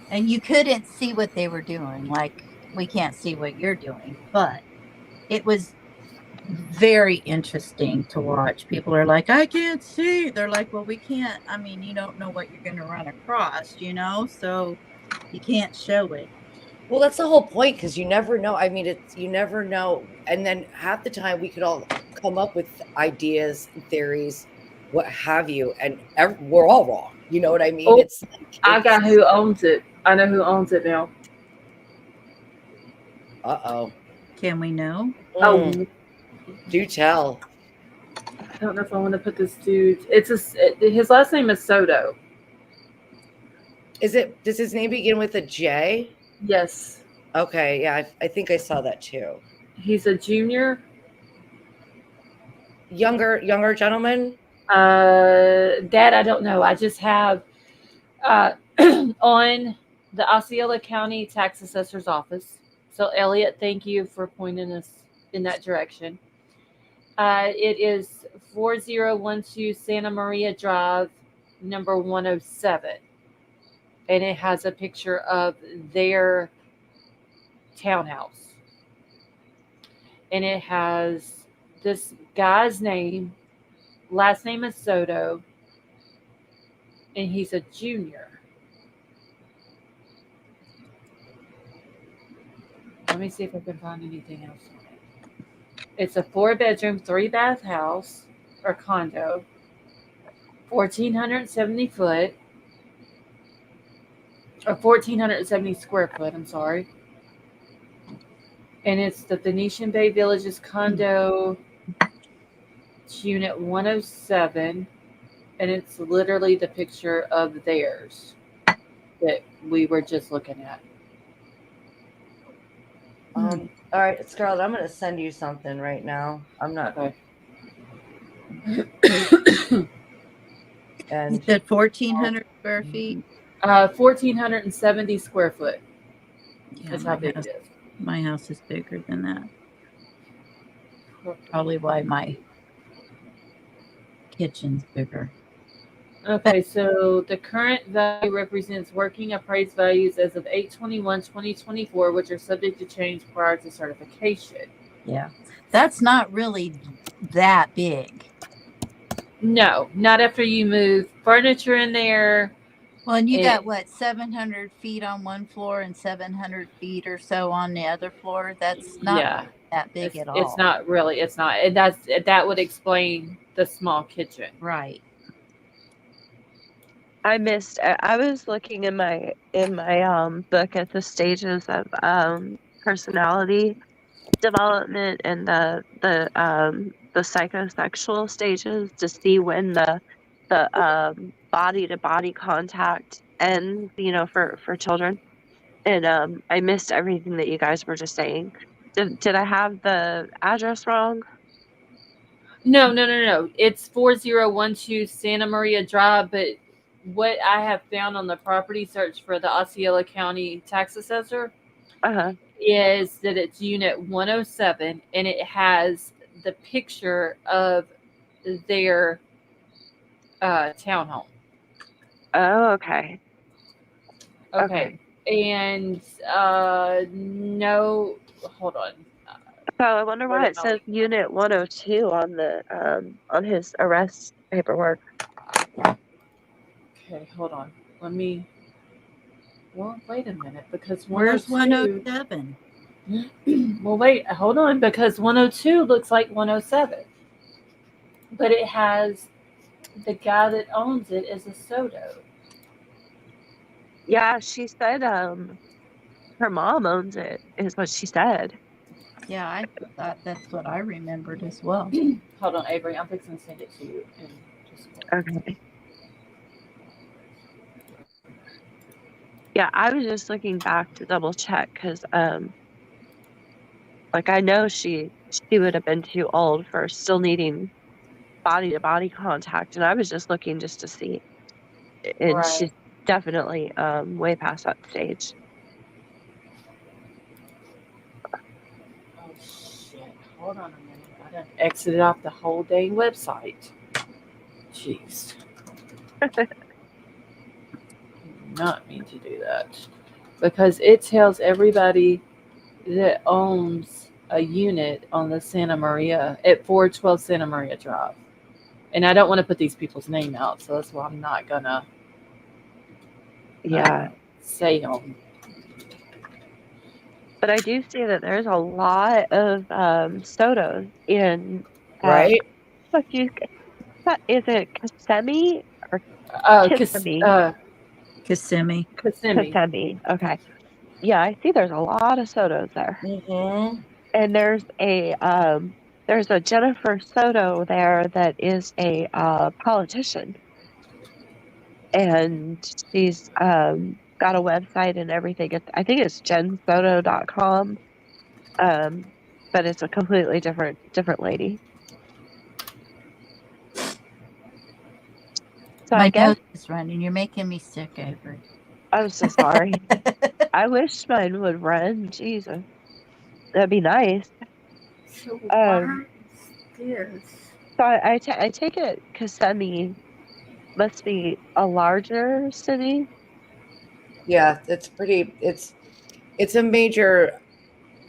And you couldn't see what they were doing. Like, we can't see what you're doing. But it was very interesting to watch. People are like, I can't see. They're like, well, we can't. I mean, you don't know what you're going to run across, so you can't show it. Well, that's the whole point because you never know. I mean, you never know. And then half the time we could all come up with ideas, theories, what have you, and we're all wrong. You know what I mean? Oh, It's like, I got who owns it. I know who owns it now. uh-oh. Can we know? Oh, Do tell. I don't know if I want to put this dude. His last name is Soto. Does his name begin with a J? Yes, Okay, yeah, I think I saw that too. he's a junior. Younger gentleman? That I don't know. I just have on the Osceola County Tax Assessor's Office. So, Elliot, thank you for pointing us in that direction. It is 4012 Santa Maria Drive, number 107. And it has a picture of their townhouse. And it has this guy's name, last name is Soto, and he's a junior. Let me see if I can find anything else on it. It's a 4-bedroom, 3-bath house or condo, 1,470 foot, or 1,470 square foot, I'm sorry. And it's the Venetian Bay Villages condo, unit 107. And it's literally the picture of theirs that we were just looking at. All right, Scarlett, I'm going to send you something right now. I'm not. Okay. You said 1,400 square feet? 1,470 square foot. Yeah, That's how big it is. my house is bigger than that. Probably why my kitchen's bigger. Okay, so the current value represents working appraised values as of 8/21/2024, which are subject to change prior to certification. Yeah, that's not really that big. No, not after you move furniture in there. Well, and you got what, 700 feet on one floor and 700 feet or so on the other floor? That's not that big at all. It's not really. It's not. And that would explain the small kitchen. Right. I was looking in my book at the stages of personality development and the psychosexual stages to see when the body to body contact ends, for children. And I missed everything that you guys were just saying. Did I have the address wrong? No. It's 4012 Santa Maria Drive, but what I have found on the property search for the Osceola County Tax Assessor is that it's unit 107, and it has the picture of their townhome. Oh, okay. Okay. And no, hold on. So I wonder why it says unit 102 on his arrest paperwork. Okay, hold on. Well, wait a minute, because where's 107? Well, wait, hold on, because 102 looks like 107. But it has the guy that owns it is a Soto. Yeah, she said her mom owns it, is what she said. Yeah, I thought that's what I remembered as well. Hold on, Avery, I'm fixing to send it to you. Okay. Yeah, I was just looking back to double check because, I know she would have been too old for still needing body to body contact, and I was just looking just to see, and she's definitely way past that stage. Oh shit! Hold on a minute. I done exited off the whole dang website. Jeez. Did not mean to do that, because it tells everybody that owns a unit on the Santa Maria at 412 Santa Maria Drive. And I don't want to put these people's name out, so that's why I'm not gonna Yeah. say them. But I do see that there's a lot of Sotos in Right? what do you is it Kissimmee or Kiss, Kissimmee? Kissimmee. Kissimmee. Kissimmee. Okay. Yeah, I see there's a lot of Sotos there. Mm-hmm. And there's a Jennifer Soto there that is a politician, and she's got a website and everything. I think it's jennsoto.com. But it's a completely different lady. So I My guess nose is running. You're making me sick, Avery. I'm so sorry. I wish mine would run. Jesus, that'd be nice. So Um, why is this? so I take it Kissimmee must be a larger city. Yeah, it's pretty. It's a major.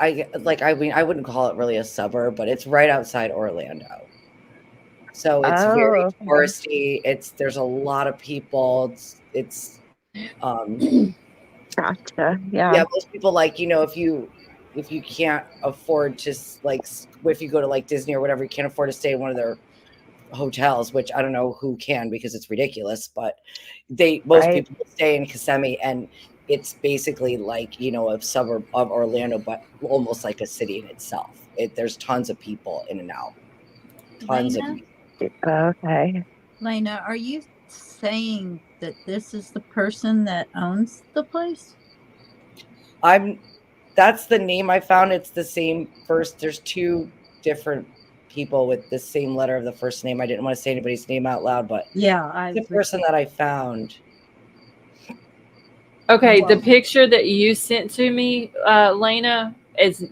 I mean, I wouldn't call it really a suburb, but it's right outside Orlando. So it's very Oh, okay. touristy. There's a lot of people. It's Gotcha. yeah, Yeah, most people if you can't afford to if you go to like Disney or whatever, you can't afford to stay in one of their hotels, which I don't know who can because it's ridiculous, but most right. people stay in Kissimmee, and it's basically like, a suburb of Orlando, but almost like a city in itself. There's tons of people in and out. Tons of Lena, people. Okay. Lena, are you saying that this is the person that owns the place? That's the name I found. It's the same first. There's two different people with the same letter of the first name. I didn't want to say anybody's name out loud, but Yeah, the person that I found. Okay, the Well- picture that you sent to me, Lena,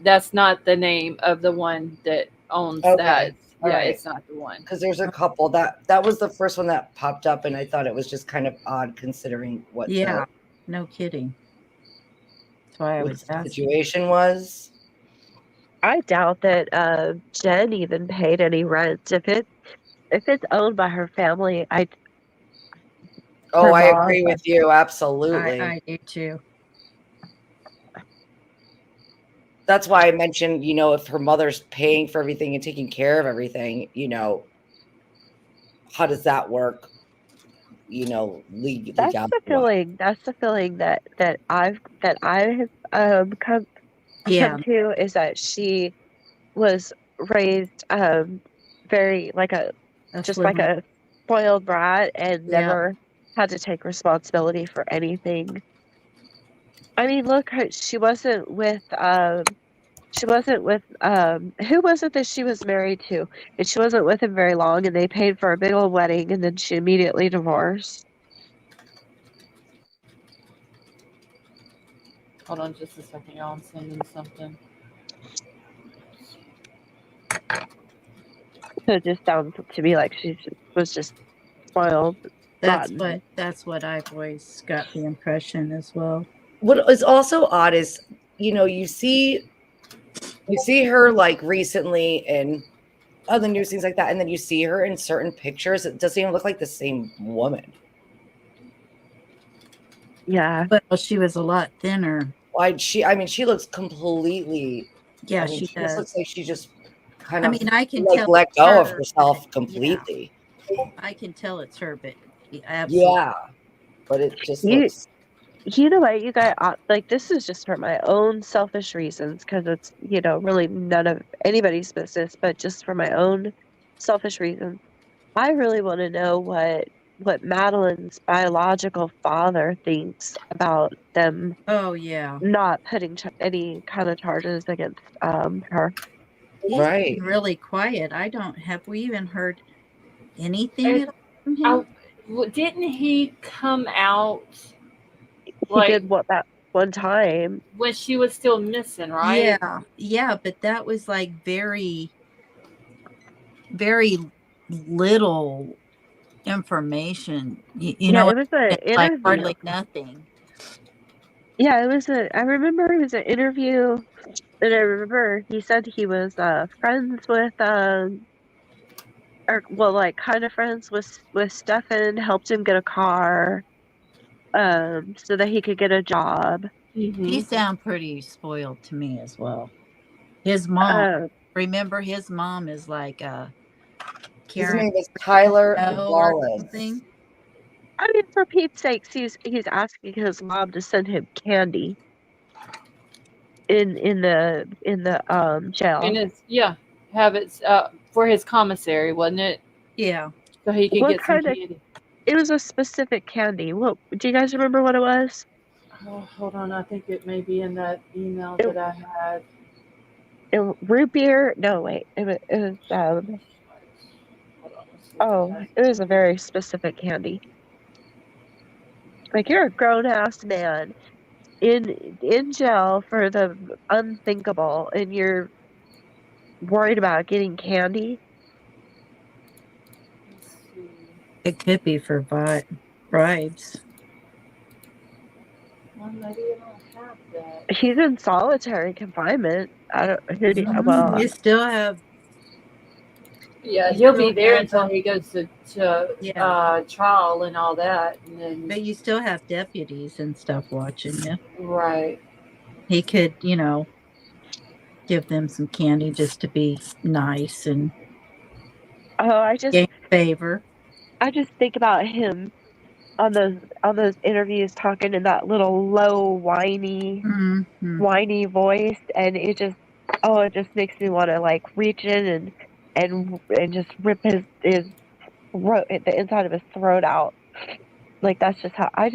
that's not the name of the one that owns Okay, that. all Yeah, right. it's not the one. Because there's a couple that was the first one that popped up, and I thought it was just kind of odd considering what no kidding. That's why I what was the asking. situation was. I doubt that Jen even paid any rent. If it's owned by her family, Oh, her I mom. agree with you. Absolutely. I do too. That's why I mentioned, if her mother's paying for everything and taking care of everything, how does that work? That's Legality. the feeling. That's the feeling that I have come Yeah, to is that she was raised very like just like affluent. a spoiled brat and Yeah, never had to take responsibility for anything. I mean, look, she wasn't with who was it that she was married to? And she wasn't with him very long, and they paid for a big old wedding, and then she immediately divorced. Hold on just a second, y'all. I'm sending something. So it just sounds to me like was just spoiled, that's rotten. I've always got the impression as well. What is also odd is, you see her like recently in other news, things like that, and then you see her in certain pictures. It doesn't even look like the same woman. Yeah. Well, she was a lot thinner. She looks completely. Yeah, she she just does. looks like she just kind of I can like tell let it's go of her, herself but completely. I can tell it's her, but absolutely. Yeah, but it just You looks. you know what, you guys, like this is just for my own selfish reasons because it's really none of anybody's business, but just for my own selfish reasons. I really want to know what Madeline's biological father thinks about them Oh yeah, not putting any kind of charges against her. he's Right. been really quiet. I don't have we even heard anything And at all from him? didn't he come out He like did what that one time. when she was still missing, right? Yeah, but that was like very, very little information. You Yeah, know, it was an like interview. hardly nothing. Yeah, I remember it was an interview And I remember he said he was friends with or well, like kind of friends with Stefan, helped him get a car, so that he could get a job. He Hmm. sound pretty spoiled to me as well. His mom, Uh, remember his mom is like His Karen name is Tyler O or Wallace. something. I mean, for Pete's sakes, he's asking his mom to send him candy in the And jail. it's have it for his commissary, wasn't it? Yeah. So he could What get some kind of? candy. It was a specific candy. What do you guys remember what it was? Oh, hold on, I think it may be in that email It, that I had. root beer? No, wait. It was Hold on, let's see if it oh, has. it was a very specific candy. Like you're a grown ass man in jail for the unthinkable, and you're worried about getting candy. Let's see. It could be for bribes. Well, maybe I don't have that. He's in solitary confinement. I don't. Who do, well, You still have, Yeah, you he'll be still there have, until he goes to yeah, trial and all that, and then but you still have deputies and stuff watching you. right. He could, give them some candy just to be nice and oh, gain favor. I just think about him on those interviews talking in that little low Hmm. whiny voice, and it just makes me want to like reach in and just rip his throat, the inside of his throat out. Like that's just how I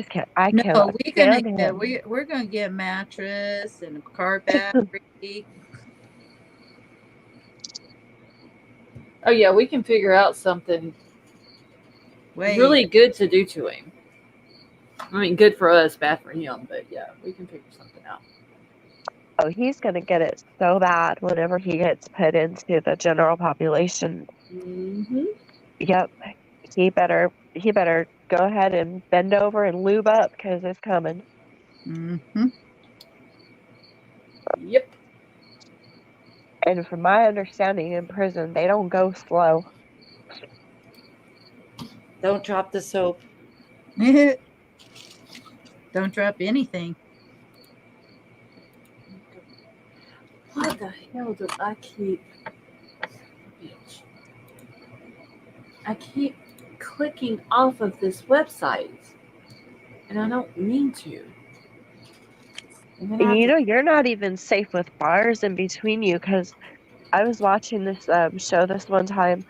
No, cannot stand him. we're gonna get a mattress and a car battery. Oh yeah, we can figure out something Wait, really good to do to him. I mean, good for us, bad for him, but yeah, we can figure something out. Oh, he's gonna get it so bad whenever he gets put into the general population. Hmm. Yep, he better go ahead and bend over and lube up because it's coming. hmm, Yep. And from my understanding, in prison they don't go slow. Don't drop the soap. don't drop anything. What the hell do I keep? I keep clicking off of this website, and I don't mean to. And then I And have to. you're not even safe with bars in between you because I was watching this show this one time,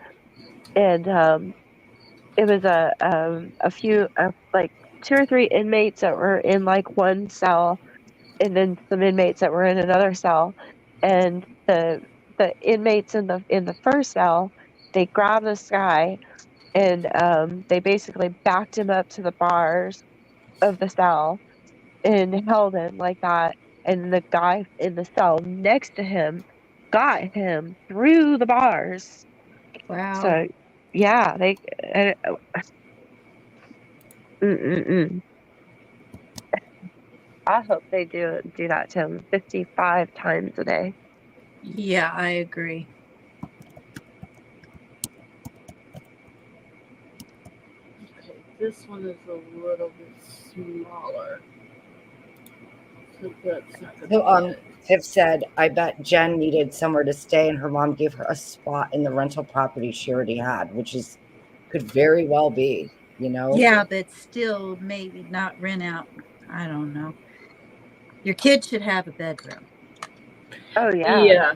and it was a few like two or three inmates that were in like one cell, and then some inmates that were in another cell, and the inmates in the first cell, they grabbed this guy, and they basically backed him up to the bars of the cell and held him like that, and the guy in the cell next to him got him through the bars. Wow. So yeah, they mm-mm-mm. I hope they do that to him 55 times a day. Yeah, I agree. Okay, this one is a little bit smaller. So that's not So, gonna be it. have said, I bet Jen needed somewhere to stay, and her mom gave her a spot in the rental property she already had, which could very well be, Yeah, but still maybe not rent out. I don't know. Your kid should have a bedroom. Oh yeah. Yeah.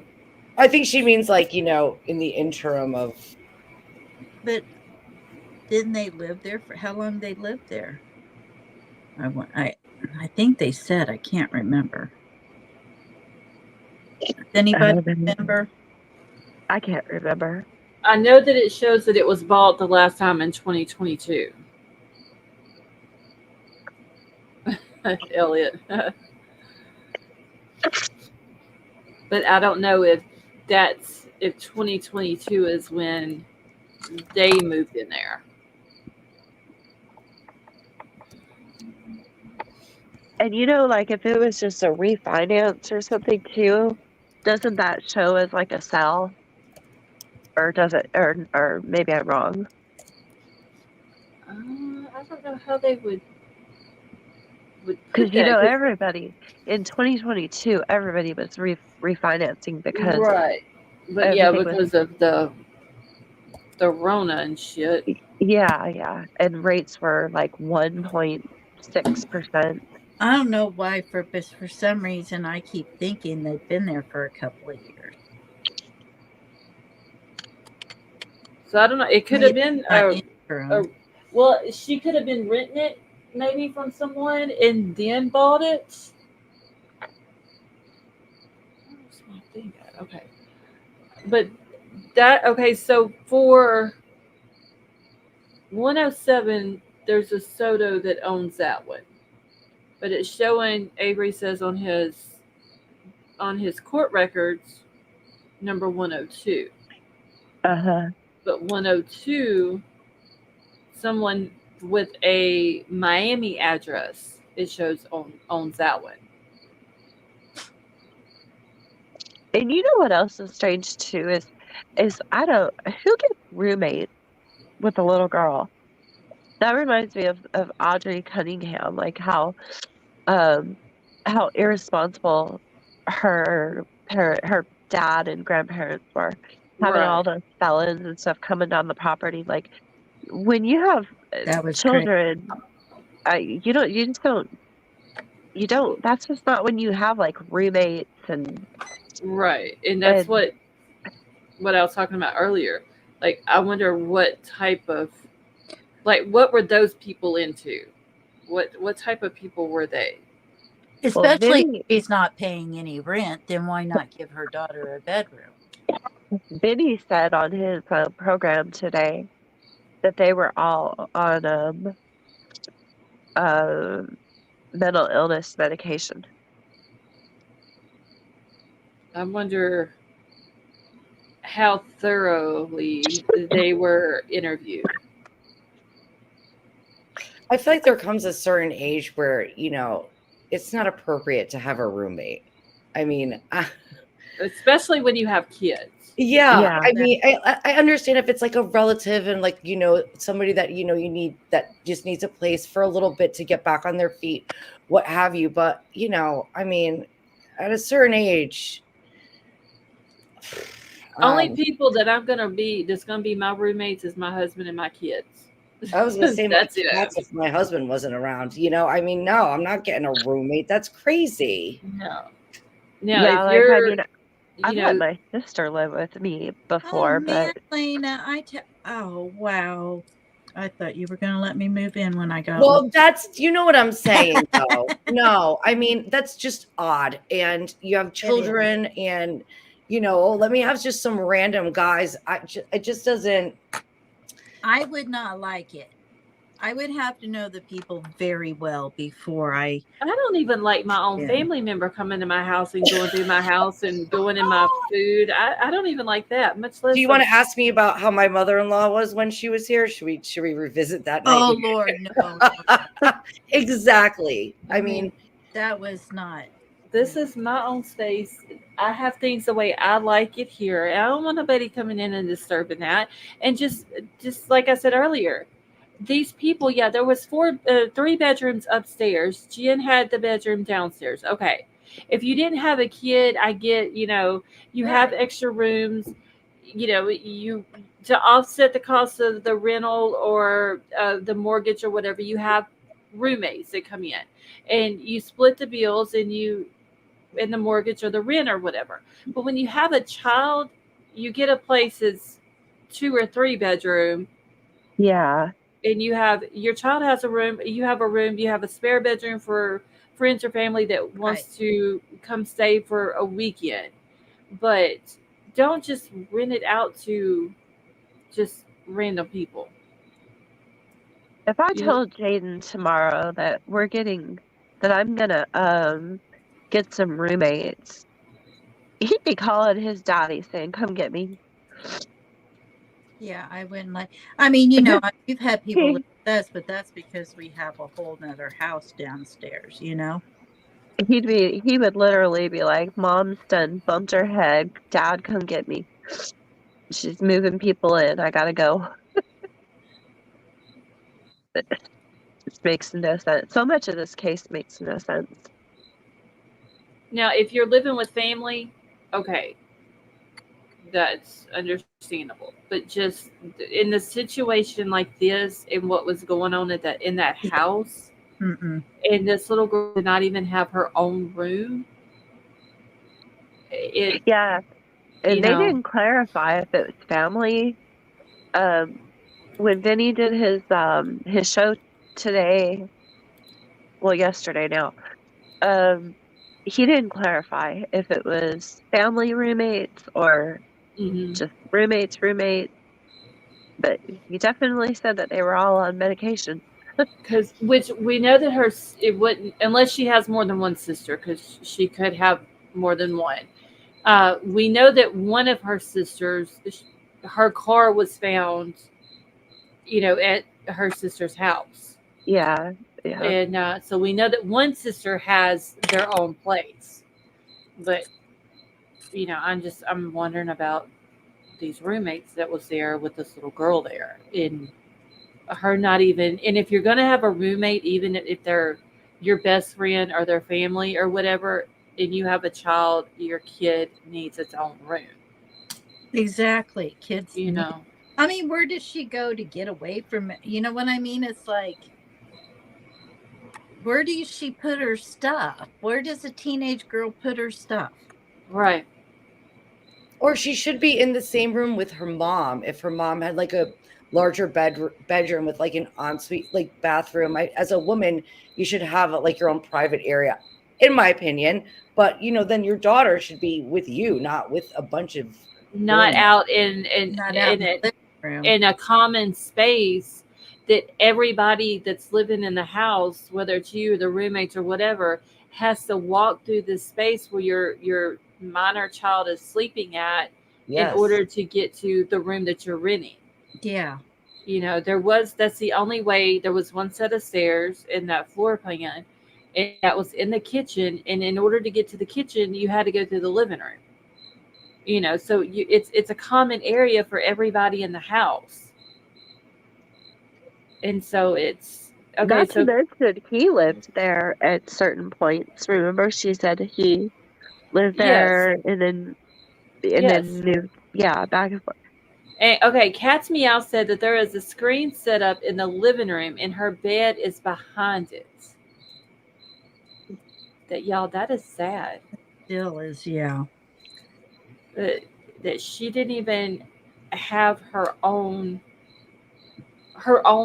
I think she means like, in the interim of. But didn't they live there for how long they lived there? I think they said, I can't remember. Does anybody Um, remember? I can't remember. I know that it shows that it was bought the last time in 2022. Elliot. But I don't know if 2022 is when they moved in there. And like if it was just a refinance or something too, Doesn't that show as like a cell? Or does it, or maybe I'm wrong. I don't know how they would Because put that. everybody in 2022, everybody was refinancing because Right. But yeah, everything was, because of the Rona and shit. yeah. And rates were like 1.6%. I don't know why, but for some reason, I keep thinking they've been there for a couple of years. So I don't know. It could have Maybe been not a interim. well, she could have been renting it maybe from someone and then bought it. Where's my thing at? Okay. But okay, so for 107, there's a Soto that owns that one. But it's showing Avery says on his court records number 102. Uh-huh. But 102, someone with a Miami address, it shows owns that one. And you know what else is strange too is I don't who gets roommates with a little girl? That reminds me of Audrey Cunningham, like um how irresponsible her dad and grandparents were, having Right. all those felons and stuff coming down the property. Like when you have That was crazy. children, you don't. That's just not when you have like roommates Right. And that's and what I was talking about earlier. Like I wonder what type of what were those people into? What type of people were they? well, Especially if she's not paying any rent, then why not give her daughter a bedroom? Vinny said on his program today that they were all on uh, mental illness medication. I wonder how thoroughly they were interviewed. I feel like there comes a certain age where, it's not appropriate to have a roommate. I mean, Especially when you have kids. yeah, Yeah. I mean, I understand if it's like a relative and like, somebody that, you need that just needs a place for a little bit to get back on their feet, what have you. But, I mean, at a certain age, Only people that that's gonna be my roommates is my husband and my kids. I was gonna say That's that's if my husband wasn't around. I mean, no, I'm not getting a roommate. That's crazy. No. Yeah, If like I you're mean, I've let my sister live with me Oh before, man, but Lena, oh wow. I thought you were gonna let me move in when I got Well, you know what I'm saying, though. No, I mean, that's just odd. And you have children and, let me have just some random guys. It just doesn't. I would not like it. I would have to know the people very well before I don't even like my own family member coming to my house and going through my house and going in my food. I don't even like that, much less. Do you want to ask me about how my mother-in-law was when she was here? Should we revisit that night? Oh Lord, no. Exactly. I mean, that was not. This is my own space. I have things the way I like it here. I don't want nobody coming in and disturbing that. And just like I said earlier, these people, yeah, there was 3 bedrooms upstairs. Jen had the bedroom downstairs. Okay. If you didn't have a kid, I get, you have extra rooms, you to offset the cost of the rental or the mortgage or whatever, you have roommates that come in and you split the bills and the mortgage or the rent or whatever. But when you have a child, you get a place that's 2 or 3 bedroom. yeah. And your child has a room, you have a spare bedroom for friends or family that wants to come stay for a weekend. But don't just rent it out to just random people. If I told Jaden tomorrow that I'm gonna get some roommates, he'd be calling his daddy saying, "Come get me." Yeah, I wouldn't like. I mean, you've had people live with us, but that's because we have a whole nother house downstairs. He would literally be like, "Mom's done bumped her head. Dad, come get me. She's moving people in. I gotta go." It just makes no sense. So much of this case makes no sense. Now, if you're living with family, okay, that's understandable. But just in the situation like this and what was going on at that in that house, Mm-mm. and this little girl did not even have her own room, it Yeah, you and they know, didn't clarify if it was family. Um, when Vinny did his show today, well, yesterday now, um, he didn't clarify if it was family roommates or mhm. just roommates, but he definitely said that they were all on medication. Because which we know that it wouldn't unless she has more than one sister because she could have more than one. We know that one of her sisters, her car was found, at her sister's house, Yeah, yeah. and so we know that one sister has their own place. But I'm wondering about these roommates that was there with this little girl there, and her not even. And if you're gonna have a roommate, even if they're your best friend or their family or whatever, and you have a child, your kid needs its own room. Exactly. Kids You need. know, I mean, where does she go to get away from it? You know what I mean? It's like, where does she put her stuff? Where does a teenage girl put her stuff? right? Or she should be in the same room with her mom if her mom had like a larger bedroom with like an ensuite like bathroom. As a woman, you should have like your own private area, in my opinion. But then your daughter should be with you, not with a bunch of Not roommates. out in in Not out in in the a, living room. in a common space that everybody that's living in the house, whether it's you or the roommates or whatever, has to walk through this space where your minor child is sleeping at in Yes. order to get to the room that you're renting. Yeah. That's the only way. There was one set of stairs in that floor plan, and that was in the kitchen. And in order to get to the kitchen, you had to go through the living room. So it's a common area for everybody in the house. And so it's okay. Not to So mention, he lived there at certain points. Remember, she said he lived yes, there and then yes. moved. Yeah, back and forth. And, okay, Cat's Meow said that there is a screen set up in the living room, and her bed is behind it. That is sad. Still is. Yeah. That she didn't even have her own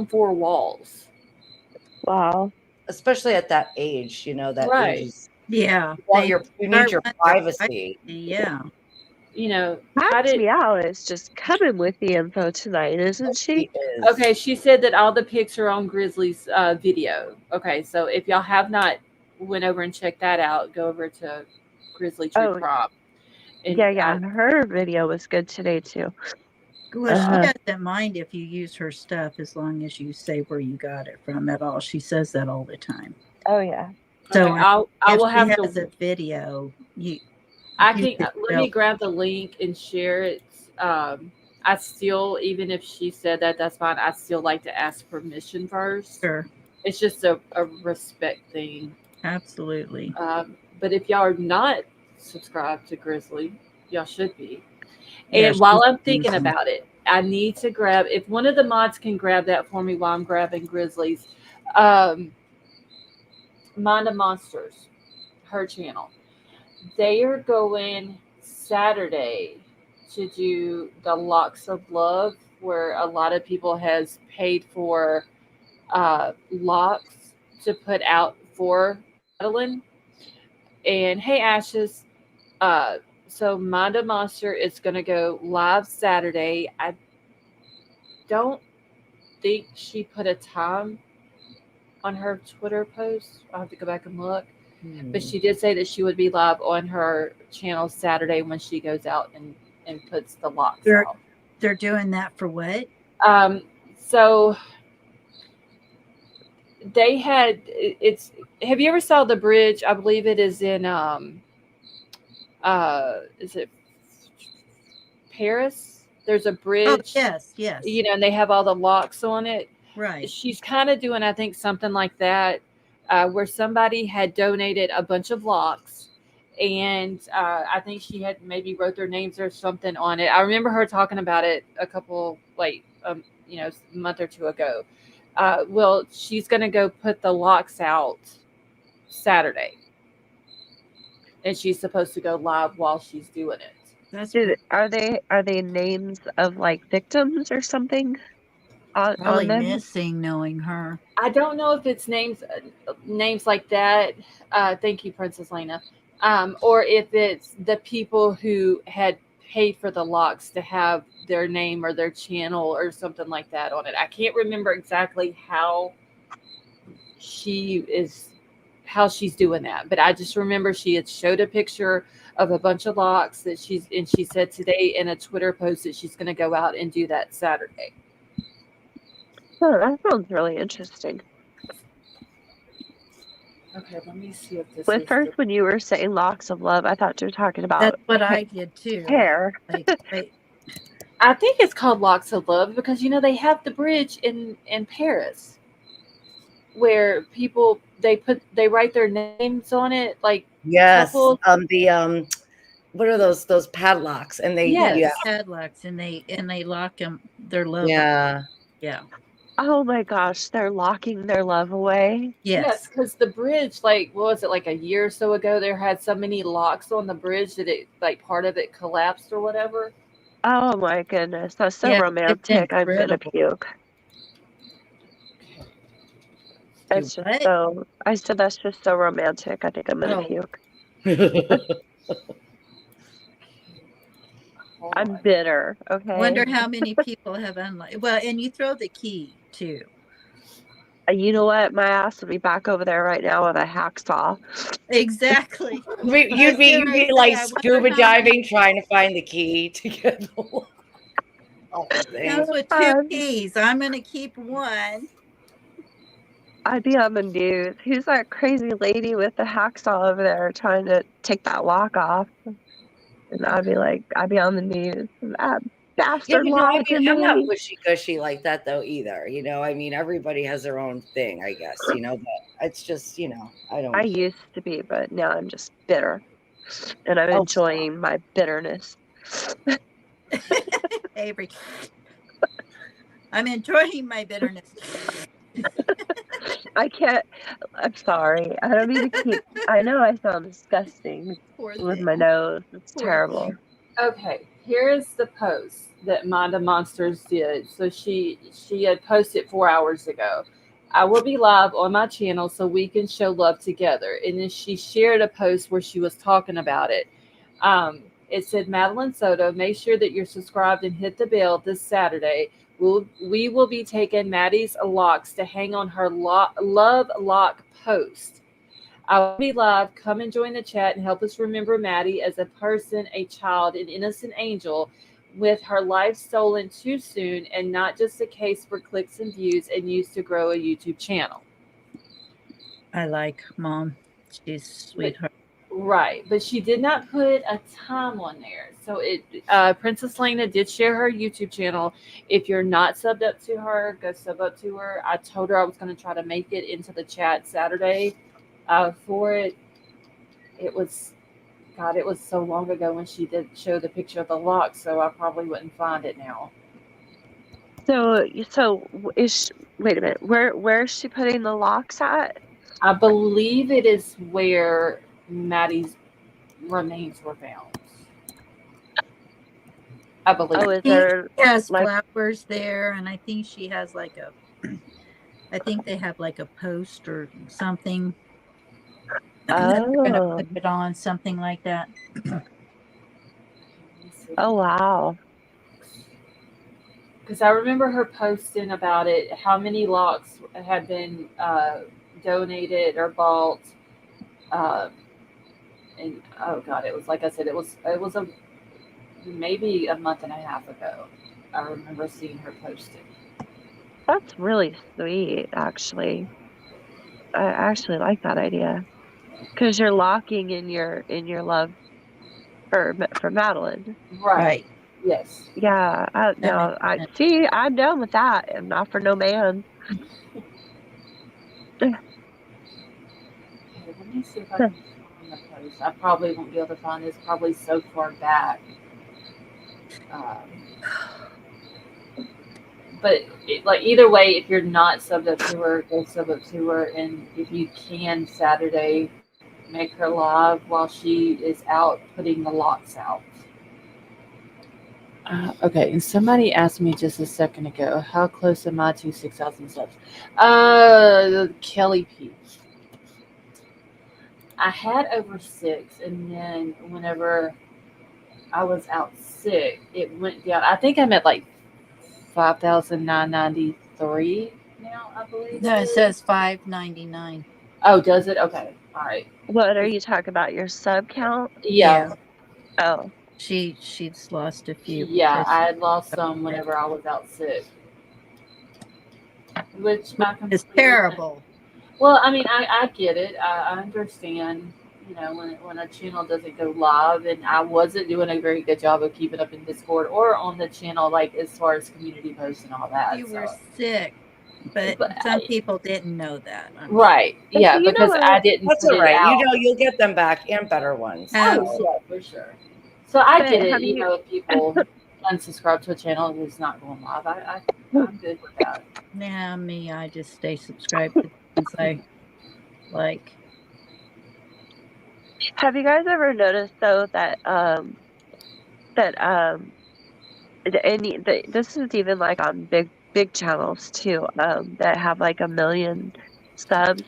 four walls. Wow. Especially at that age, that age Right. is Yeah. you need your privacy. Yeah. How Cat's did Meow is just coming with the info tonight, isn't she? She is. Okay, she said that all the pics are on Grizzly's video. Okay, so if y'all have not went over and checked that out, go over to Grizzly True Oh, Crime. And yeah. Her video was good today too. Well, she doesn't mind if you use her stuff as long as you say where you got it from at all. She says that all the time. Oh yeah. So okay, I will if she have has to. a video, I you can could let me grab the link and share it. I still, even if she said that, that's fine. I still like to ask permission first. Sure. It's just a respect thing. Absolutely. But if y'all are not subscribed to Grizzly, y'all should be. Yeah, And while she's I'm thinking amazing. about it, I need to grab, if one of the mods can grab that for me while I'm grabbing Grizzlies, Mind of Monsters, her channel. They are going Saturday to do the Locks of Love, where a lot of people has paid for locks to put out for Madeline. And hey, Ashes. Uh, so Mind Monster is going to go live Saturday. I don't think she put a time on her Twitter post. I'll have to go back and look. But she did say that she would be live on her channel Saturday when she goes out and puts the locks out. They're doing that for what? So they had it's have you ever saw the bridge? I believe it is in is it Paris? There's a Oh, bridge, yes. and they have all the locks on it. Right. She's kind of doing, I think, something like that, where somebody had donated a bunch of locks, and I think she had maybe wrote their names or something on it. I remember her talking about it a couple, like, a month or two ago. Well, she's going to go put the locks out Saturday, and she's supposed to go live while she's doing it. That's Are they names of like victims or something on probably them? missing knowing her. I don't know if it's names like that. Thank you, Princess Lena. Or if it's the people who had paid for the locks to have their name or their channel or something like that on it. I can't remember exactly she is how she's doing that, but I just remember she had showed a picture of a bunch of locks that she said today in a Twitter post that she's going to go out and do that Saturday. Oh, that sounds really interesting. Okay, let me see if this But is first, when you were saying locks of love, I thought you were talking That's about what I did too. hair. Like, I think it's called Locks of Love because they have the bridge in Paris where people they write their names on it, like Yes. couples. What are those padlocks? And they Yes. yeah. padlocks, and they lock them their love. Yeah. Yeah. Oh my gosh, they're locking their love away. Yes, because the bridge, like, what was it, like a year or so ago, there had so many locks on the bridge that it, like, part of it collapsed or whatever. Oh my goodness, that's so Yeah, it's romantic. I'm gonna incredible. puke. It's just what? so. I said that's just so romantic. I think I'm gonna Oh. puke. Hold I'm on. bitter. Okay. Wonder how many people have unlocked. Well, and you throw the key too. You know what? My ass would be back over there right now with a hacksaw. Exactly. You'd be like scuba diving, trying to find the key to get the thing. Comes with 2 keys. I'm going to keep one. I'd be on the news. Who's that crazy lady with the hacksaw over there trying to take that lock off? And I'd be on the news. That bastard lock in I'm not me. wishy gushy like that though either. I mean, everybody has their own thing, I guess. But it's just, I don't. I used to be, but now I'm just bitter, and I'm Oh, enjoying my bitterness. Avery. I'm enjoying my bitterness. I can't. I'm sorry. I don't mean to keep. I know I sound disgusting with my nose. It's terrible. Okay, here is the post that Mind of Monsters did. So she had posted 4 hours ago. I will be live on my channel so we can show love together. And then she shared a post where she was talking about it. It said, Madeline Soto, make sure that you're subscribed and hit the bell this Saturday. We will be taking Maddie's locks to hang on her love lock post. I will be live. Come and join the chat and help us remember Maddie as a person, a child, an innocent angel with her life stolen too soon and not just a case for clicks and views and used to grow a YouTube channel. I like Mom. She's sweetheart. Right, but she did not put a time on there. So Princess Lena did share her YouTube channel. If you're not subbed up to her, go sub up to her. I told her I was going to try to make it into the chat Saturday for it. It was so long ago when she did show the picture of the lock, so I probably wouldn't find it now. So wait a minute. Where is she putting the locks at? I believe it is where Maddie's remains were found. I believe. Oh, is there? She has flowers there, and I think she has I think they have like a post or something. Oh. Put it on something like that. Oh wow. Because I remember her posting about it, how many locks had been donated or bought, and oh god, it was like I said, it was maybe a month and a half ago. I remember seeing her post it. That's really sweet, actually. I actually like that idea because you're locking in your love for Madeline. Right. Right. Yes. Yeah, That makes no, I sense. see. I'm down with that. I'm not for no man. Okay, let me see if I can find the post. I probably won't be able to find it. It's probably so far back. Um, but like either way, if you're not subbed up to her, go sub up to her, and if you can Saturday, make her live while she is out putting the locks out. Okay, and somebody asked me just a second ago, how close am I to 6,000 subs? Kelly P. I had over six, and then whenever I was out sick, it went down. I think I'm at like 5,993 now, I believe No, it it is. says 599. Oh, does it? Okay. All right. What are you talking about? Your sub count? Yeah. Yeah. Oh, She's lost a few Yeah, because I had lost some whenever I was out sick, which I it's completely terrible. well, I mean, I get it. I understand, when a channel doesn't go live, and I wasn't doing a very good job of keeping up in Discord or on the channel, like as far as community posts and all that. You were So, sick, but but some people didn't know that, I'm sure. right, but yeah, you know because I what? didn't That's put all it right. out. You'll get them back and better ones. Oh, Um, yeah, for sure. So I But get it. have you? If people unsubscribe to a channel who's not going live, I'm good with that. nah, me, I just stay subscribed to the ones I like. Have you guys ever noticed though that this is even like on big channels too that have like 1 million subs.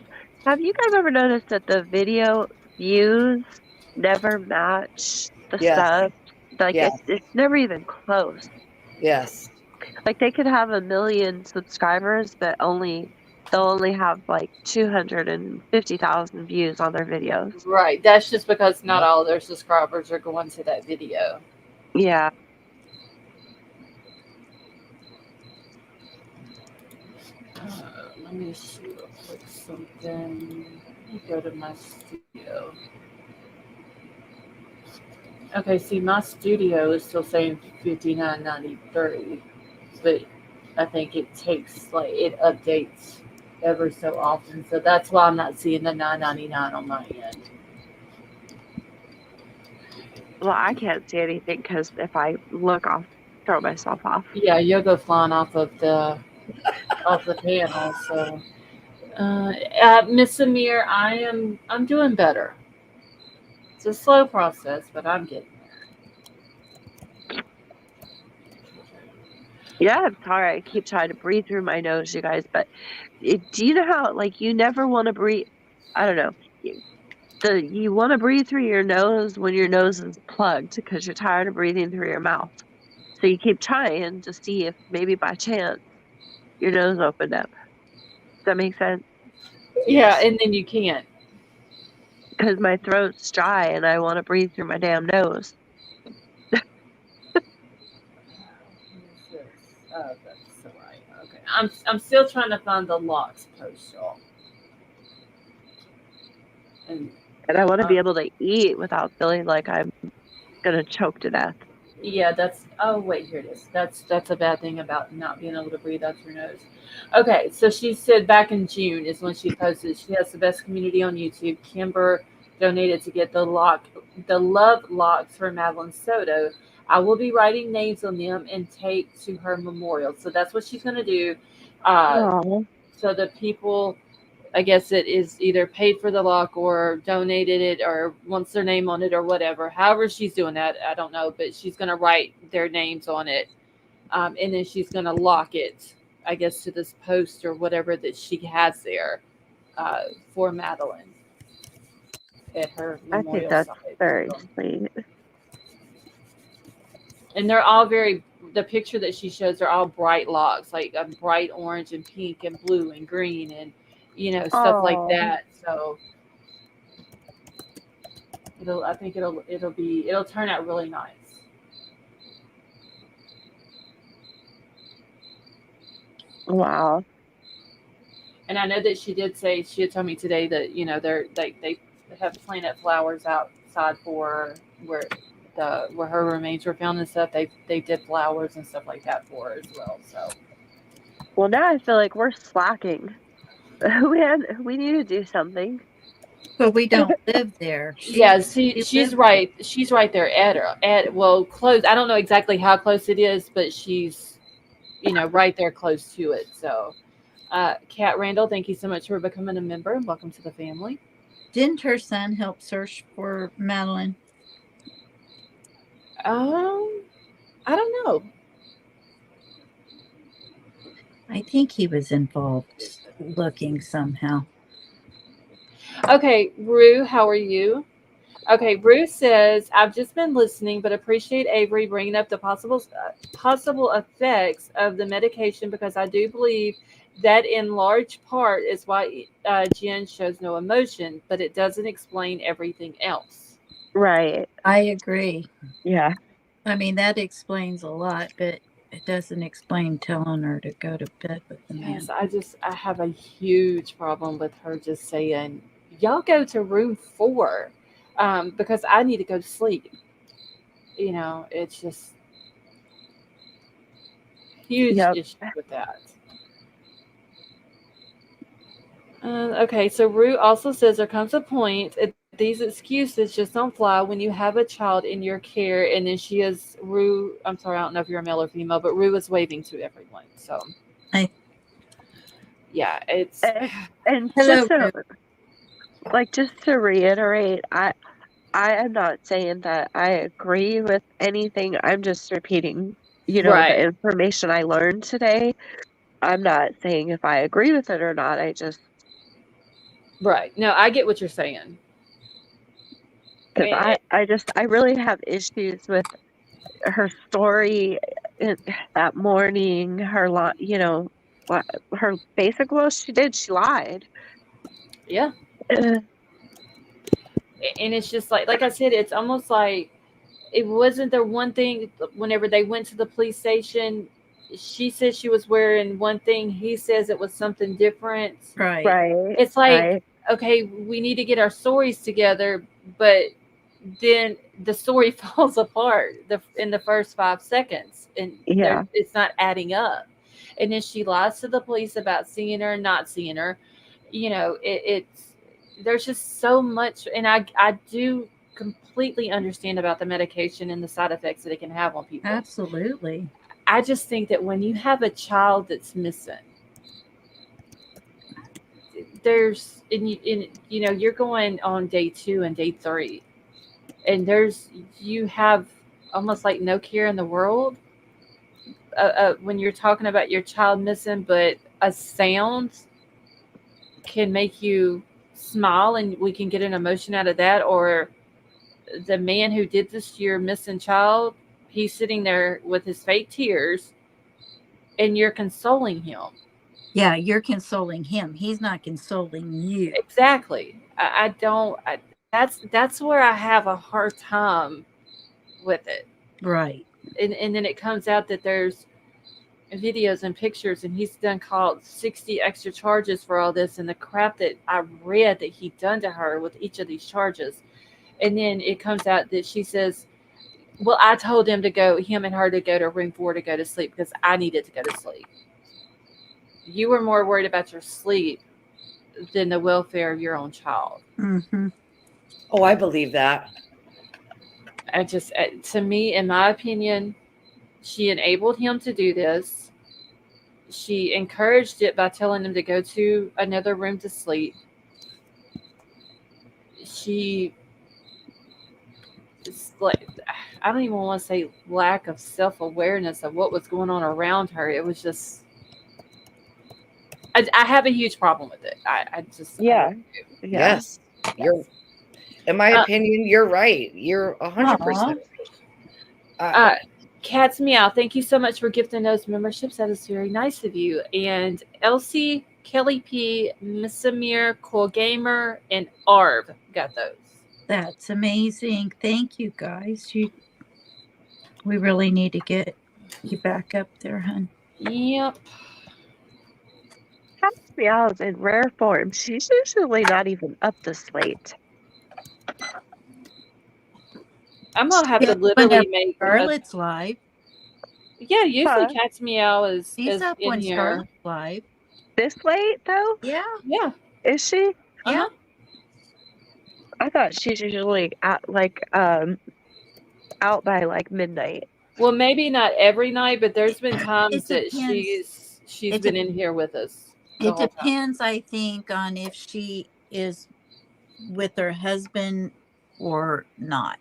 Have you guys ever noticed that the video views never match the Yes. subs? Like Yes. it's never even close. Yes. Like they could have 1 million subscribers, but they'll only have like 250,000 views on their videos. Right. That's just because not all their subscribers are going to that video. Yeah. Let me see real quick something. Let me go to my studio. Okay, see, my studio is still saying 59.93, but I think it takes like it updates ever so often, so that's why I'm not seeing the 9.99 on my end. Well, I can't see anything because if I look, I'll throw myself off. Yeah, you'll go flying off the panel. So, Miss Amir, I'm doing better. It's a slow process, but I'm getting Yeah, I'm sorry. I keep trying to breathe through my nose, you guys, but do you know how, like, you never want to breathe? I don't know. You want to breathe through your nose when your nose is plugged because you're tired of breathing through your mouth. So you keep trying to see if maybe by chance your nose opened up. Does that make sense? there. Yeah, and then you can't. Because my throat's dry and I want to breathe through my damn nose. Oh, that's all right. Okay, I'm still trying to find the locks post, y'all. And And I want to uh, be able to eat without feeling like I'm going to choke to death. yeah, that's. Oh wait, here it is. That's a bad thing about not being able to breathe out your nose. Okay, so she said back in June is when she posted. She has the best community on YouTube. Kimber donated to get the love locks for Madeline Soto. I will be writing names on them and take to her memorial. So that's what she's gonna do. Uh, Oh, so the people, I guess it is either paid for the lock or donated it or wants their name on it or whatever. However, she's doing that, I don't know, but she's going to write their names on it. And then she's going to lock it, I guess, to this post or whatever that she has there uh, for Madeline at her I think memorial that's site. very So, sweet. and they're all the picture that she shows are all bright locks, like bright orange and pink and blue and green and, stuff like Oh, that. So, I think it'll turn out really nice. wow. And I know that she did say, she had told me today that, they have planted flowers outside for where where her remains were found and stuff. They did flowers and stuff like that for her as well. So Well, now I feel like we're slacking. We need to do something. But we don't live there. yeah, She she's lives right. She's right there at well, close. I don't know exactly how close it is, but she's right there close to it. So Kat Randall, thank you so much for becoming a member and welcome to the family. Didn't her son help search for Madeline? I don't know. I think he was involved looking somehow. Okay, Rue, how are you? Okay, Rue says, I've just been listening, but appreciate Avery bringing up the possible effects of the medication because I do believe that in large part is why Jen shows no emotion, but it doesn't explain everything else. Right. I agree. Yeah. I mean, that explains a lot, but it doesn't explain telling her to go to bed with the man. Yes, I have a huge problem with her just saying, y'all go to room 4 because I need to go to sleep. It's just huge Yep. issue with that. Okay, so Rue also says there comes a point these excuses just don't fly when you have a child in your care, and then she is Rue. I'm sorry, I don't know if you're a male or female, but Rue is waving to everyone. So, I, yeah, it's And hello, just to reiterate, I am not saying that I agree with anything. I'm just repeating, the right, information I learned today. I'm not saying if I agree with it or not. right. No, I get what you're saying. Because I really have issues with her story that morning, her basic, well, she lied. Yeah, Uh, and it's just like I said, it's almost like it wasn't there one thing whenever they went to the police station. She said she was wearing one thing. He says it was something different. right. right, It's like, right, okay, we need to get our stories together, but then the story falls apart in the first 5 seconds, and yeah, it's not adding up. And then she lies to the police about seeing her, not seeing her. It's there's just so much, and I do completely understand about the medication and the side effects that it can have on people. Absolutely. I just think that when you have a child that's missing, you're going on day 2 and day 3, and you have almost like no care in the world when you're talking about your child missing, but a sound can make you smile and we can get an emotion out of that. Or the man who did this to your missing child, he's sitting there with his fake tears and you're consoling him. Yeah, you're consoling him. He's not consoling you. Exactly. I don't. That's where I have a hard time with it. Right. And then it comes out that there's videos and pictures, and he's done called 60 extra charges for all this, and the crap that I read that he done to her with each of these charges. And then it comes out that she says, "Well, I told him and her to go to room 4 to go to sleep because I needed to go to sleep. You were more worried about your sleep than the welfare of your own child." Mm-hmm. Oh, I believe that. To me, in my opinion, she enabled him to do this. She encouraged it by telling him to go to another room to sleep. She, it's like, I don't even want to say lack of self awareness of what was going on around her. It was just, I have a huge problem with it. I yeah, really do. yeah. Yes. You're, in my opinion, you're right. You're 100%. Cat's Meow, thank you so much for gifting those memberships. That is very nice of you. And Elsie, Kelly P, Miss Amir, Cool Gamer, and Arv got those. That's amazing. Thank you, guys. We really need to get you back up there, hun. Yep. Cat's meows in rare form. She's usually not even up this late. I'm gonna have to Yeah, literally whenever make a, Scarlett's live, yeah. Usually, Huh? Cat's meow she's is up in when here. Scarlett's live. This late though? Yeah, Yeah. Is she? yeah. Uh-huh. I thought she's usually out by like midnight. Well, maybe not every night, but there's been times It that depends. she's It been de- in here with us the it whole time. depends, I think, on if she is with her husband or not.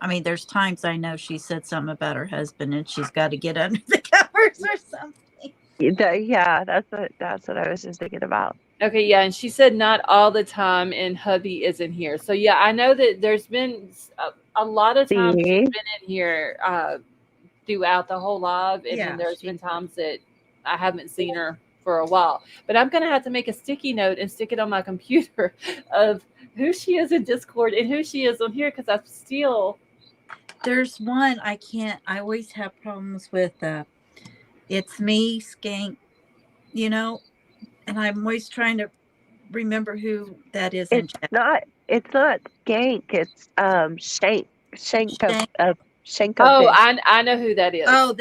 I mean, there's times I know she said something about her husband and she's got to get under the covers or something. Yeah, that's what I was just thinking about. Okay, yeah, and she said not all the time, and hubby isn't here. So yeah, I know that there's been a lot of times she's See? been in here throughout the whole live, and then Yeah, there's been times that I haven't seen her for a while. But I'm gonna have to make a sticky note and stick it on my computer of who she is in Discord and who she is on here because I still. there's one I always have problems with. It's me, Skank, you know, and I'm always trying to remember who that is in It's chat. not it's not skank, it's shank of Shank. Oh, fish. I know who that is. Oh,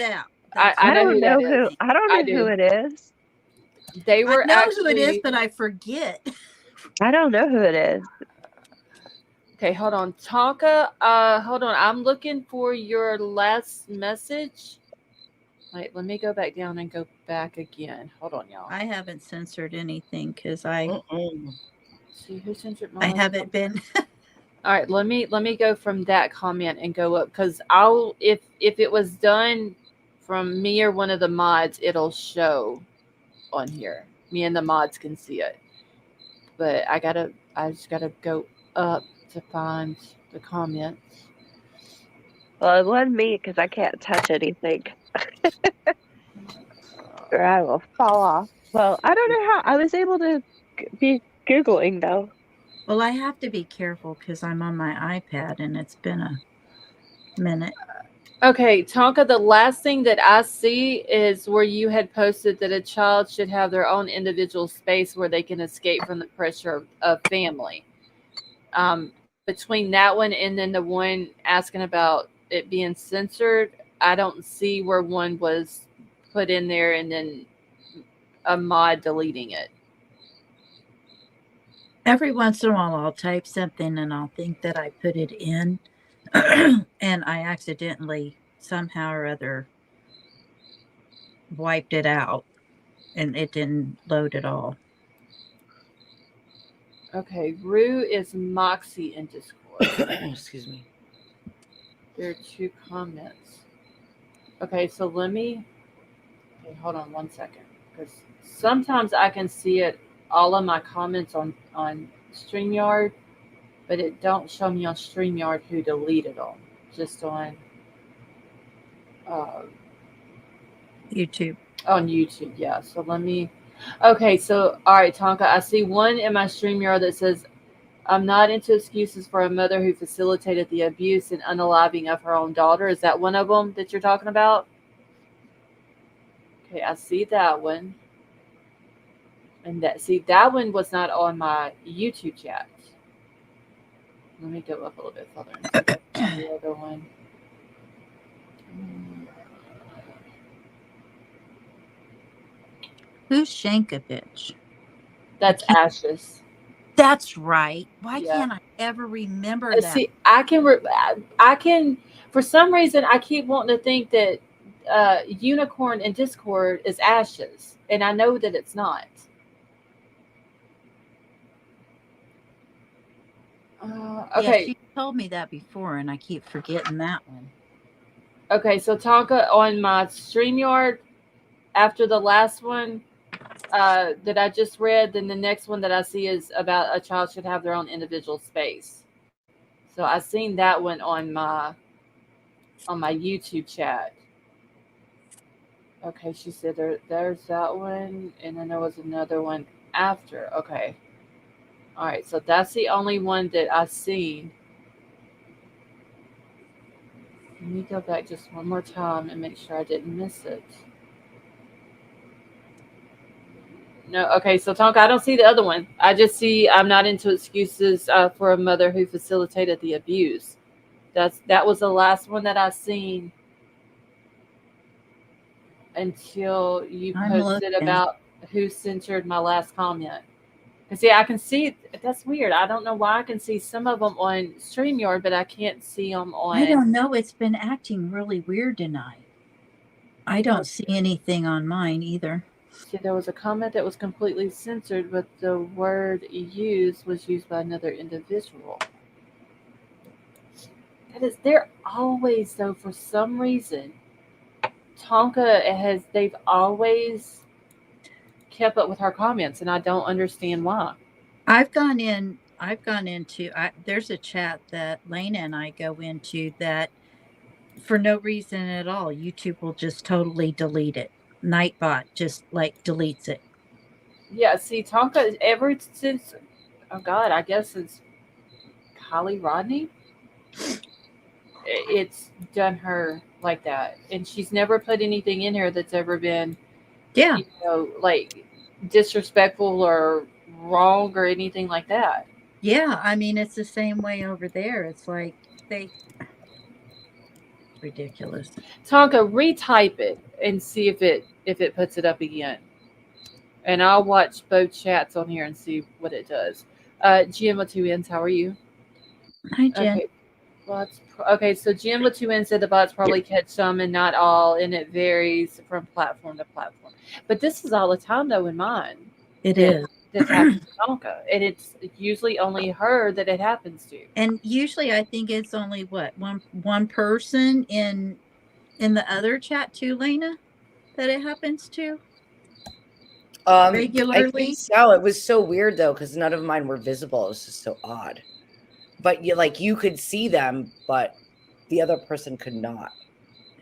that's I I know don't who that know is. who I don't I know who do. it is. They I were know who it is, actually but I forget. I don't know who it is. okay. Hold on, Tonka. Hold on. I'm looking for your last message. Wait, let me go back down and go back again. Hold on, y'all. I haven't censored anything because I See who censored I my. haven't been. All right, let me go from that comment and go up because I'll if it was done from me or one of the mods, it'll show on here. Me and the mods can see it, but I just gotta go up to find the comments. Well, it wasn't me because I can't touch anything or I will fall off. Well, I don't know how I was able to be Googling though. Well, I have to be careful because I'm on my iPad and it's been a minute. Okay, Tonka, the last thing that I see is where you had posted that a child should have their own individual space where they can escape from the pressure of family. Between that one and then the one asking about it being censored, I don't see where one was put in there and then a mod deleting it. Every once in a while, I'll type something and I'll think that I put it in, and I accidentally somehow or other wiped it out, and it didn't load at all. Okay, Rue is Moxie in Discord. Excuse me. There are 2 comments. Okay, so let me. Okay, hold on 1 second, because sometimes I can see it all of my comments on StreamYard, but it don't show me on StreamYard who deleted them. Just uh, YouTube. on YouTube, yeah. So let me. Okay, so all right, Tonka, I see one in my StreamYard that says, "I'm not into excuses for a mother who facilitated the abuse and unaliving of her own daughter." Is that one of them that you're talking about? Okay, I see that one. And that one was not on my YouTube chat. Let me go up a little bit further and see if I can find the other one. Who's Shankovich? That's Ashes. That's right. Why Yeah. can't I ever remember that? See, I can. For some reason, I keep wanting to think that Unicorn in Discord is Ashes, and I know that it's not. Yeah, Okay. she told me that before, and I keep forgetting that one. Okay, so Tonka, on my StreamYard, after the last one that I just read, then the next one that I see is about a child should have their own individual space. So I seen that one on my YouTube chat. Okay, she said there's that one, and then there was another one after. Okay. All right, so that's the only one that I seen. Let me go back just one more time and make sure I didn't miss it. No. Okay. So Tonka, I don't see the other one. I just see I'm not into excuses for a mother who facilitated the abuse. That was the last one that I seen until you I'm posted looking. about who censored my last comment. And see, I can see that's weird. I don't know why I can see some of them on StreamYard, but I can't see them I on. don't know. It's been acting really weird tonight. I don't see anything on mine either. See, there was a comment that was completely censored, but the word used was used by another individual. That is, they're always though for some reason. Tonka has they've always kept up with her comments, and I don't understand why. I've gone into there's a chat that Lena and I go into that for no reason at all. YouTube will just totally delete it. Nightbot just like deletes it. Yeah, see, Tonka ever since oh God, I guess since Kylie Rodney, it's done her like that, and she's never put anything in here that's ever been, Yeah. like disrespectful or wrong or anything like that. Yeah, I mean it's the same way over there. It's like they ridiculous. Tonka, retype it and see if it puts it up again, and I'll watch both chats on here and see what it does. Jim with two N's, how are you? Hi Jen. Okay, okay. So Jim with two N's said the bots probably catch some and not all, and it varies from platform to platform. But this is all the time though in mine. It that is. this happens to Tonka, and it's usually only her that it happens to. And usually I think it's only one person in the other chat too, Lena, that it happens to I think regularly. so. It was so weird though, because none of mine were visible. It was just so odd. But you could see them, but the other person could not.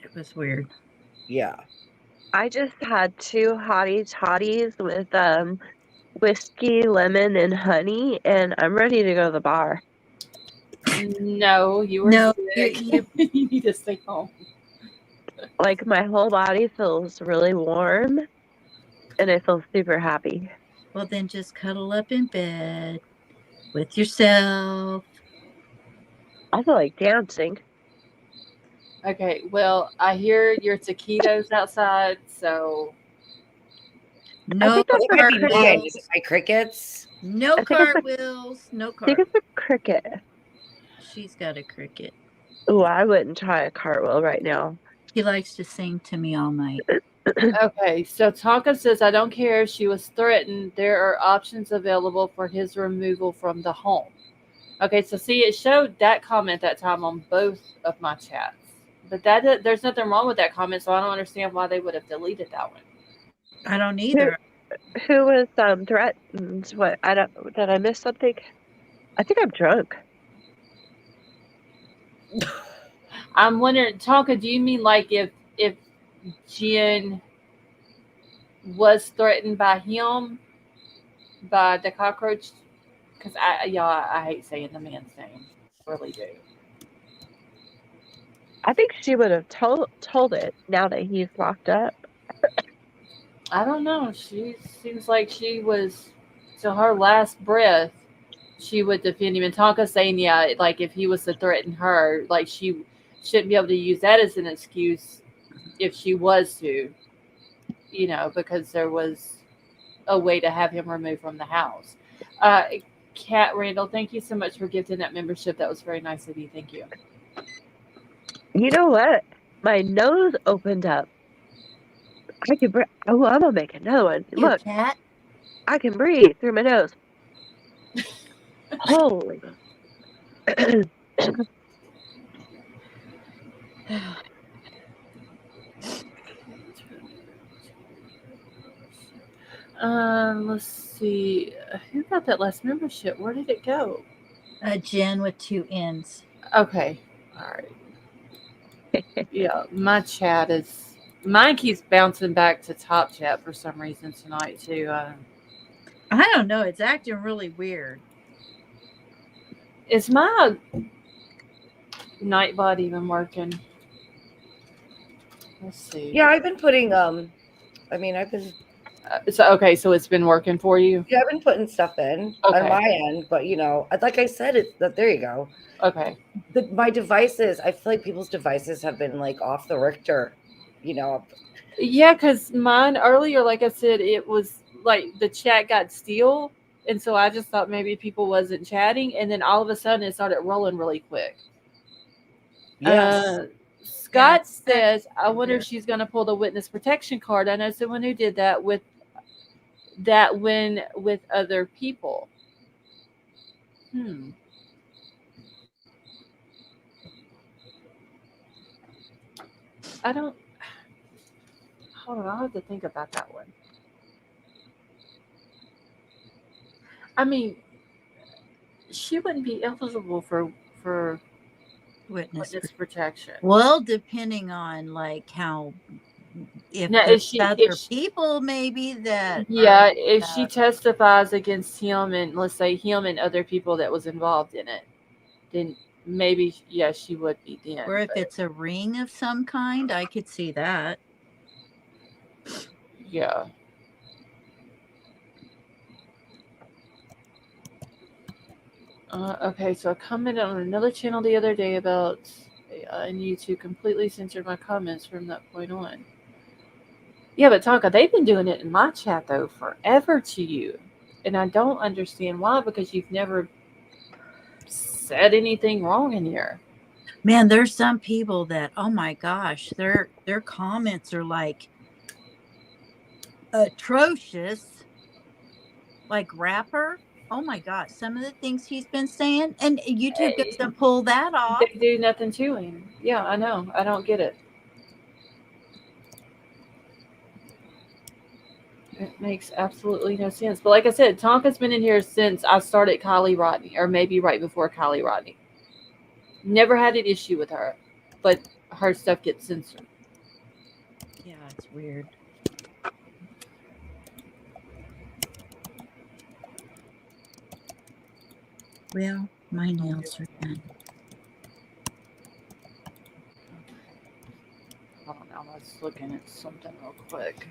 It was weird. Yeah. I just had two hottie toddies with whiskey, lemon, and honey, and I'm ready to go to the bar. No, you were No, sick. you You need to stay home. Like my whole body feels really warm, and I feel super happy. well then just cuddle up in bed with yourself. I feel like dancing. Okay, well, I hear your taquitos outside, so I No think I that's think a might be me. I cricket. needed my crickets. no I think it's a, cartwheels, no I think car. it's a cricket. She's got a cricket. Ooh, I wouldn't try a cartwheel right now. She likes to sing to me all night. okay. So Tonka says, I don't care if she was threatened. There are options available for his removal from the home. Okay, so see, it showed that comment that time on both of my chats, but there's nothing wrong with that comment, so I don't understand why they would have deleted that one. I don't Who, either. who was threatened? What? I don't. Did I miss something? I think I'm drunk. I'm wondering, Tonka, do you mean like if Jen was threatened by him, by the cockroach? Because I hate saying the man's name, I really do. I think she would have told it now that he's locked up. I don't know. She seems like she was to her last breath. She would defend him. And Tonka saying, yeah, like if he was to threaten her, like she shouldn't be able to use that as an excuse if she was to, because there was a way to have him removed from the house. Kat Randall, thank you so much for gifting that membership. That was very nice of you. Thank you. You know what? My nose opened up. I can breathe. Oh, I'm gonna make another one. You Look, cat. I can breathe through my nose. Holy. Let's see. Who got that last membership? Where did it go? Jen with two N's. Okay. All right. Yeah, my chat is. Mine keeps bouncing back to top chat for some reason tonight, too. I don't know. It's acting really weird. Is my Nightbot even working? Let's see. Yeah, I've been putting I've been So it's been working for you. Yeah, I've been putting stuff in on Okay. my end, but like I said, it's that there you go. Okay. My devices, I feel like people's devices have been like off the Richter. Yeah, because mine earlier, like I said, it was like the chat got still, and so I just thought maybe people wasn't chatting, and then all of a sudden it started rolling really quick. Yes. Scott it's says, "I wonder if weird. she's going to pull the witness protection card." I know someone who did that with that when with other people. Hmm. I don't. Hold on, I'll have to think about that one. I mean, she wouldn't be eligible for Witness. witness protection. Well, depending on like how, if Now, there's other people maybe that are, yeah, if she testifies against him and let's say him and other people that was involved in it, then maybe yeah, she would be then. or if But it's a ring of some kind, I could see that. yeah. Okay, so I commented on another channel the other day about and YouTube completely censored my comments from that point on. Yeah, but Tonka, they've been doing it in my chat though forever to you, and I don't understand why because you've never said anything wrong in here. Man, there's some people that, oh my gosh, their comments are like atrocious, like rapper. Oh my gosh, some of the things he's been saying, and YouTube doesn't pull that off. They do nothing to him. Yeah, I know. I don't get it. It makes absolutely no sense. But like I said, Tonka's been in here since I started Kylie Rodney, or maybe right before Kylie Rodney. Never had an issue with her, but her stuff gets censored. Yeah, it's weird. Well, my nails are done. Hold on, I was looking at something real quick.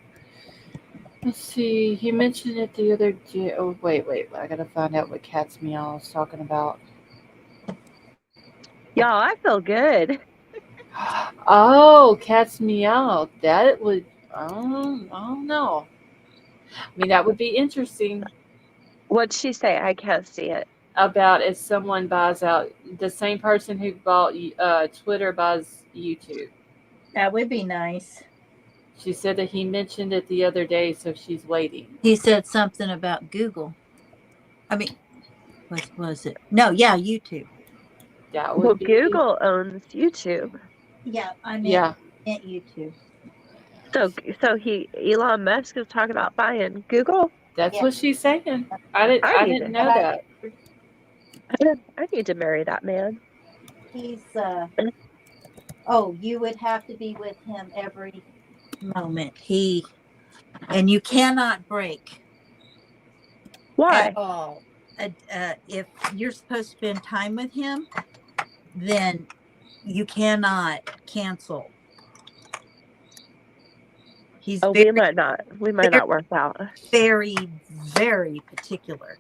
Let's see. He mentioned it the other day. Oh, wait. I gotta find out what Cat's Meow is talking about. Y'all, I feel good. Oh, Cat's Meow. That would. I don't know. I mean, that would be interesting. What'd she say? I can't see it. About if someone buys out the same person who bought Twitter buys YouTube. That would be nice. She said that he mentioned it the other day, so she's waiting. He said something about Google. I mean, what was it? No, yeah, YouTube. That Well, would be Google owns YouTube. Yeah, I meant, yeah. meant YouTube. So Elon Musk is talking about buying Google. That's Yeah. what she's saying. I didn't know that. I need to marry that man. He's oh, you would have to be with him every moment. And you cannot break Why? at all. If you're supposed to spend time with him, then you cannot cancel. He's we might not work out. very, very particular.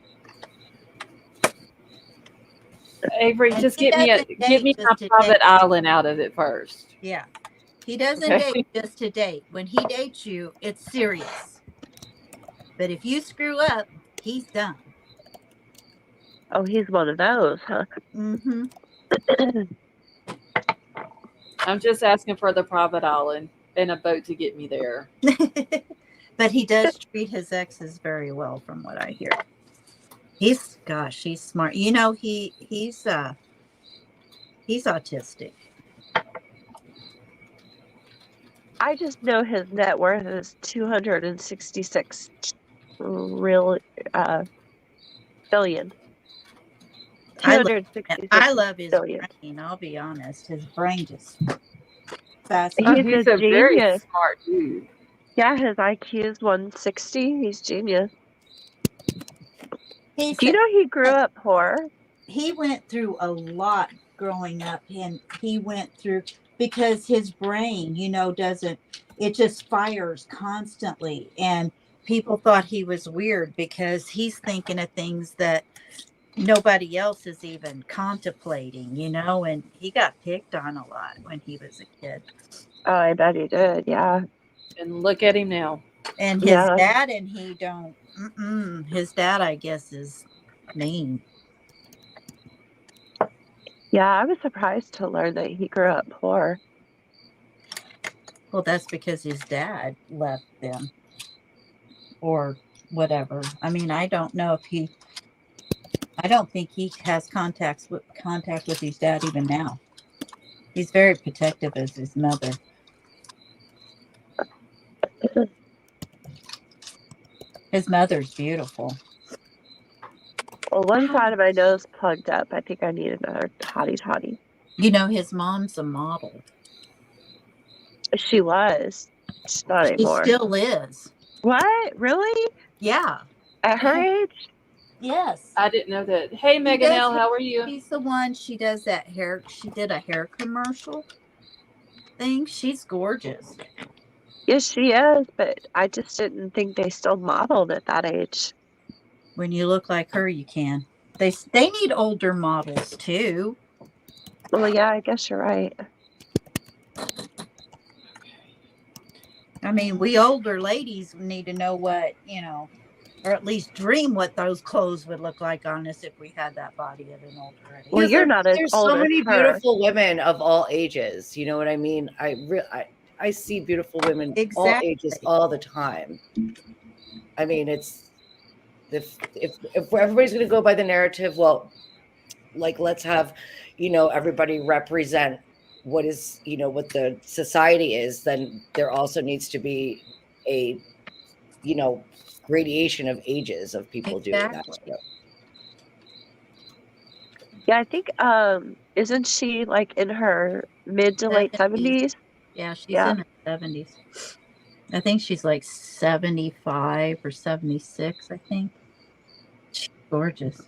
Avery, And just he give me doesn't my date private just to island out of it first. Yeah. He doesn't Okay. date just to date. When he dates you, it's serious. But if you screw up, he's done. Oh, he's one of those, huh? Mm-hmm. I'm just asking for the private island and a boat to get me there. But he does treat his exes very well, from what I hear. He's smart. You know, he's autistic. I just know his net worth is 266 billion. I love his billion. brain. I'll be honest. His brain just fast. He's a very genius. smart dude. Yeah, his IQ is 160. He's genius. Do you know he grew up poor? He went through a lot growing up, and he went through because his brain, it just fires constantly, and people thought he was weird because he's thinking of things that nobody else is even contemplating, and he got picked on a lot when he was a kid. Oh, I bet he did. Yeah. And look at him now. And his Yeah. dad and he don't, his dad, I guess, is mean. Yeah, I was surprised to learn that he grew up poor. Well, that's because his dad left them or whatever. I mean, I don't know if I don't think he has contact with his dad even now. He's very protective of his mother. His mother's beautiful. Well, one side of my nose plugged up. I think I need another toddy. His mom's a model. She was. She's not She anymore. still is. What? Really? Yeah. At her age? Yes. I didn't know that. Hey, Megan L, how are you? She's the one. She does that hair. She did a hair commercial thing. She's gorgeous. Yes, she is, but I just didn't think they still modeled at that age. When you look like her, you can. They need older models too. Well, yeah, I guess you're right. I mean, we older ladies need to know what, or at least dream what those clothes would look like on us if we had that body at an older age. Well, you're not as There's old so as many her. beautiful women of all ages. You know what I mean? I see beautiful women all ages all the time. I mean, it's if everybody's going to go by the narrative, well, like let's have, everybody represent what is, what the society is, then there also needs to be a, gradation of ages of people doing that. Yeah, I think isn't she like in her mid to late 70s? Yeah, she's in her 70s. I think she's like 75 or 76, I think. She's gorgeous.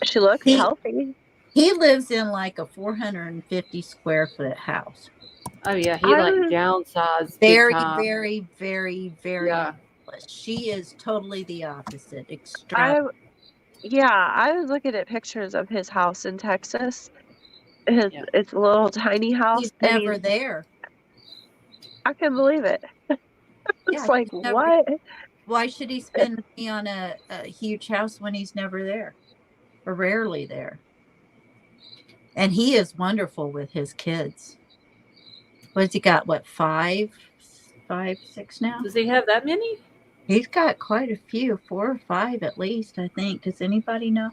She looks healthy. He lives in like a 450 square foot house. Oh yeah, he like downsized. Very, very, very, very. Yeah. She is totally the opposite. I was looking at pictures of his house in Texas. It's a little tiny house. He's never there. I can believe it. It's like, what? Why should he spend money on a huge house when he's never there or rarely there? And he is wonderful with his kids. What's he got? What, 5, 6 now? Does he have that many? He's got quite a few, 4 or 5 at least, I think. Does anybody know?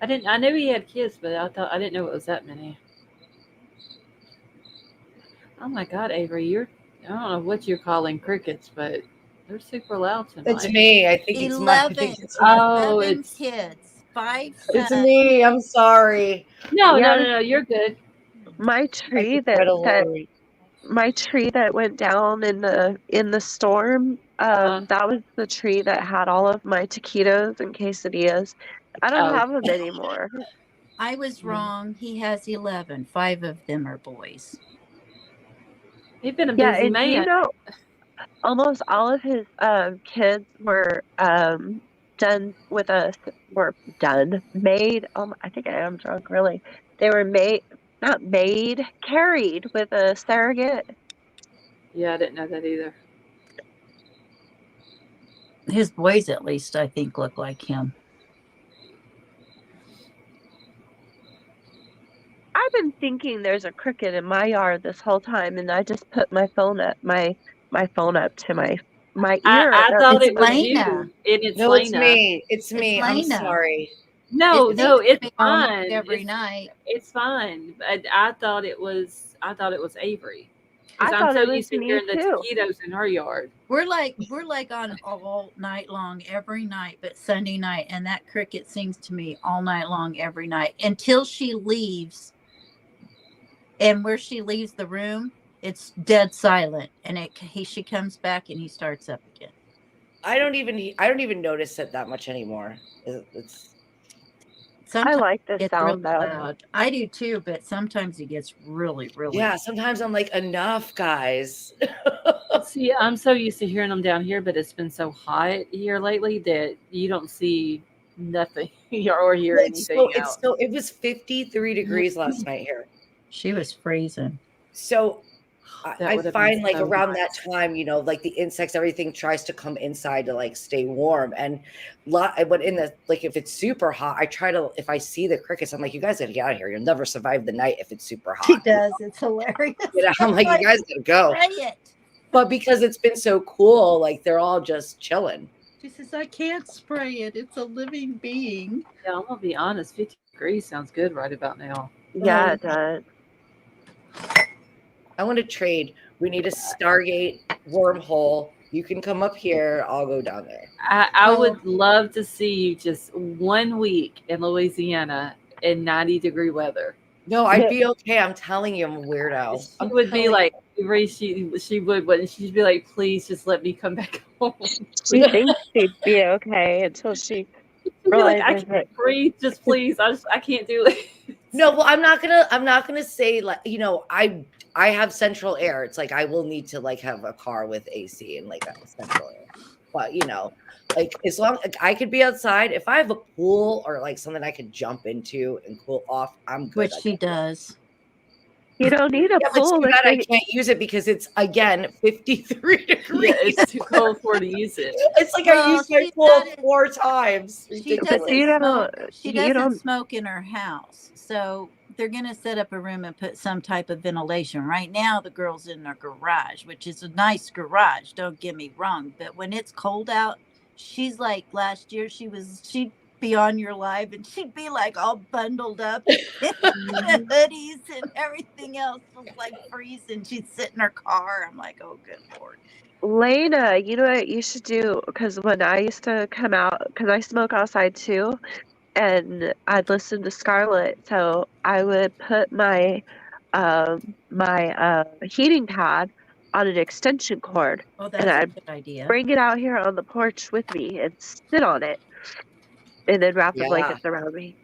I knew he had kids, but I didn't know it was that many. Oh my God, Avery, I don't know what you're calling crickets, but they're super loud tonight. It's me. I think 11, it's my 11 kids, 5 sons. It's me. I'm sorry. No, you're good. My tree that went down in the storm, that was the tree that had all of my taquitos and quesadillas. I don't have them anymore. I was wrong. He has 11. 5 of them are boys. He's been a busy man. Almost all of his kids were done with us. Were made. I think I am drunk. Really, they were carried with a surrogate. Yeah, I didn't know that either. His boys, at least, I think, look like him. I've been thinking there's a cricket in my yard this whole time, and I just put my phone up to my ear. I thought it was you. It's me. It's me. I'm sorry. No, it's fine. Every night. It's fine. I thought it was Avery. I thought it was used to me hearing the too. taquitos in her yard. We're like on all night long, every night, but Sunday night, and that cricket sings to me all night long, every night until she leaves. And where she leaves the room, it's dead silent, and she comes back and he starts up again. I don't even notice it that much anymore. I like the sound though. Loud. I do too, but sometimes it gets really, really. Yeah, sometimes I'm like, enough, guys. See, I'm so used to hearing them down here, but it's been so hot here lately that you don't see nothing or hear anything out. It was 53 degrees last night here. She was freezing. So That I would have been find like so around that nice. time, like the insects, everything tries to come inside to like stay warm. And but in the like if it's super hot, I try to if I see the crickets, I'm like, you guys gotta get out of here. You'll never survive the night if it's super hot. She does. It's hilarious. I'm like, you guys gotta go. Spray it. But because it's been so cool, like they're all just chilling. She says, I can't spray it. It's a living being. Yeah, I'm gonna be honest. 50 degrees sounds good right about now. Yeah, it does. I want to trade. We need a Stargate wormhole. You can come up here. I'll go down there. I would love to see you just 1 week in Louisiana in 90-degree weather. No, I'd be okay. I'm telling you, I'm a weirdo. She would be like, she would, but she'd be like, please just let me come back home. She thinks she'd be okay until she She'd be like, I realizes can't that. breathe. Just please, I can't do it. No, well, I'm not gonna say like I have central air. It's like I will need to like have a car with AC and like a central air. But like as long like, I could be outside. If I have a pool or like something I could jump into and cool off, I'm good. Which she does. You don't need a Yeah, but pool. too bad I can't use it because it's again 53 degrees. Yeah, it's too cold for her to use it. It's like I used my pool 4 times. She But doesn't you don't. smoke. She You doesn't don't. smoke in her house. So they're going to set up a room and put some type of ventilation. Right now, the girl's in their garage, which is a nice garage. Don't get me wrong. But when it's cold out, she's like last year, she'd be on your live and she'd be like all bundled up in hoodies and everything else was like freezing. She'd sit in her car. I'm like, oh, good Lord. Lena, you know what you should do? Because when I used to come out, because I smoke outside too, and I'd listen to Scarlett, so I would put my heating pad on an extension cord, Oh, and that's a I'd good idea. bring it out here on the porch with me and sit on it, and then wrap the Yeah. blankets around me.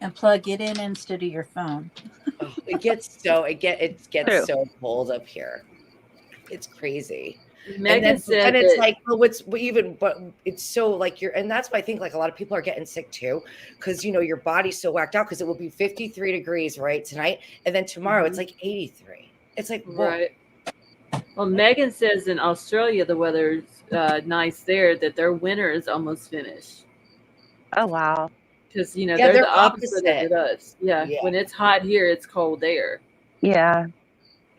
And plug it in instead of your phone. Oh, it gets True. so cold up here. It's crazy. Megan and said then it's that, like, but it's so like and that's why I think like a lot of people are getting sick too, because your body's so whacked out because it will be 53 degrees right tonight, and then tomorrow it's like 83. It's like right. Well, Megan says in Australia the weather's nice there, that their winter is almost finished. Oh wow. Because Yeah, they're the opposite of us. Yeah, Yeah. when it's hot here, it's cold there. Yeah.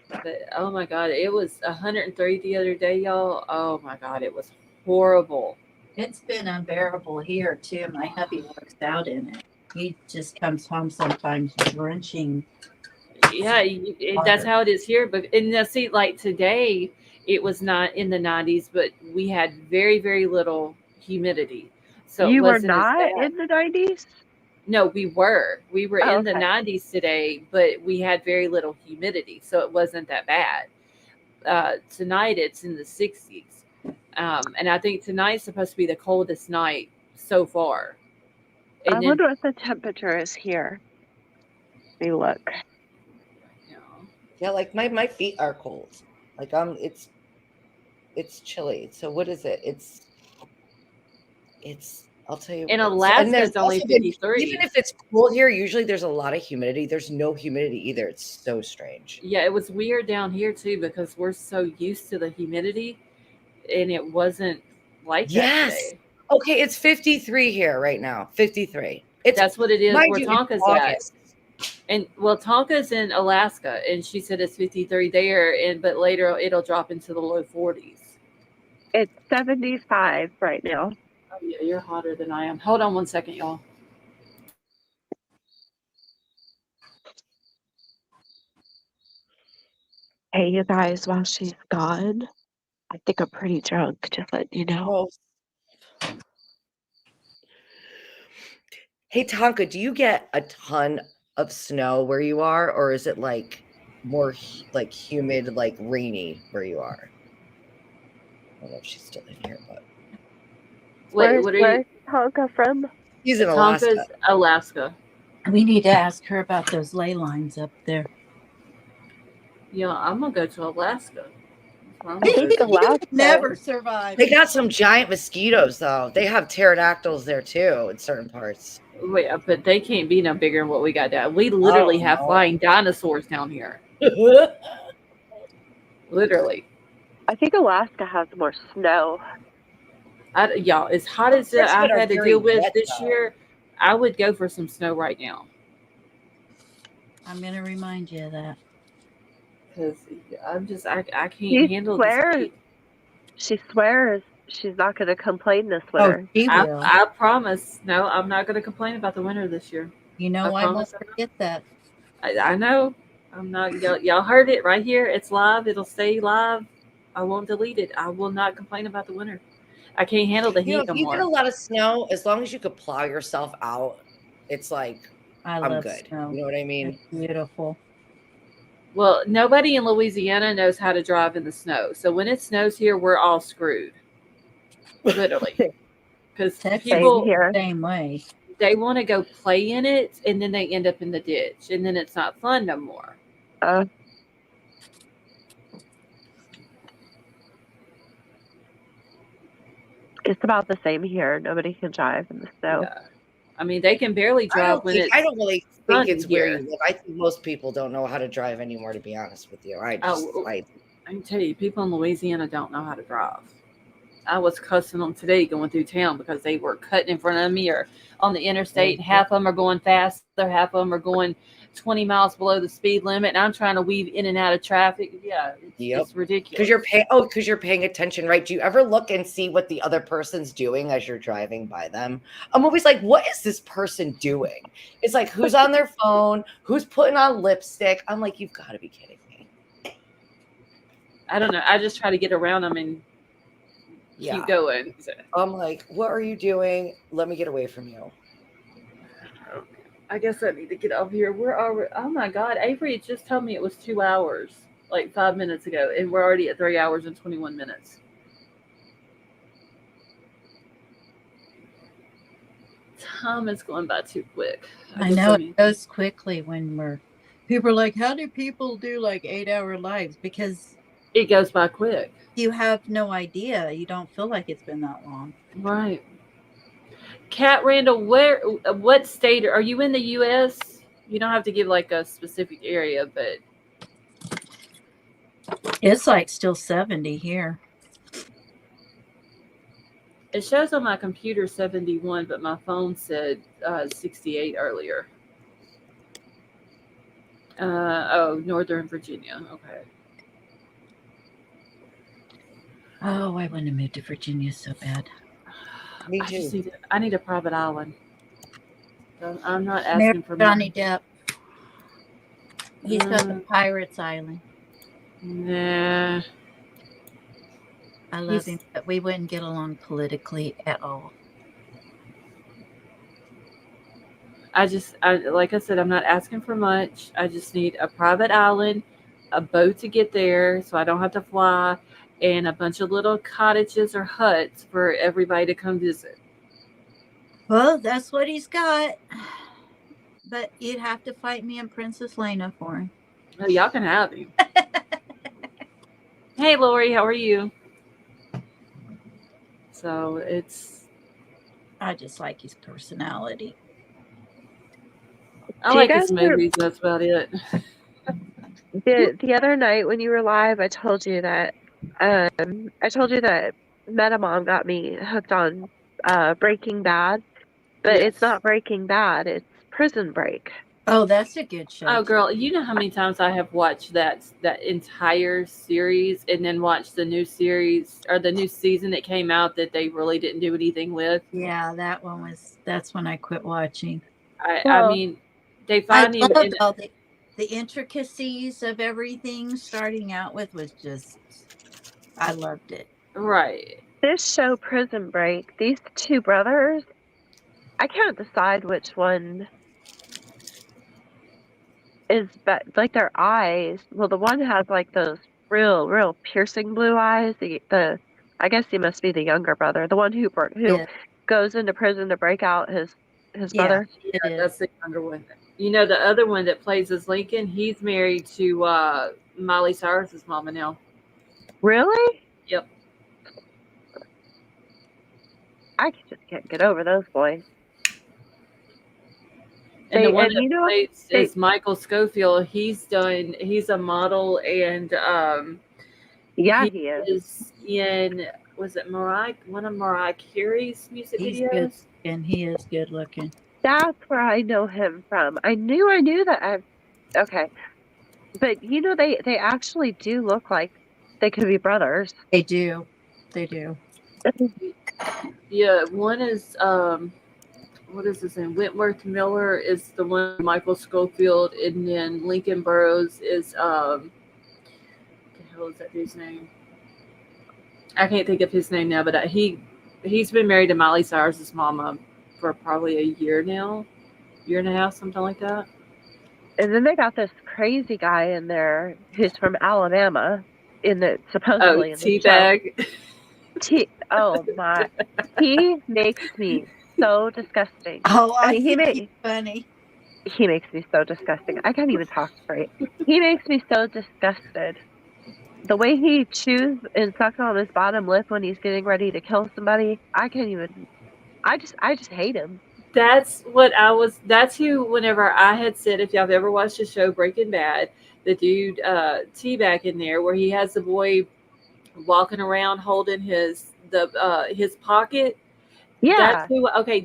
But oh my God, it was 103 the other day, y'all. Oh my God, it was horrible. It's been unbearable here too. My hubby works out in it. He just comes home sometimes drenching. Yeah, that's how it is here. But and now see, like today, it was not in the 90s, but we had very, very little humidity. So You it were wasn't as not bad. in the 90s? No, we were. We were Oh, in the okay. 90s today, but we had very little humidity, so it wasn't that bad. Tonight it's in the 60s. And I think tonight's supposed to be the coldest night so far. I And then, wonder what the temperature is here. Let me look. Yeah, like my feet are cold. Like it's chilly. So what is it? It's I'll tell you. in And Alaska, there's it's only also been, 53. even if it's cool here, usually there's a lot of humidity. There's no humidity either. It's so strange. Yeah, it was weird down here too because we're so used to the humidity, and it wasn't like that Yes. today. Okay, it's 53 here right now. 53. That's what it is mind where you, it's Tonka's at. August. And well, Tonka's in Alaska, and she said it's 53 there, but later it'll drop into the low 40s. It's 75 right now. Oh yeah, you're hotter than I am. Hold on 1 second, y'all. Hey, you guys, while she's gone, I think I'm pretty drunk, just letting you know. Well, hey Tonka, do you get a ton of snow where you are, or is it like more like humid, like rainy where you are? I don't know if she's still in here, but Wait, what are you? Where's Tonka from? he's in Alaska. Tonka's Alaska. We need to ask her about those ley lines up there. Yeah, I'm gonna go to Alaska. wrong I with think those the people? last Never time, survive. They got some giant mosquitoes though. They have pterodactyls there too in certain parts. Wait, but they can't be no bigger than what we got down. We literally have Oh flying dinosaurs down here. no. Literally. I think Alaska has more snow. Y'all, as hot as I've Freshmen are had to very deal with wet, this though. year, I would go for some snow right now. I'm going to remind you of that. Because I can't She handle this swears, heat. she swears she's not going to complain this Oh, winter. she will. I promise. No, I'm not going to complain about the winter this year. You know, I won't promise. forget that. I know. I'm not. Y'all heard it right here. It's live. It'll stay live. I won't delete it. I will not complain about the winter. I can't handle the You know, heat if no you get a more. lot of snow, as long as you could plow yourself out, it's like I I'm love good. snow. You know what I mean? It's beautiful. Well, nobody in Louisiana knows how to drive in the snow. So when it snows here, we're all screwed. Literally. Because Texas people, here. same way. they want to go play in it, and then they end up in the ditch. And then it's not fun no more. Uh, it's about the same here. Nobody can drive in the snow. Yeah. I mean, they can barely I drive don't when think, it's I don't really think sunny it's where here. you live. I think most people don't know how to drive anymore, to be honest with you. I can tell you, people in Louisiana don't know how to drive. I was cussing them today going through town because they were cutting in front of me or on the interstate. And half of them are going faster, half of them are going 20 miles below the speed limit, and I'm trying to weave in and out of traffic. Yeah, it's ridiculous. Because you're paying attention, right? Do you ever look and see what the other person's doing as you're driving by them? I'm always like, what is this person doing? It's like, who's on their phone? Who's putting on lipstick? I'm like, you've got to be kidding me. I don't know. I just try to get around them and keep going. So. I'm like, what are you doing? Let me get away from you. I guess I need to get over here. We're already, oh my God, Avery just told me it was 2 hours, like 5 minutes ago, and we're already at 3 hours and 21 minutes. Time is going by too quick. I know it goes quickly when people are like, how do people do like 8-hour lives? Because it goes by quick. You have no idea. You don't feel like it's been that long. Right. Kat Randall, what state are you in the U.S.? You don't have to give like a specific area, but it's like still 70 here. It shows on my computer 71, but my phone said 68 earlier. Northern Virginia. Okay. Oh, I want to move to Virginia so bad. Me too. I need a private island. I'm not asking for Johnny Depp. He's got the Pirates Island. Nah. I love him, but we wouldn't get along politically at all. Like I said, I'm not asking for much. I just need a private island, a boat to get there so I don't have to fly, and a bunch of little cottages or huts for everybody to come visit. Well, that's what he's got. But you'd have to fight me in Princess Lena for him. Oh, y'all can have him. Hey, Lori, how are you? So I just like his personality. I like his movies. That's about it. The other night when you were live, I told you that Metamom got me hooked on Breaking Bad, but It's not Breaking Bad; it's Prison Break. Oh, that's a good show. Oh, girl, you know how many times I have watched that entire series and then watched the new series or the new season that came out that they really didn't do anything with? Yeah, that's when I quit watching. I mean, they find him in all the intricacies of everything starting out with was just, I loved it. Right. This show, Prison Break, these two brothers, I can't decide which one is like their eyes. Well, the one has like those real piercing blue eyes. I guess he must be the younger brother, the one who goes into prison to break out his brother. Yeah, that's the younger one. You know, the other one that plays as Lincoln, he's married to Miley Cyrus's mama now. Really? Yep. I just can't get over those boys. And the one And that you know, plays they, is Michael Schofield. He's a model, and yeah, he he is. is in, was it one of Mariah Carey's music He's good videos? and he is good looking. That's where I know him from. I knew that. Okay, but you know, they actually do look like they could be brothers. They do. They do. Yeah, one is what is his name? Wentworth Miller is the one, Michael Schofield, and then Lincoln Burrows is what the hell is that dude's name? I can't think of his name now, but he's been married to Miley Cyrus's mama for probably a year now, year and a half, something like that. And then they got this crazy guy in there who's from Alabama, Oh, supposedly in the show. Teabag. Oh my, he makes me so disgusting. Oh, I I mean, think he's funny. he makes me so disgusting. I can't even talk straight. He makes me so disgusted. The way he chews and sucks on his bottom lip when he's getting ready to kill somebody, I can't even. I just hate him. That's who, whenever I had said, if y'all have ever watched the show Breaking Bad, the dude Teabag in there, where he has the boy walking around holding his pocket. Yeah.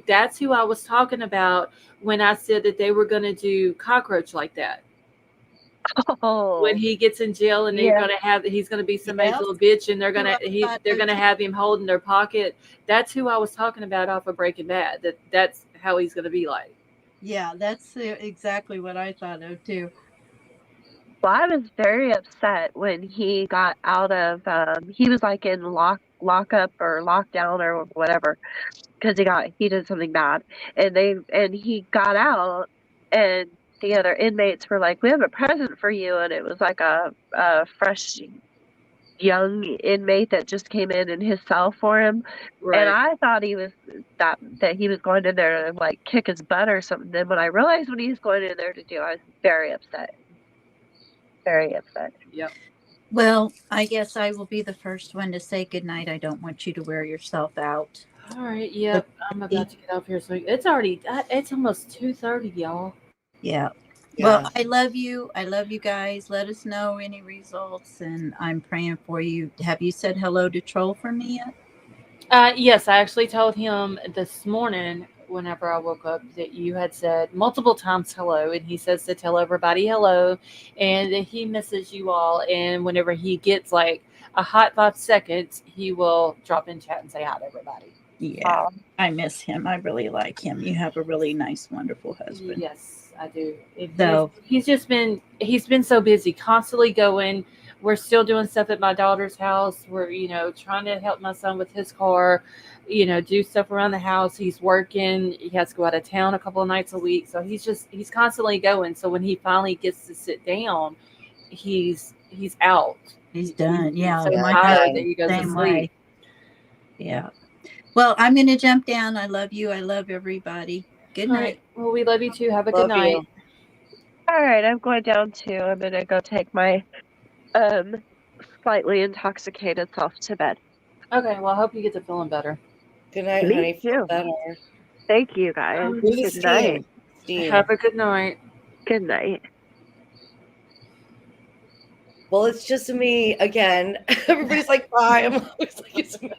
That's who I was talking about when I said that they were going to do Cockroach like that. When Oh. he gets in jail and Yeah. he's going to be somebody's Yep. little bitch, and they're Who I thought going to of have him holding their pocket. That's who I was talking about off of Breaking Bad. That's how he's going to be like. Yeah, that's exactly what I thought of too. Well, I was very upset when he got out of. He was like in lockup or lockdown or whatever because he did something bad, and he got out, and the other inmates were like, "We have a present for you," and it was like a fresh young inmate that just came in his cell for him. And Right. I thought he was that he was going in there to like kick his butt or something. Then when I realized what he was going in there to do, I was very upset. Very upset. Yep. Well, I guess I will be the first one to say goodnight. I don't want you to wear yourself out. All right. Yep. I'm about to get off here. So it's almost 2:30, y'all. Yeah. Yeah. Well, I love you. I love you guys. Let us know any results, and I'm praying for you. Have you said hello to Troll for me yet? Yes, I actually told him this morning whenever I woke up that you had said multiple times hello, and he says to tell everybody hello, and that he misses you all. And whenever he gets like a hot 5 seconds, he will drop in chat and say hi to everybody. Yeah. I miss him. I really like him. You have a really nice, wonderful husband. Yes, I do. So he's been so busy, constantly going. We're still doing stuff at my daughter's house. We're, trying to help my son with his car, do stuff around the house. He's working. He has to go out of town a couple of nights a week. So he's constantly going. So when he finally gets to sit down, he's out. He's done. Yeah. So My tired husband, that he goes to same sleep. way. Yeah. Well, I'm going to jump down. I love you. I love everybody. Good All night. right. Well, we love you too. Have a Love good night. you. All right, I'm going down too. I'm gonna go take my slightly intoxicated self to bed. Okay. Well, I hope you get to feeling better. Good night, Me honey. Feel too. better. Thank you guys. Do the Good night. steam. Have a good night. Good night. Well, it's just me again. Everybody's like, bye. I'm always like, it's me.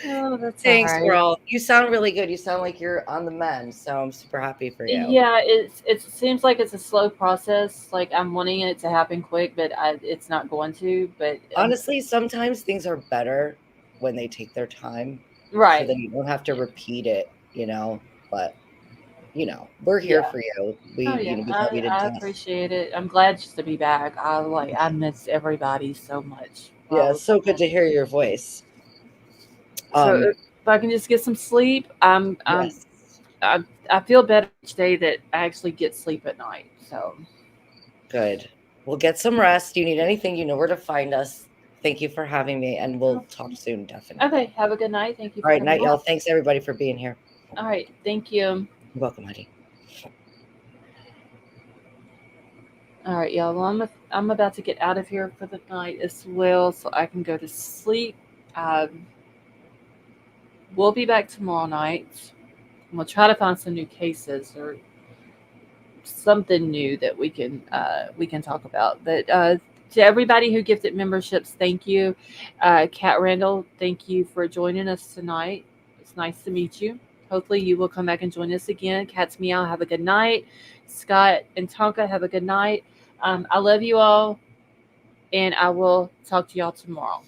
Oh, that's Thanks, all right. girl. You sound really good. You sound like you're on the mend. So I'm super happy for you. Yeah, it seems like it's a slow process. Like I'm wanting it to happen quick, but it's not going to. But Honestly, sometimes things are better when they take their time. right. So that you don't have to repeat it, But we're here Yeah. for you. We Oh yeah, we love you to I death. appreciate it. I'm glad just to be back. I miss everybody so much. Yeah, it's so good to hear your voice. So if I can just get some sleep, Yes. I feel better each day that I actually get sleep at night. So Good. We'll get some rest. You need anything, you know where to find us. Thank you for having me, and we'll talk soon, definitely. okay, have a good night. Thank you. All right, night, y'all. Thanks everybody for being here. All right, thank you. You're welcome, honey. All right, y'all. Well, I'm about to get out of here for the night as well, so I can go to sleep. Um, we'll be back tomorrow night. We'll try to find some new cases or something new that we can talk about. But to everybody who gifted memberships, thank you. Kat Randall, thank you for joining us tonight. It's nice to meet you. Hopefully, you will come back and join us again. Cat's Meow, have a good night. Scott and Tonka, have a good night. I love you all, and I will talk to y'all tomorrow.